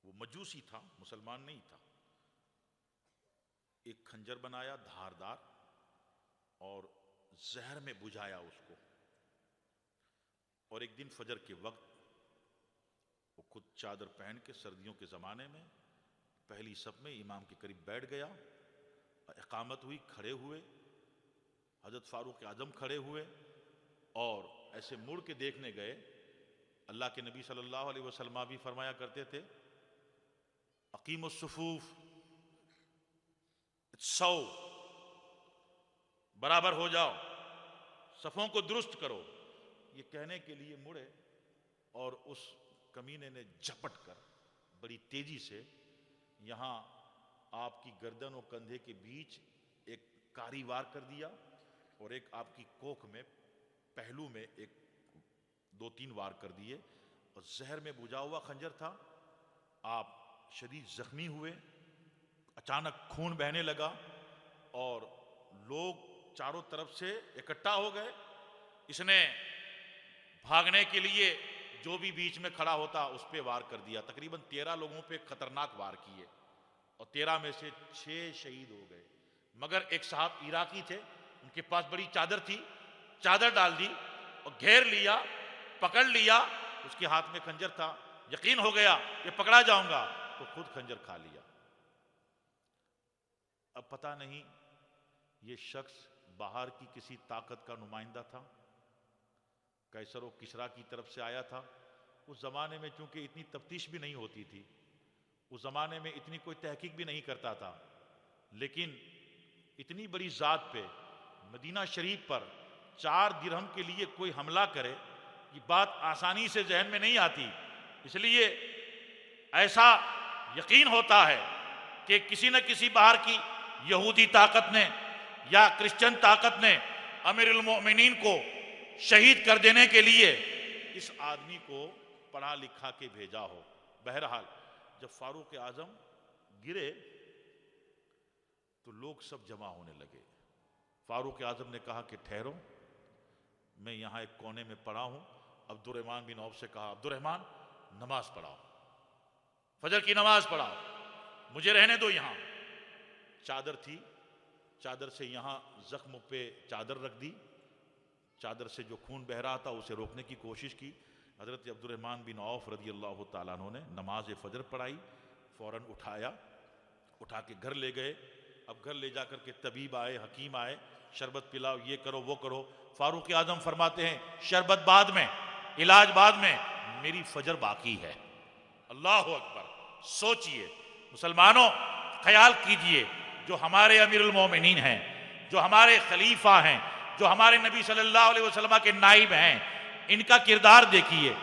وہ مجوسی تھا، مسلمان نہیں تھا۔ ایک خنجر بنایا دھاردار اور زہر میں بجھایا اس کو، اور ایک دن فجر کے وقت وہ خود چادر پہن کے سردیوں کے زمانے میں پہلی صف میں امام کے قریب بیٹھ گیا، اقامت ہوئی، کھڑے ہوئے، حضرت فاروق اعظم کھڑے ہوئے اور ایسے مڑ کے دیکھنے گئے۔ اللہ کے نبی صلی اللہ علیہ وسلم بھی فرمایا کرتے تھے اقیم الصفوف، 100 برابر ہو جاؤ، صفوں کو درست کرو۔ یہ کہنے کے لیے مڑے اور اس کمینے نے جھپٹ کر بڑی تیزی سے یہاں آپ کی گردن و کندھے کے بیچ ایک کاری وار کر دیا، اور ایک آپ کی کوکھ میں پہلو میں ایک 2-3 وار کر دیے، اور زہر میں بجھا ہوا خنجر تھا۔ آپ شدید زخمی ہوئے، اچانک خون بہنے لگا اور لوگ چاروں طرف سے اکٹھا ہو گئے۔ اس نے بھاگنے کے لیے جو بھی بیچ میں کھڑا ہوتا اس پہ وار کر دیا، تقریباً 13 لوگوں پہ خطرناک وار کیے، اور 13 میں سے 6 شہید ہو گئے، مگر ایک صاحب عراقی تھے، ان کے پاس بڑی چادر تھی، چادر ڈال دی اور گھیر لیا، پکڑ لیا، اس کے ہاتھ میں خنجر تھا، یقین ہو گیا کہ پکڑا جاؤں گا، تو خود خنجر کھا لیا۔ اب پتہ نہیں یہ شخص باہر کی کسی طاقت کا نمائندہ تھا، قیصر و کسریٰ کی طرف سے آیا تھا۔ اس زمانے میں چونکہ اتنی تفتیش بھی نہیں ہوتی تھی، اس زمانے میں اتنی کوئی تحقیق بھی نہیں کرتا تھا، لیکن اتنی بڑی ذات پہ، مدینہ شریف پر 4 درہم کے لیے کوئی حملہ کرے، یہ بات آسانی سے ذہن میں نہیں آتی۔ اس لیے ایسا یقین ہوتا ہے کہ کسی نہ کسی باہر کی یہودی طاقت نے یا کرسچن طاقت نے امیر المؤمنین کو شہید کر دینے کے لیے اس آدمی کو پڑھا لکھا کے بھیجا ہو۔ بہرحال جب فاروق اعظم گرے تو لوگ سب جمع ہونے لگے۔ فاروق اعظم نے کہا کہ ٹھہرو، میں یہاں ایک کونے میں پڑا ہوں۔ عبد الرحمن بن عوف سے کہا عبد الرحمن نماز پڑھاؤ، فجر کی نماز پڑھاؤ، مجھے رہنے دو یہاں۔ چادر تھی، چادر سے یہاں زخم پہ چادر رکھ دی، چادر سے جو خون بہ رہا تھا اسے روکنے کی کوشش کی۔ حضرت عبد الرحمن بن عوف رضی اللہ تعالیٰ عنہ نے نماز فجر پڑھائی، فوراً اٹھایا، اٹھا کے گھر لے گئے۔ اب گھر لے جا کر کے طبیب آئے، حکیم آئے، شربت پلاؤ، یہ کرو وہ کرو۔ فاروق اعظم فرماتے ہیں شربت بعد میں، علاج بعد میں، میری فجر باقی ہے۔ اللہ اکبر! سوچئے مسلمانوں، خیال کیجئے، جو ہمارے امیر المومنین ہیں، جو ہمارے خلیفہ ہیں، جو ہمارے نبی صلی اللہ علیہ وسلم کے نائب ہیں، ان کا کردار دیکھیے،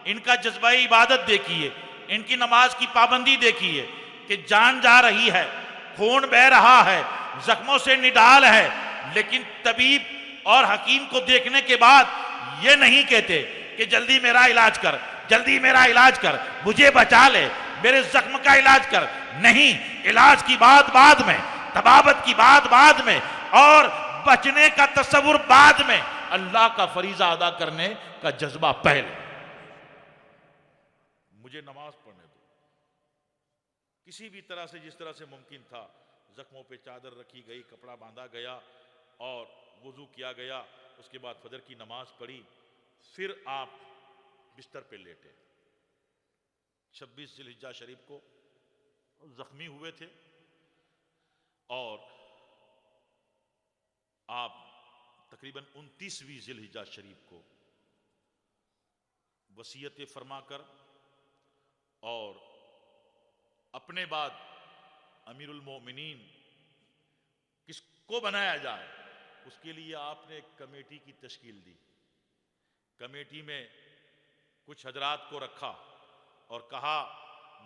ان کا جذبہ عبادت دیکھیے، ان کی نماز کی پابندی دیکھیے، کہ جان جا رہی ہے، خون بہ رہا ہے، زخموں سے نڈال ہے، لیکن طبیب اور حکیم کو دیکھنے کے بعد یہ نہیں کہتے کہ جلدی میرا علاج کر، جلدی میرا علاج کر، مجھے بچا لے، میرے زخم کا علاج کر۔ نہیں، علاج کی بات بعد میں، طبابت کی بات بعد میں، اور بچنے کا تصور بعد میں، اللہ کا فریضہ ادا کرنے کا جذبہ پہلے۔ مجھے نماز پڑھنے دو۔ کسی بھی طرح سے، جس طرح سے ممکن تھا، زخموں پہ چادر رکھی گئی، کپڑا باندھا گیا اور وضو کیا گیا۔ اس کے بعد فجر کی نماز پڑھی، پھر آپ بستر پہ لیٹے۔ 26 ذی الحجہ شریف کو زخمی ہوئے تھے، اور آپ تقریباً 29ویں ذی الحجہ شریف کو وصیت فرما کر اور اپنے بعد امیر المومنین کس کو بنایا جائے اس کے لیے آپ نے ایک کمیٹی کی تشکیل دی. کمیٹی میں کچھ حضرات کو رکھا اور کہا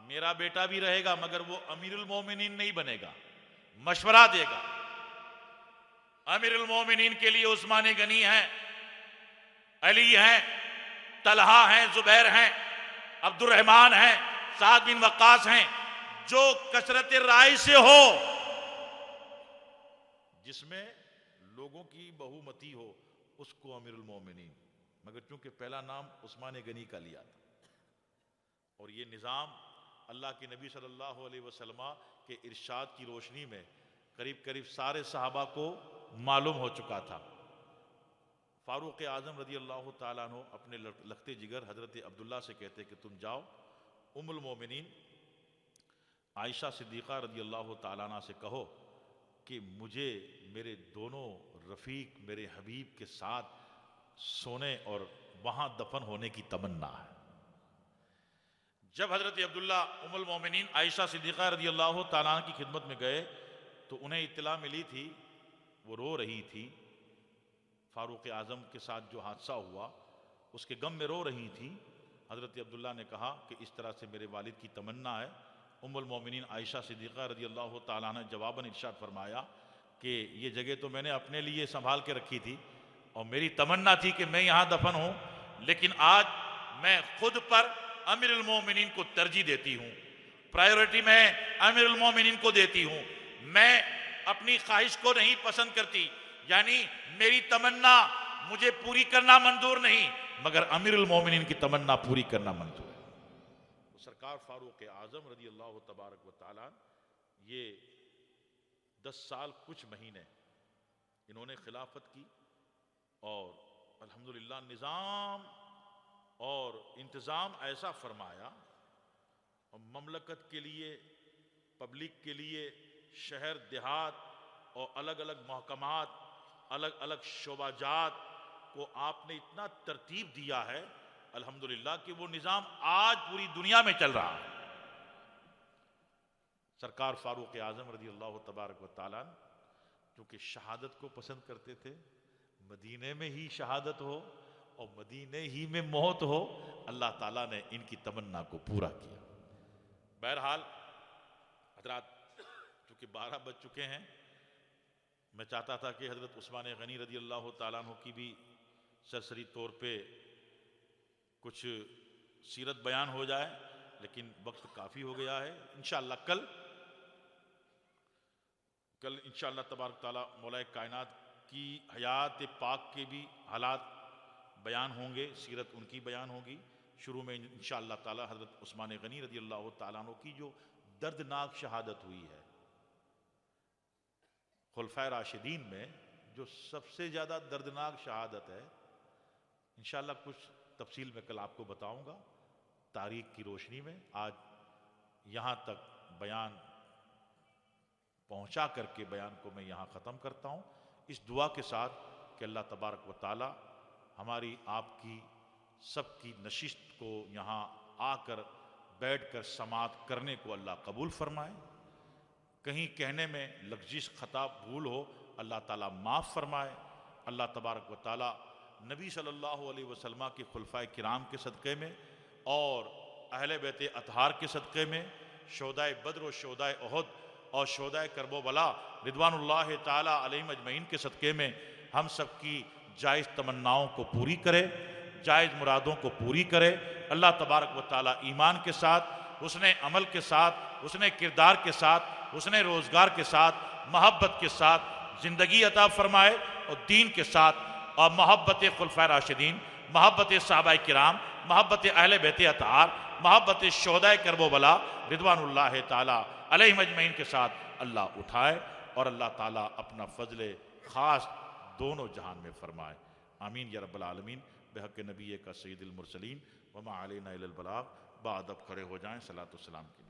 میرا بیٹا بھی رہے گا مگر وہ امیر المومنین نہیں بنے گا, مشورہ دے گا. امیر المومنین کے لیے عثمان غنی ہیں, علی ہیں, طلحہ ہیں, زبیر ہیں, عبد الرحمن ہیں, سعد بن وقاص ہیں. جو کثرت رائے سے ہو, جس میں لوگوں کی بہومتی ہو, اس کو امیر المومنین. مگر چونکہ پہلا نام عثمان غنی کا لیا تھا, اور یہ نظام اللہ کے نبی صلی اللہ علیہ وسلم کے ارشاد کی روشنی میں قریب سارے صحابہ کو معلوم ہو چکا تھا. فاروق اعظم رضی اللہ تعالیٰ عنہ اپنے لختے جگر حضرت عبداللہ سے کہتے کہ تم جاؤ ام المومنین عائشہ صدیقہ رضی اللہ تعالیٰ عنہ سے کہو کہ مجھے میرے دونوں رفیق میرے حبیب کے ساتھ سونے اور وہاں دفن ہونے کی تمنا ہے. جب حضرت عبداللہ ام المومنین عائشہ صدیقہ رضی اللہ تعالیٰ عنہ کی خدمت میں گئے تو انہیں اطلاع ملی تھی, وہ رو رہی تھی. فاروق اعظم کے ساتھ جو حادثہ ہوا اس کے غم میں رو رہی تھی. حضرت عبداللہ نے کہا کہ اس طرح سے میرے والد کی تمنا ہے. ام المومنین عائشہ صدیقہ رضی اللہ تعالیٰ نے جواباً ارشاد فرمایا کہ یہ جگہ تو میں نے اپنے لیے سنبھال کے رکھی تھی اور میری تمنا تھی کہ میں یہاں دفن ہوں, لیکن آج میں خود پر امیر المومنین کو ترجیح دیتی ہوں, پرائیورٹی میں امیر المومنین کو دیتی ہوں. میں اپنی خواہش کو نہیں پسند کرتی, یعنی میری تمنا مجھے پوری کرنا منظور نہیں مگر امیر المومنین کی تمنا پوری کرنا منظور ہے. سرکار فاروق اعظم رضی اللہ تبارک و تعالیٰ یہ 10 سال کچھ مہینے انہوں نے خلافت کی اور الحمدللہ نظام اور انتظام ایسا فرمایا اور مملکت کے لیے, پبلک کے لیے, شہر دیہات اور الگ الگ محکمات, الگ الگ شعبہ جات کو آپ نے اتنا ترتیب دیا ہے الحمدللہ کہ وہ نظام آج پوری دنیا میں چل رہا ہے. سرکار فاروق اعظم رضی اللہ تبارک و تعالیٰ چونکہ شہادت کو پسند کرتے تھے, مدینے میں ہی شہادت ہو اور مدینے ہی میں موت ہو, اللہ تعالیٰ نے ان کی تمنا کو پورا کیا. بہرحال حضرات چونکہ 12 بج چکے ہیں, میں چاہتا تھا کہ حضرت عثمان غنی رضی اللہ تعالیٰ عنہ کی بھی سرسری طور پہ کچھ سیرت بیان ہو جائے, لیکن وقت کافی ہو گیا ہے. انشاءاللہ کل انشاءاللہ تبارک تعالیٰ مولا کائنات کی حیات پاک کے بھی حالات بیان ہوں گے, سیرت ان کی بیان ہوگی. شروع میں انشاءاللہ تعالیٰ حضرت عثمان غنی رضی اللہ تعالیٰ عنہ کی جو دردناک شہادت ہوئی ہے, خلفائے راشدین میں جو سب سے زیادہ دردناک شہادت ہے, انشاءاللہ کچھ تفصیل میں کل آپ کو بتاؤں گا تاریخ کی روشنی میں. آج یہاں تک بیان پہنچا کر کے بیان کو میں یہاں ختم کرتا ہوں, اس دعا کے ساتھ کہ اللہ تبارک و تعالی ہماری آپ کی سب کی نشست کو یہاں آ کر بیٹھ کر سماعت کرنے کو اللہ قبول فرمائے. کہیں کہنے میں لغزش خطا بھول ہو اللہ تعالیٰ معاف فرمائے. اللہ تبارک و تعالیٰ نبی صلی اللہ علیہ وسلم کے خلفائے کرام کے صدقے میں اور اہل بیت اطہار کے صدقے میں, شہدائے بدر و شہدائے احد اور شہدائے کرب و بلا رضوان اللہ تعالیٰ علیہم اجمعین کے صدقے میں ہم سب کی جائز تمناؤں کو پوری کرے, جائز مرادوں کو پوری کرے. اللہ تبارک و تعالیٰ ایمان کے ساتھ, حسن عمل کے ساتھ, حسن کردار کے ساتھ, حسن روزگار کے ساتھ, محبت کے ساتھ زندگی عطا فرمائے اور دین کے ساتھ, اور محبت خلفائے راشدین, محبت صحابہ کرام, محبت اہل بیت اطہار, محبت شہدائے کرب و بلا رضوان اللہ تعالیٰ علیہم اجمعین کے ساتھ اللہ اٹھائے اور اللہ تعالیٰ اپنا فضل خاص دونوں جہان میں فرمائے. آمین یا رب العالمین. بحق نبی کا سید المرسلین وما علینا الا البلاغ. بعد اب کھڑے ہو جائیں صلاۃ والسلام کی.